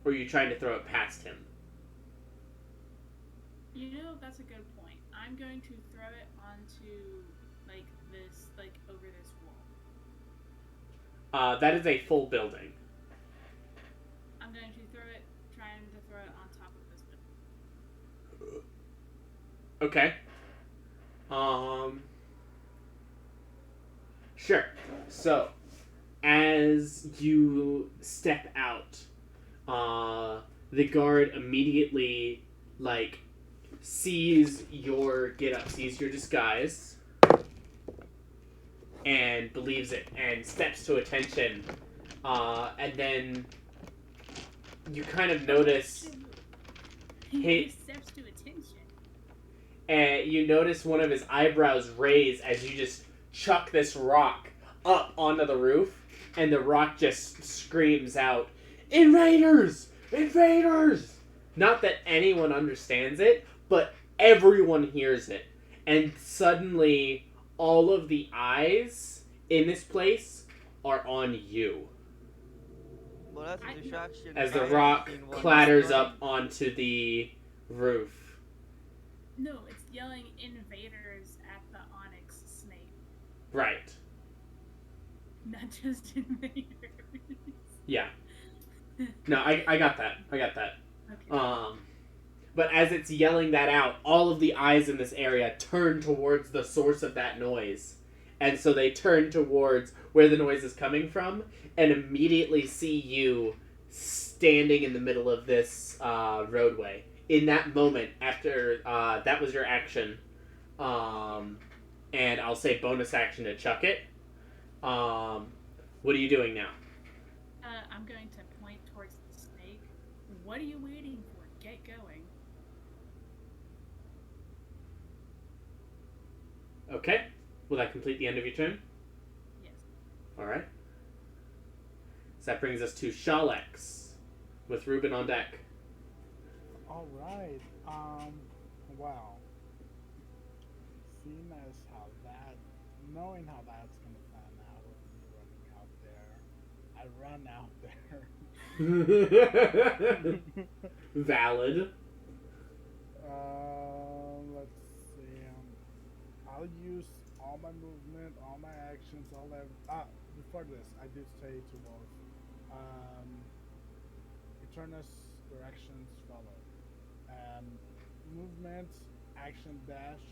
Or are you trying to throw it past him? You know, that's a good point. I'm going to throw it onto, this, over this wall. That is a full building. I'm going to trying to throw it on top of this building. Okay. Sure. So, as you step out, the guard immediately, sees your get-up, sees your disguise, and believes it, and steps to attention, and then you kind of notice... He steps to attention. And you notice one of his eyebrows raise as you just chuck this rock up onto the roof, and the rock just screams out, "Invaders! Invaders!" Not that anyone understands it, but everyone hears it. and suddenly all of the eyes in this place are on you. Well, that's a distraction. As the I rock haven't seen one clatters strike. up onto the roof. No, it's yelling invaders at the onyx snake, Right. not just invaders. Yeah. No, I got that. Okay. But as it's yelling that out, all of the eyes in this area turn towards the source of that noise. And so they turn towards where the noise is coming from and immediately see you standing in the middle of this roadway. In that moment, after that was your action, and I'll say bonus action to chuck it. What are you doing now? I'm going to point towards the snake. What are you waiting for? Get going. Okay. Will that complete the end of your turn? Yes. Alright. So that brings us to Shalex with Ruben on deck. Alright, well, seeing as how that, knowing how that's gonna plan out with me running out there, I run out there. Valid. Let's see, I'll use all my movement, all my actions, all that, before this, I did say to Wolf, Eternus directions follow. Movement, action dash,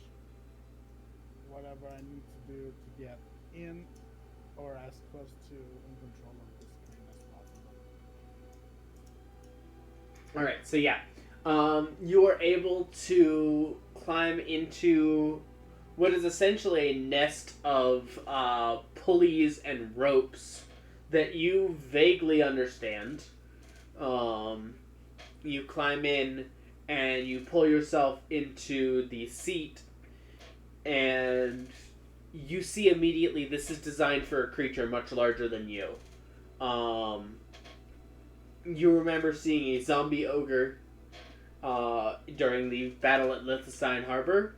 whatever I need to do to get in or as close to in control of the screen as possible. Alright, so yeah. You are able to climb into what is essentially a nest of pulleys and ropes that you vaguely understand. You climb in and you pull yourself into the seat, and you see immediately this is designed for a creature much larger than you. You remember seeing a zombie ogre during the battle at Lithicine Harbor.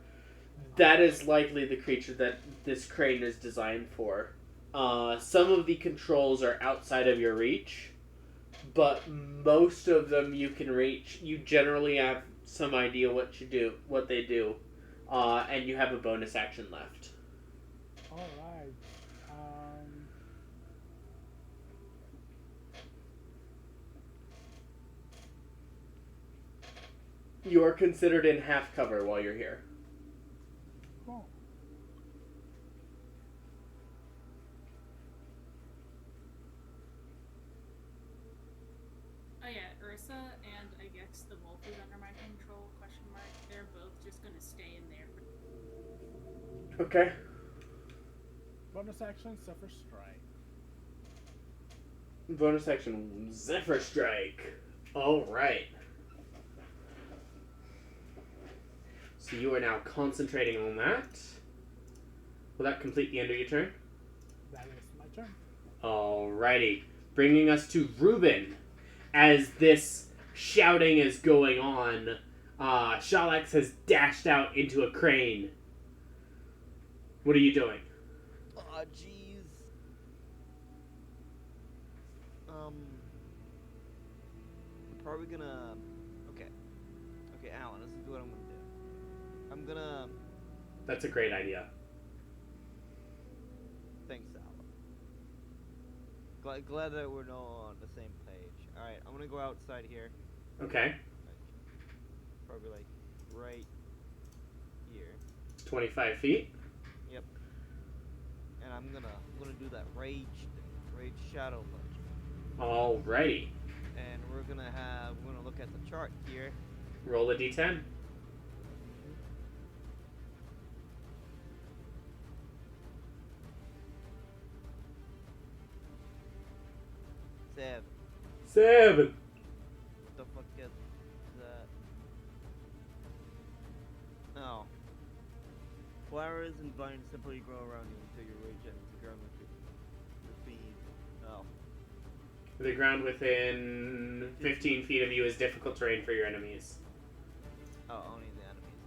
That is likely the creature that this crane is designed for. Some of the controls are outside of your reach, but most of them you can reach. You generally have some idea what they do, and you have a bonus action left. Alright. You are considered in half cover while you're here. Cool. Oh yeah, Ursa and I guess the wolf is under my control, question mark. They're both just gonna stay in there. Okay. Bonus action, Zephyr Strike. Bonus action, Zephyr Strike. Alright. So you are now concentrating on that. Will that complete the end of your turn? That is my turn. Alrighty. Bringing us to Ruben. As this shouting is going on, Shalex has dashed out into a crane. What are you doing? Aw, jeez. I'm probably gonna... Okay, Alan, this is what I'm gonna do. I'm gonna... That's a great idea. Thanks, Alan. Glad that we're all on the same page. Alright, I'm gonna go outside here. Okay. Probably like right here. 25 feet. Yep. And I'm gonna do that rage shadow punch. Alrighty. And we're gonna look at the chart here. Roll a d10. Seven. What the fuck is that? Oh. Flowers and vines simply grow around you until your rage ends the ground with your feet. Oh. The ground within 15 feet of you is difficult terrain for your enemies. Oh, only the enemies,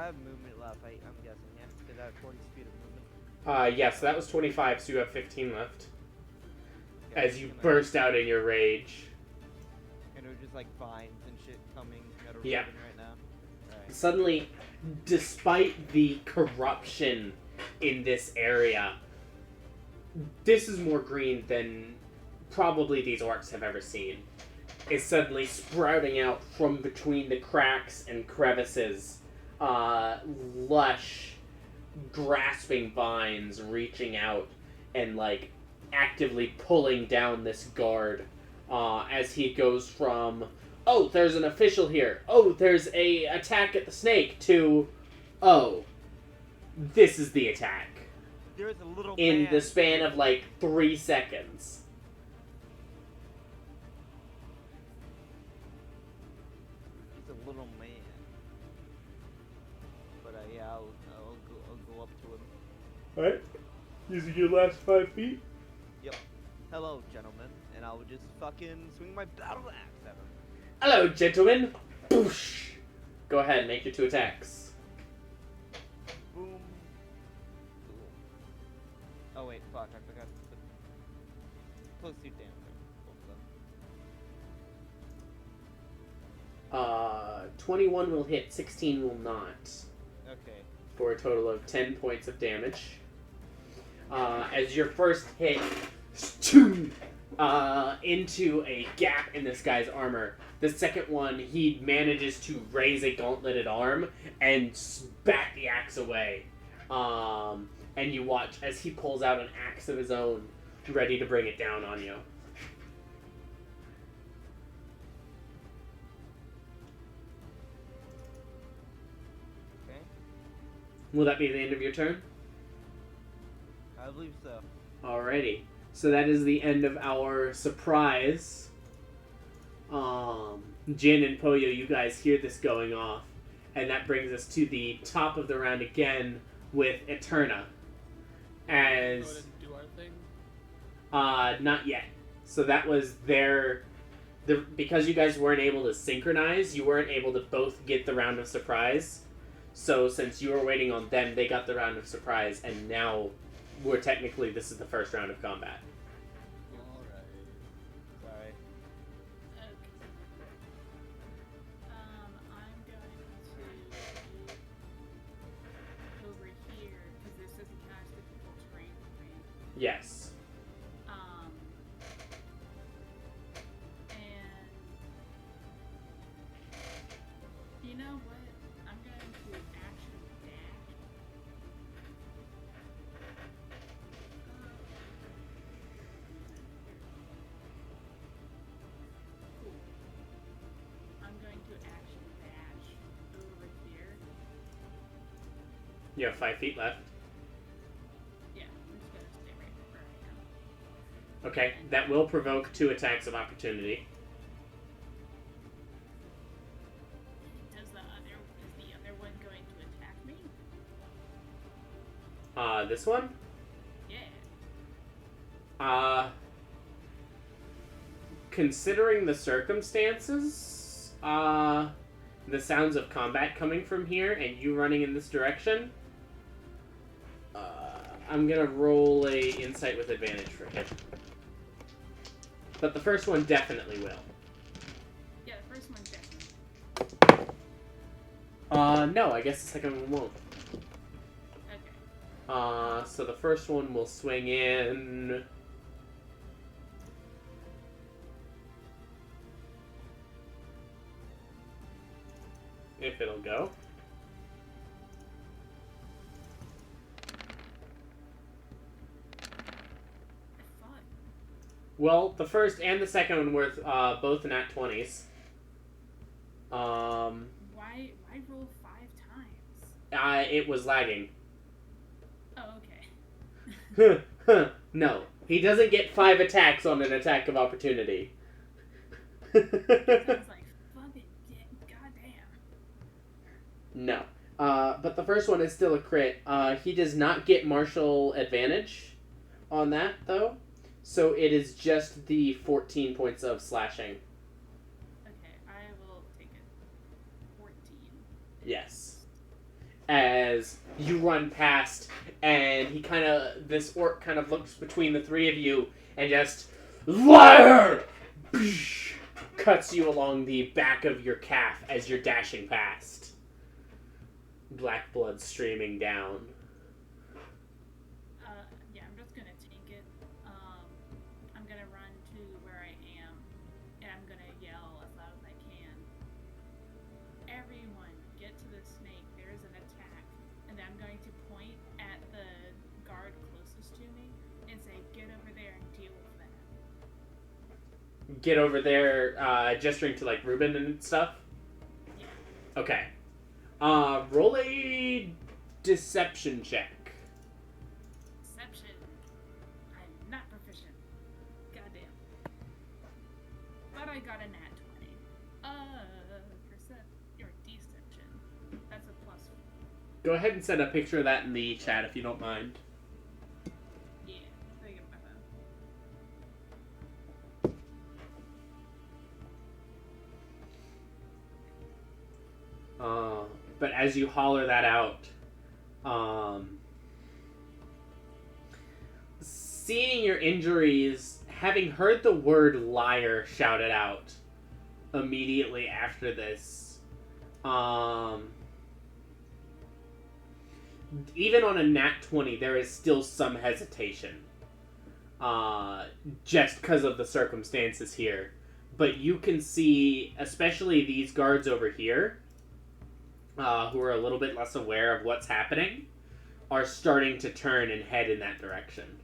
I have movement left, I'm guessing, yeah? Because I have 40 speed of movement. Yes, so that was 25, so you have 15 left. Okay, As you can I- burst out in your rage. And there's just like vines and shit coming that are Yeah. moving right now. Alright. Suddenly, despite the corruption in this area, this is more green than probably these orcs have ever seen. Is suddenly sprouting out from between the cracks and crevices. Lush, grasping vines reaching out and, like, actively pulling down this guard. As he goes from, oh, there's an official here. Oh, there's a attack at the snake to, oh, this is the attack. There's a little In man. the span of, like, 3 seconds. He's a little man. But yeah, I'll go up to him. Alright. Using your last 5 feet. Hello, gentlemen. And I would just fucking swing my battle axe at him. Hello, gentlemen. Boosh. Go ahead, make your 2 attacks. Boom. Cool. Oh wait, fuck, I forgot to put plus 2 damage. Both of them. 21 will hit, 16 will not. Okay. For a total of 10 points of damage. As your first hit into a gap in this guy's armor. The second one, he manages to raise a gauntleted arm and bat the axe away. And you watch as he pulls out an axe of his own, ready to bring it down on you. Okay. Will that be the end of your turn? I believe so. Alrighty. So that is the end of our surprise. Jin and Poyo, you guys hear this going off. And that brings us to the top of the round again with Eterna. Go ahead As... and do our thing. not yet. So that was because you guys weren't able to synchronize, you weren't able to both get the round of surprise. So since you were waiting on them, they got the round of surprise, and now this is the first round of combat. Alright. Sorry. Okay. I'm going to over here because this isn't kind of difficult terrain for me. Yes. And you know what? I'm going to action dash. Cool. I'm going to action dash over here. You have 5 feet left. Yeah, I'm just gonna stay right where I am. Okay, that will provoke 2 attacks of opportunity. Is the other one going to attack me? This one? Yeah. Considering the circumstances, the sounds of combat coming from here and you running in this direction, I'm gonna roll a insight with advantage for him. But the first one definitely will. Yeah, the first one definitely. No, I guess the second one won't. Okay. So the first one will swing in... if it'll go. Fun. Well, the first and the second one were both nat 20s. Why roll 5 times? It was lagging. Oh, okay. No, he doesn't get 5 attacks on an attack of opportunity. I was like, fucking goddamn. No. But the first one is still a crit. He does not get martial advantage on that, though. So it is just the 14 points of slashing. Okay, I will take it. 14. Yes. as you run past, and this orc kind of looks between the three of you and just, liar! Cuts you along the back of your calf as you're dashing past. Black blood streaming down. Yeah, I'm just gonna take it. I'm gonna run to where I am, and I'm gonna yell as loud as I can. Everyone, get to the snake. There is an attack. And I'm going to point at the guard closest to me and say, get over there and deal with that. Get over there, gesturing to, like, Ruben and stuff? Yeah. Okay. Roll a deception check. Deception. I'm not proficient. Goddamn. But I got a nat 20. Or deception. That's a plus. Go ahead and send a picture of that in the chat if you don't mind. Yeah. Let me get my phone. But as you holler that out, seeing your injuries, having heard the word liar shouted out immediately after this, even on a nat 20, there is still some hesitation. Just because of the circumstances here. But you can see, especially these guards over here, who are a little bit less aware of what's happening, are starting to turn and head in that direction.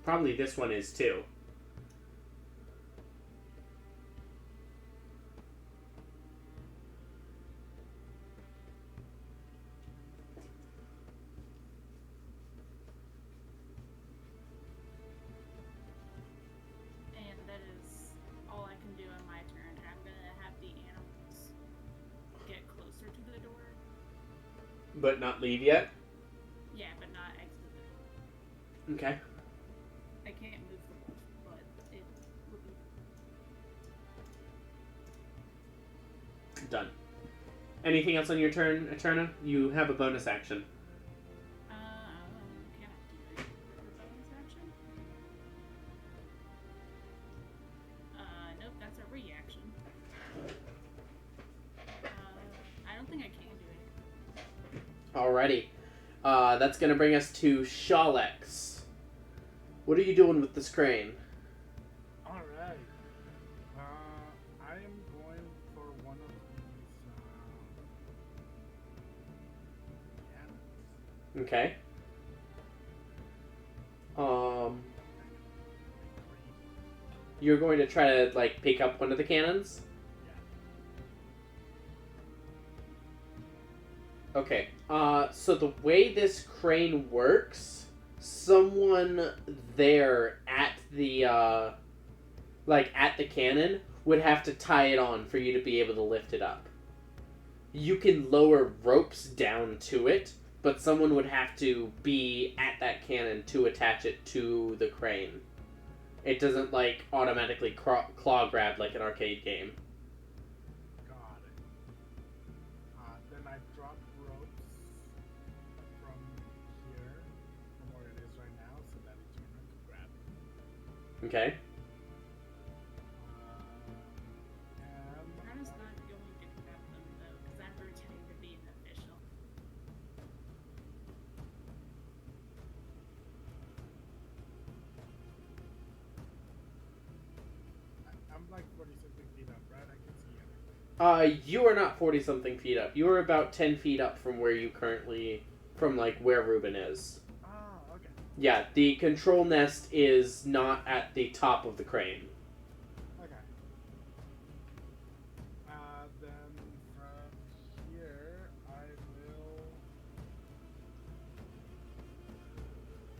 Probably this one is too. And that is all I can do in my turn. I'm gonna have the animals get closer to the door. But not leave yet? Yeah, but not exit the door. Okay. I can't move the wolf, but it would be. Done. Anything else on your turn, Eterna? You have a bonus action. Can I do a bonus action? Nope, that's a reaction. I don't think I can do it. Alrighty. That's gonna bring us to Shalex. What are you doing with this crane? Alright. I am going for one of these Okay. You're going to try to, like, pick up one of the cannons? Okay. So the way this crane works, someone there at the, at the cannon would have to tie it on for you to be able to lift it up. You can lower ropes down to it, but someone would have to be at that cannon to attach it to the crane. It doesn't, like, automatically claw grab like an arcade game. Got it. Then I drop ropes from here, from where it is right now, so that Eterna can grab it. Okay. And Eterna's not going to grab them, though, because I'm pretending to be an official. I'm like 40-something feet up, right? I can see everything. You are not 40-something feet up. You are about 10 feet up from where you currently... From, like, where Ruben is. Oh, okay. Yeah, the control nest is not at the top of the crane. Okay. Then from here, I will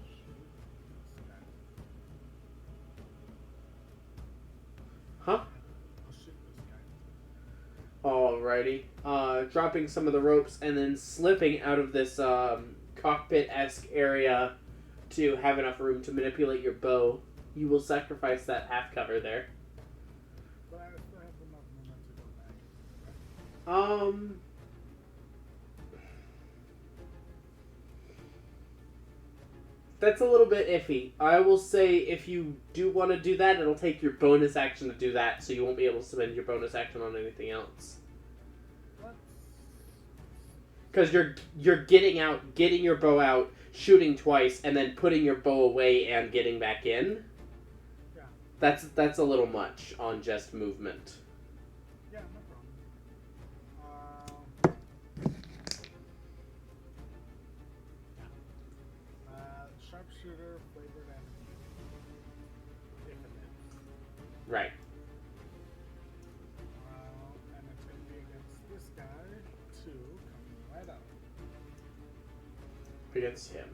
shoot this guy. Huh? I'll shoot this guy. Alrighty. Dropping some of the ropes and then slipping out of this cockpit-esque area to have enough room to manipulate your bow, you will sacrifice that half cover there. But I still have enough movement to go back. That's a little bit iffy. I will say if you do want to do that, it'll take your bonus action to do that, so you won't be able to spend your bonus action on anything else. Because you're getting your bow out, shooting twice, and then putting your bow away and getting back in. Yeah. That's a little much on just movement. Yeah, no problem. Sharpshooter, flavored enemy. If it is. Right. And it's going to be against this guy, 2, coming right up. Against him.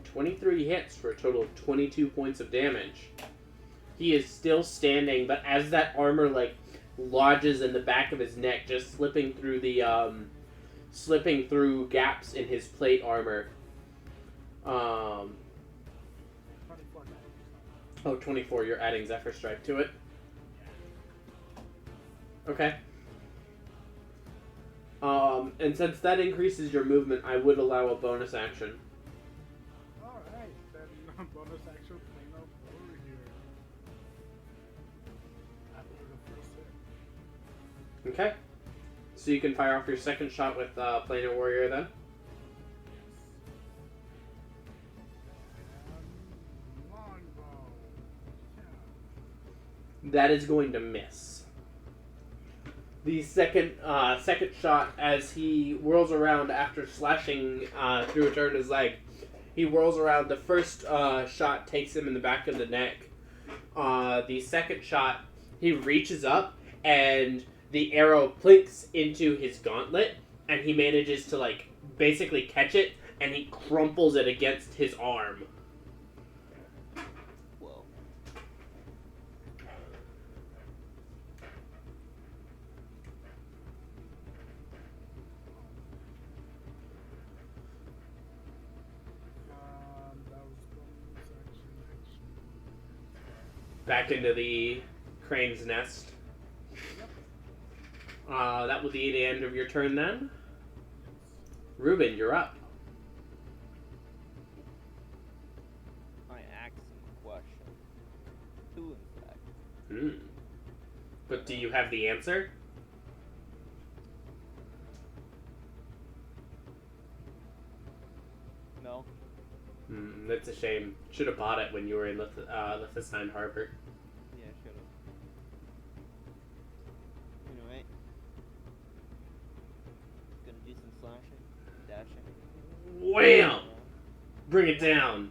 "23 hits for a total of 22 points of damage. He is still standing, but as that armor lodges in the back of his neck, just slipping through gaps in his plate armor. 24 damage. 24. You're adding Zephyr Strike to it. Okay. And since that increases your movement, I would allow a bonus action. Alright, then bonus action clean up over here. After the first hit. Okay. So you can fire off your second shot with Planar Warrior then. And longbow. Yeah. That is going to miss. The second shot, as he whirls around after slashing through a turn his leg, he whirls around. The first shot takes him in the back of the neck. The second shot, he reaches up and the arrow plinks into his gauntlet, and he manages to basically catch it, and he crumples it against his arm. Whoa. That was bonus action. Back into the crane's nest. That will be the end of your turn then. Ruben, you're up. I ask some questions. 2, in fact. But do you have the answer? No. That's a shame. Should have bought it when you were in Liechtenstein Harbor. Yeah, should have. Anyway. Gonna do some slashing, dashing. Wham! Bring it down.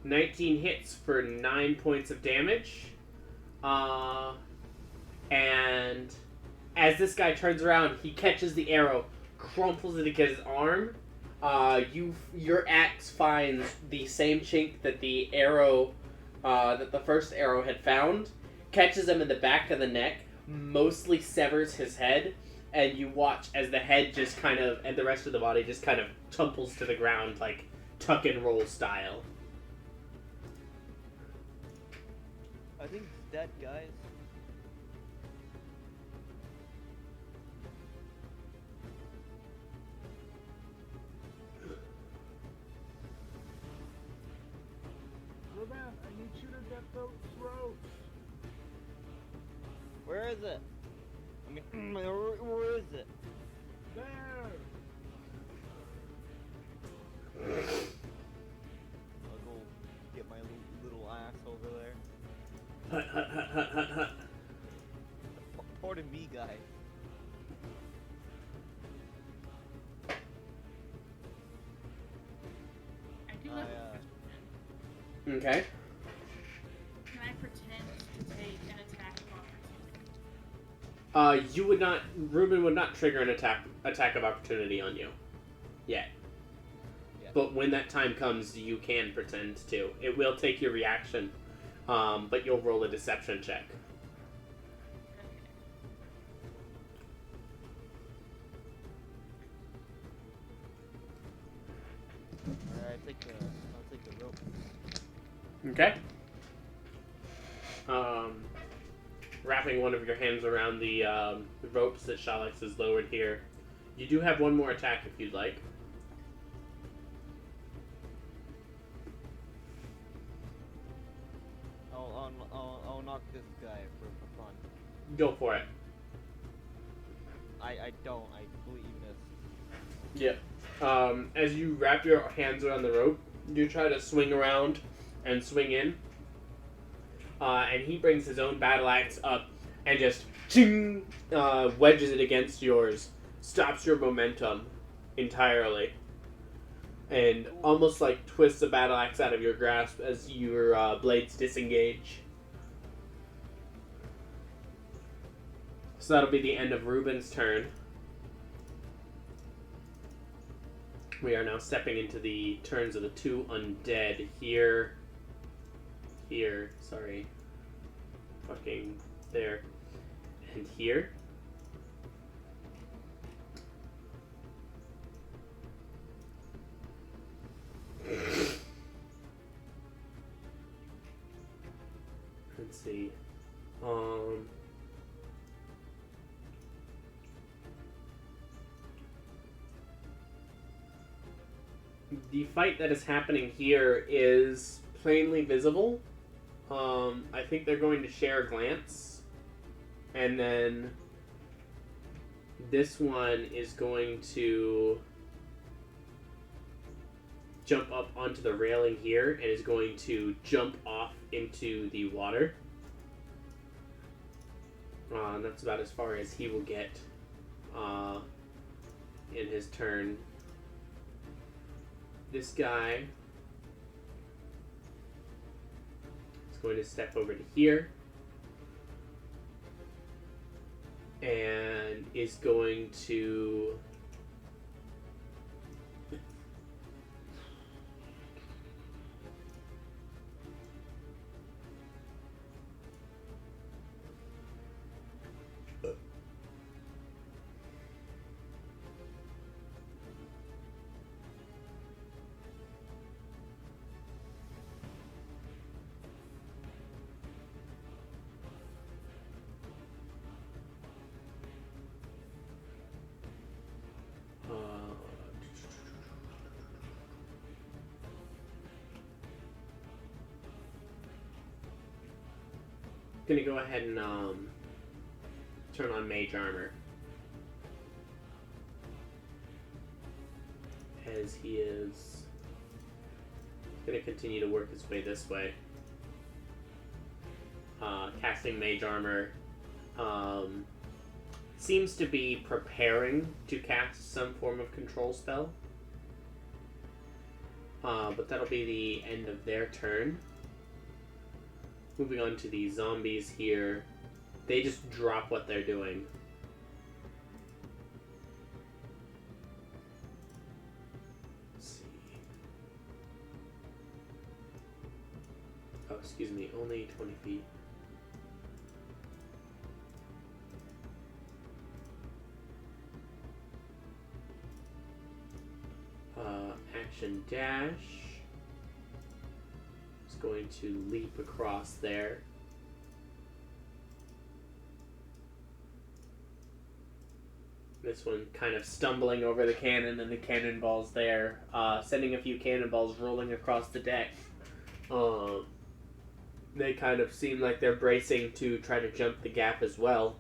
19 hits for 9 points of damage. And as this guy turns around, he catches the arrow, crumples it against his arm. Your axe finds the same chink that the arrow, that the first arrow had found, catches him in the back of the neck, mostly severs his head, and you watch as the head just kind of, and the rest of the body just kind of tumples to the ground like tuck and roll style. I think it's dead, guys. Ruben, I need you to get those ropes. Where is it? I mean, where is it? There. I'll go get my little axe over there. Hut, hut, hut, hut, hut, hut. Pardon me, guys. I do have a question. Okay. Can I pretend to take an attack of opportunity? Ruben would not trigger an attack of opportunity on you. yet. Yeah. But when that time comes, you can pretend to. It will take your reaction, but you'll roll a deception check. Alright, I'll take the rope. Okay. Wrapping one of your hands around the ropes that Shalix has lowered here. You do have one more attack if you'd like. I'll knock this guy for fun. Go for it. I don't. I completely missed. Yeah. As you wrap your hands around the rope, you try to swing around and swing in. And he brings his own battle axe up and just ching, wedges it against yours. Stops your momentum entirely. And almost like twists the battle axe out of your grasp as your blades disengage. So that'll be the end of Ruben's turn. We are now stepping into the turns of the two undead here, sorry, fucking there, and here. Let's see. The fight that is happening here is plainly visible. I think they're going to share a glance. And then this one is going to jump up onto the railing here and is going to jump off into the water. That's about as far as he will get in his turn. This guy is going to step over to here and is going to gonna go ahead and turn on mage armor as he is gonna continue to work his way this way. Casting mage armor seems to be preparing to cast some form of control spell, but that'll be the end of their turn. Moving on to the zombies here. They just drop what they're doing. Let's see. Oh, excuse me, only 20 feet. Action dash. Going to leap across there. This one kind of stumbling over the cannon and the cannonballs there, sending a few cannonballs rolling across the deck. They kind of seem like they're bracing to try to jump the gap as well.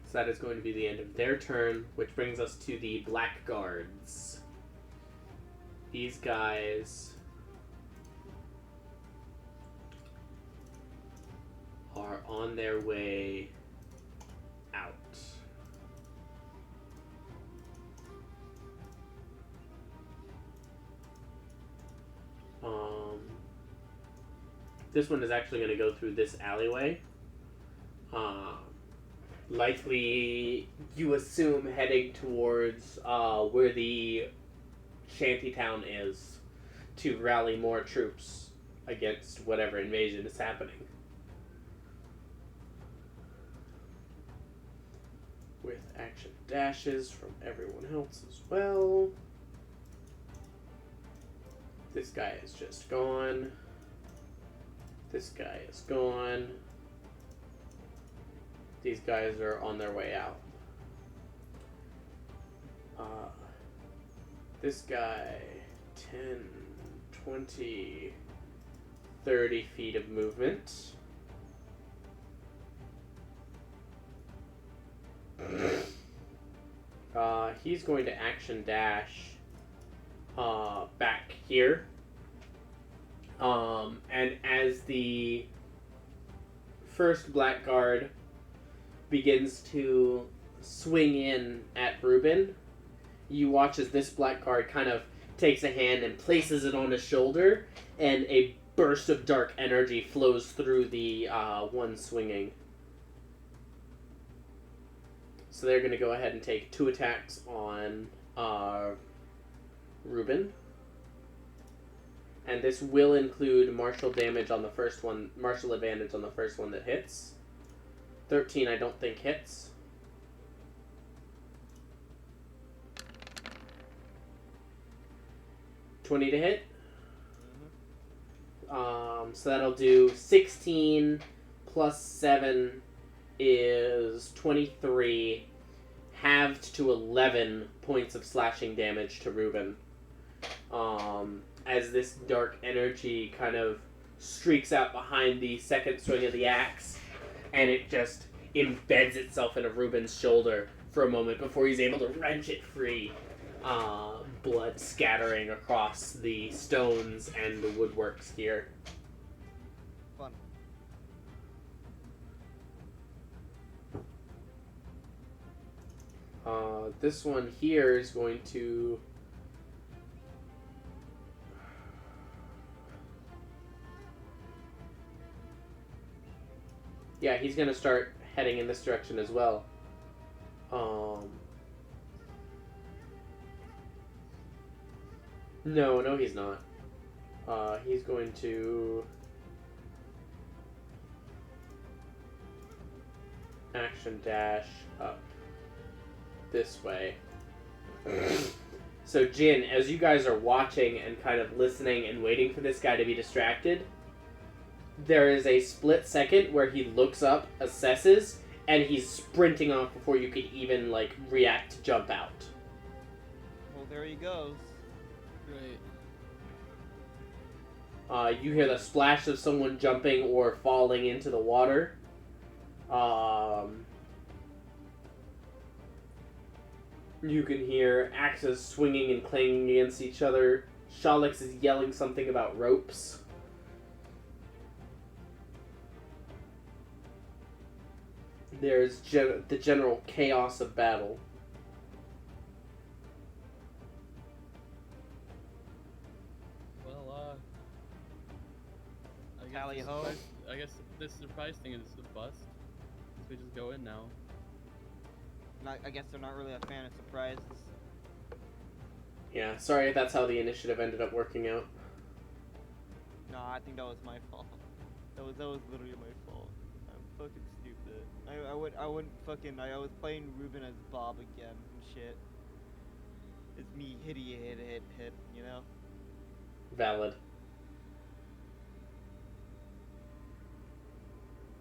So that is going to be the end of their turn, which brings us to the Blackguards. These guys are on their way out. This one is actually going to go through this alleyway. Likely, you assume heading towards where the shantytown is to rally more troops against whatever invasion is happening. With action dashes from everyone else as well. This guy is just gone. This guy is gone. These guys are on their way out. This guy, 10, 20, 30 feet of movement. He's going to action dash back here. And as the first blackguard begins to swing in at Reuben, you watch as this blackguard kind of takes a hand and places it on his shoulder, and a burst of dark energy flows through the one swinging. So they're going to go ahead and take 2 attacks on Reuben. And this will include martial damage on the first one, martial advantage on the first one that hits. 13 I don't think hits. $20 to hit. So that'll do 16 plus 7 is 23, halved to 11 points of slashing damage to Reuben. As this dark energy kind of streaks out behind the second swing of the axe, and it just embeds itself into Reuben's shoulder for a moment before he's able to wrench it free. Blood scattering across the stones and the woodworks here. Fun. This one here is going to... Yeah, he's going to start heading in this direction as well. No, he's not. He's going to... action dash up this way. So Jin, as you guys are watching and kind of listening and waiting for this guy to be distracted, there is a split second where he looks up, assesses, and he's sprinting off before you could even, react to jump out. Well, there he goes. Right. You hear the splash of someone jumping or falling into the water. You can hear axes swinging and clanging against each other. Shalix is yelling something about ropes. There's the general chaos of battle. Well, Tally ho. I guess this surprise thing is a bust. So we just go in now. I guess they're not really a fan of surprises. Yeah, sorry if that's how the initiative ended up working out. No, I think that was my fault. That was literally my fault. I'm fucking stupid. I was playing Reuben as Bob again and shit. It's me hit, you know? Valid.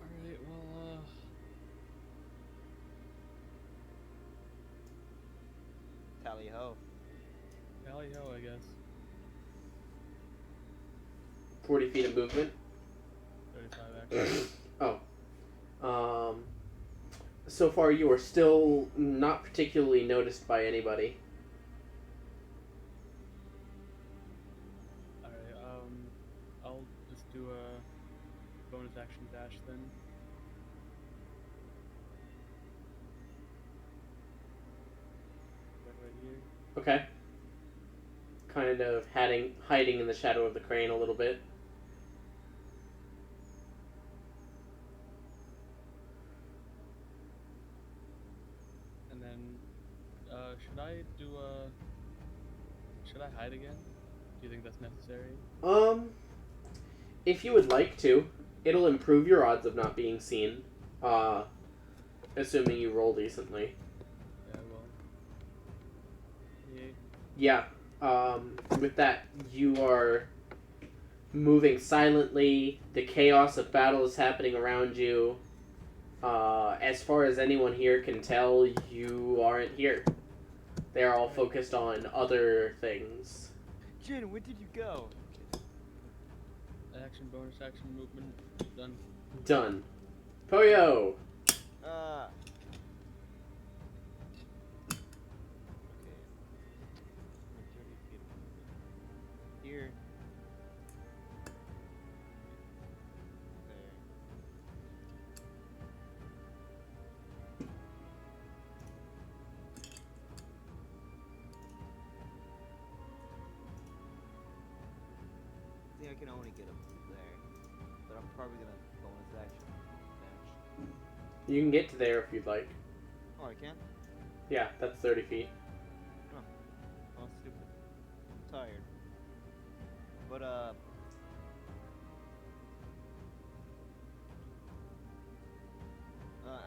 Alright, well, Tally ho. tally ho, I guess. 40 feet of movement. 35 actually. So far you are still not particularly noticed by anybody. Alright, I'll just do a bonus action dash then. Right here. Okay. Kind of hiding in the shadow of the crane a little bit. Do you think that's necessary? If you would like to, it'll improve your odds of not being seen. Assuming you roll decently. Yeah, well. Yeah. With that, you are moving silently. The chaos of battle is happening around you. As far as anyone here can tell, you aren't here. They're all focused on other things. Jin, where did you go? Action, bonus action, movement, done. Done. Poyo! Okay. Here. There. I think I can only get up to there, but I'm probably gonna bonus action dash. You can get to there if you'd like. Oh, I can? Yeah, that's 30 feet. Oh, stupid. I'm tired. But,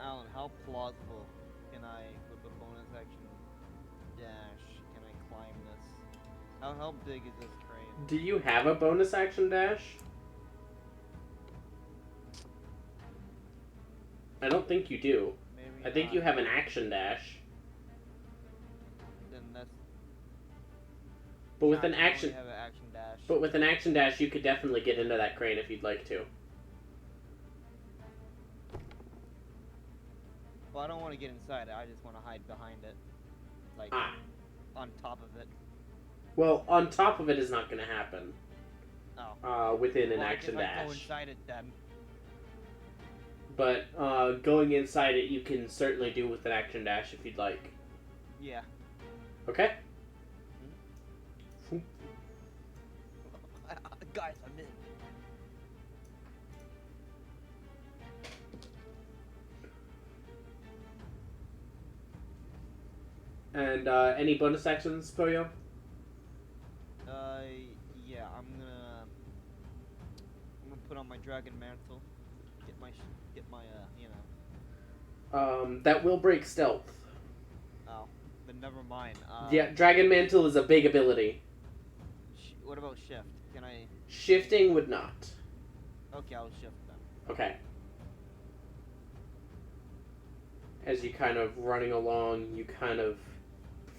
Alan, how plausible can I, with a bonus action dash, can I climb this? How big is this crane? Do you have a bonus action dash? I don't think you do. Maybe I think not. you have an action dash. Then that's. But with an I only action have an action dash. But with an action dash, you could definitely get into that crane if you'd like to. Well, I don't want to get inside it. I just want to hide behind it, like on top of it. Well, on top of it is not going to happen. Oh. Within an Well, action I guess dash. I go inside it then. But going inside it, you can certainly do with an action dash if you'd like. Yeah. Okay. Guys, I'm in. And any bonus actions, Poyo? Yeah, I'm gonna put on my dragon mantle, get my you know. That will break stealth. Oh, then never mind. Yeah, Dragon Mantle is a big ability. What about shift? Can I? Shifting would not. Okay, I'll shift then. Okay. As you kind of running along, you kind of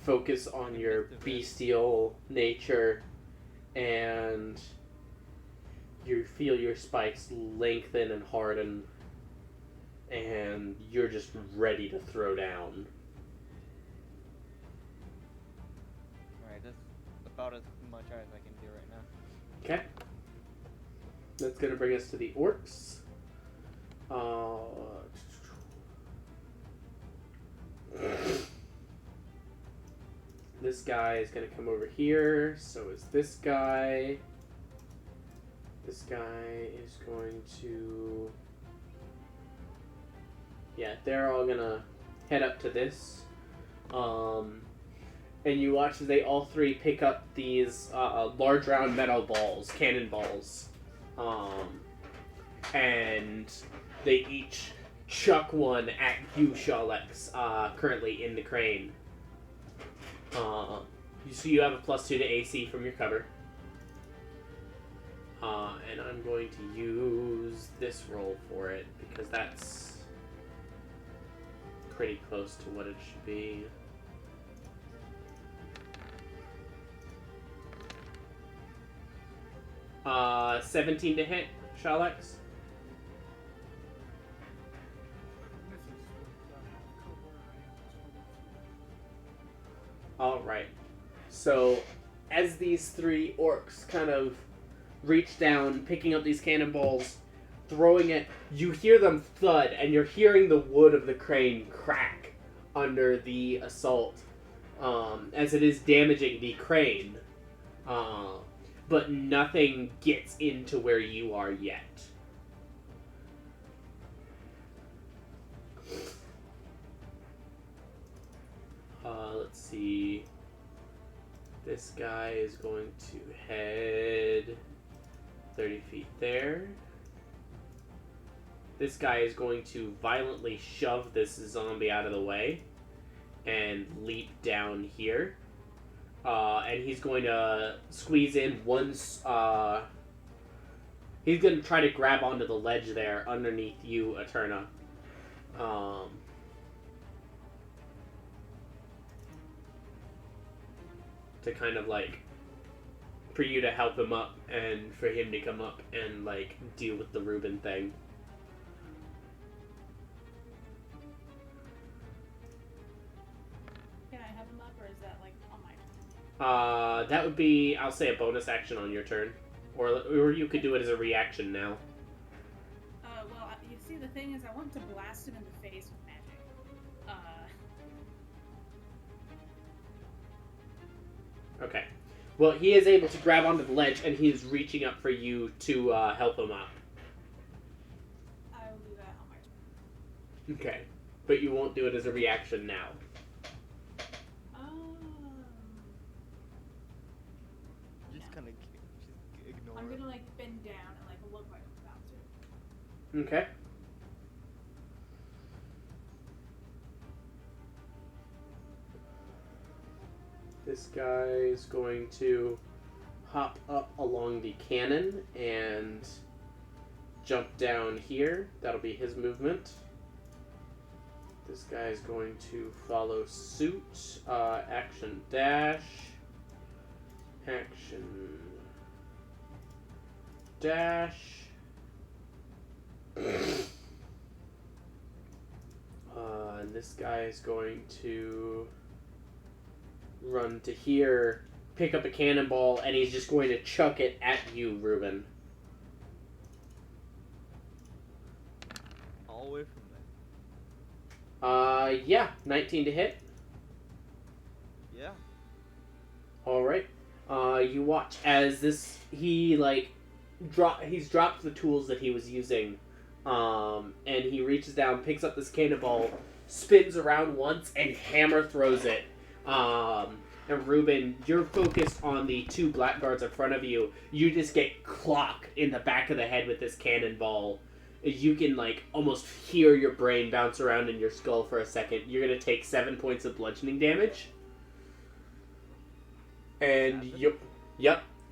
focus on your bestial nature, and you feel your spikes lengthen and harden, and you're just ready to throw down. Alright, that's about as much as I can do right now. Okay. That's going to bring us to the orcs. This guy is going to come over here. So is this guy. This guy is going to... Yeah, they're all going to head up to this. And you watch as they all three pick up these large round metal balls, cannonballs. And they each chuck one at you, Shalex, currently in the crane. So you have a +2 to AC from your cover. And I'm going to use this roll for it, because that's pretty close to what it should be. 17 to hit, Shalex. Alright. So, as these three orcs kind of reach down, picking up these cannonballs, throwing it, you hear them thud, and you're hearing the wood of the crane crack under the assault, as it is damaging the crane. But nothing gets into where you are yet. Let's see. This guy is going to head 30 feet there. This guy is going to violently shove this zombie out of the way and leap down here. And he's going to squeeze in once. He's going to try to grab onto the ledge there underneath you, Eterna. To kind of like, for you to help him up and for him to come up and like deal with the Reuben thing. Can I have him up, or is that like on my turn? That would be, I'll say, a bonus action on your turn. Or you could do it as a reaction now. Well, you see, the thing is, I want to blast him in the face with magic. Okay. Well, he is able to grab onto the ledge, and he is reaching up for you to help him up. I will do that on my turn. Okay. But you won't do it as a reaction now. Just kind of ignore I'm it. gonna like bend down and like look like I'm about to. Okay. This guy is going to hop up along the cannon and jump down here. That'll be his movement. This guy is going to follow suit. Action dash. Action dash. And this guy is going to run to here, pick up a cannonball, and he's just going to chuck it at you, Reuben. All the way from there. Yeah, 19 to hit. Yeah. Alright. You watch as he's dropped the tools that he was using, and he reaches down, picks up this cannonball, spins around once, and hammer throws it. And Reuben, you're focused on the two blackguards in front of you. You just get clocked in the back of the head with this cannonball. You can, like, almost hear your brain bounce around in your skull for a second. You're going to take 7 points of bludgeoning damage. And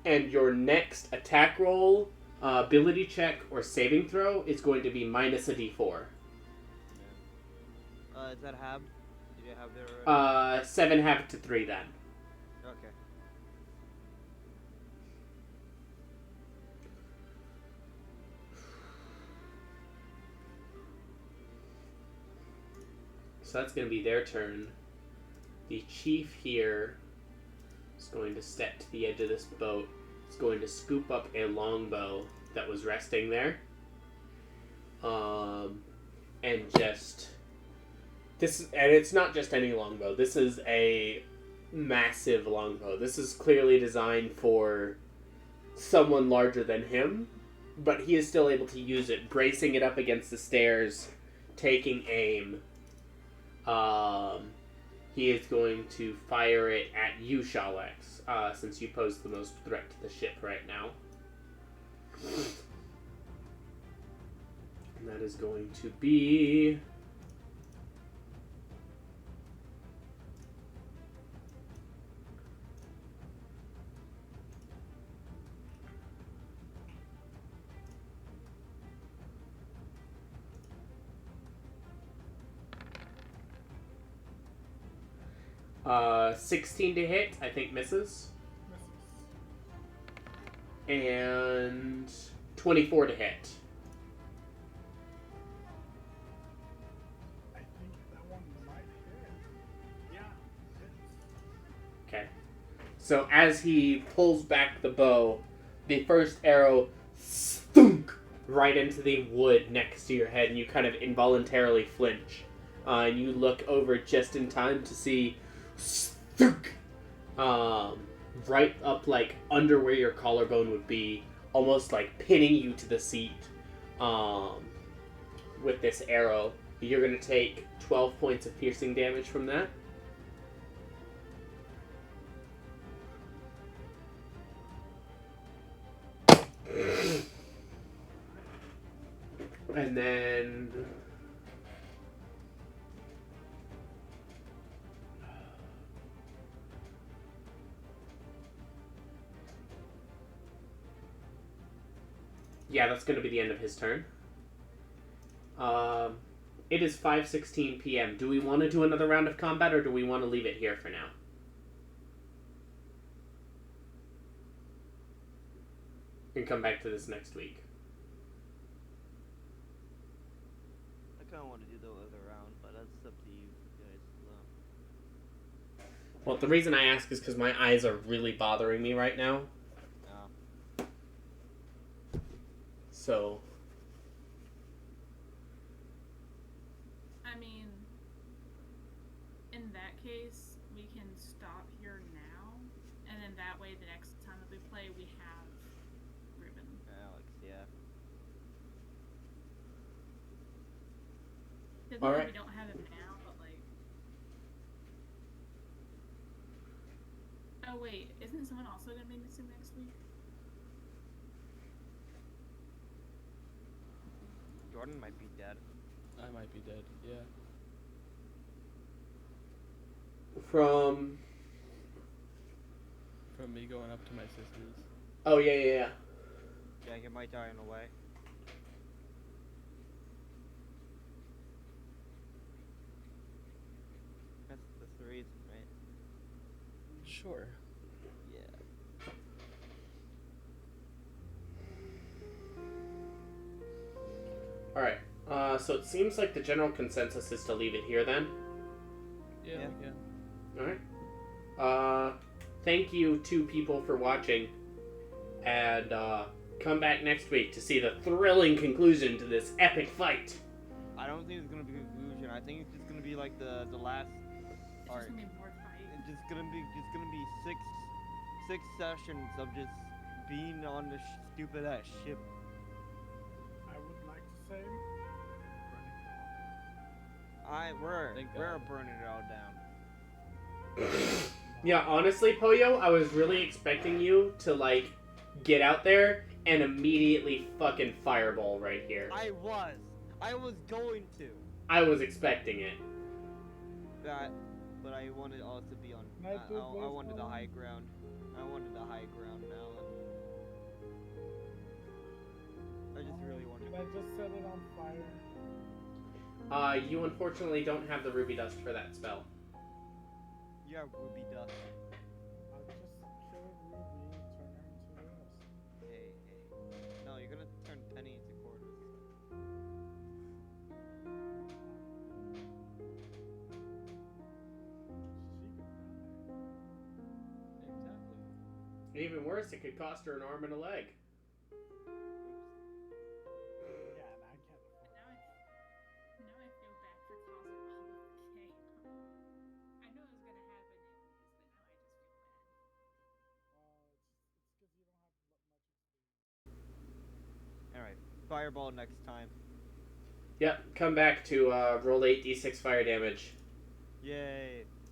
and your next attack roll, ability check, or saving throw is going to be minus a d4. Is that Hab? Did you have there? 7 half it to 3 then. Okay. So that's going to be their turn. The chief here is going to step to the edge of this boat. It's going to scoop up a longbow that was resting there. And just... And it's not just any longbow. This is a massive longbow. This is clearly designed for someone larger than him, but he is still able to use it, bracing it up against the stairs, taking aim. He is going to fire it at you, Shalex, since you pose the most threat to the ship right now. And that is going to be... Uh, 16 to hit, I think misses. And 24 to hit. I think that one might hit. Yeah. Okay. So as he pulls back the bow, the first arrow thunk right into the wood next to your head, and you kind of involuntarily flinch. And you look over just in time to see right up like under where your collarbone would be, almost like pinning you to the seat with this arrow. You're going to take 12 points of piercing damage from that. And then... yeah, that's going to be the end of his turn. It is 5:16 p.m. Do we want to do another round of combat, or do we want to leave it here for now? And come back to this next week. I kind of want to do the other round, but that's up to you guys. Well, the reason I ask is because my eyes are really bothering me right now. Oh. So... I mean, in that case, we can stop here now, and then that way the next time that we play, we have Ruben. Alex, yeah. All right. We don't have him now, but like... oh wait, isn't someone also going to be missing next week? Jordan might be dead. I might be dead, yeah. From me going up to my sister's. oh yeah. Yeah, he might die in a way. That's the reason, right? Sure. Yeah. All right. So it seems like the general consensus is to leave it here then. Yeah, Yeah. we can. All right. Thank you two people for watching, and come back next week to see the thrilling conclusion to this epic fight. I don't think it's gonna be a conclusion. I think it's just gonna be like the last It's arc. just going to be more fight. It's just gonna be six sessions of just being on this stupid ass ship. I would like to say, We're Thank God. burning it all down. Yeah, honestly, Poyo, I was really expecting you to like get out there and immediately fucking fireball right here. I was going to. I was expecting it. But I wanted also to be on. Can I do I this wanted the one? high ground. I wanted the high ground now. I just really wanted. can I just set it on fire? You unfortunately don't have the ruby dust for that spell. Yeah, ruby dust. I'll just kill Ruby, turn her into dust. Hey. No, you're gonna turn Penny into quarters. She could die. Exactly. Even worse, it could cost her an arm and a leg. Yeah, and I can't afford Now I feel bad for causing all of the chaos. I knew it was going to happen anyways, but now I just feel bad. it's because you don't have much experience. Alright, fireball next time. Yep, come back to roll 8d6 fire damage. Yay.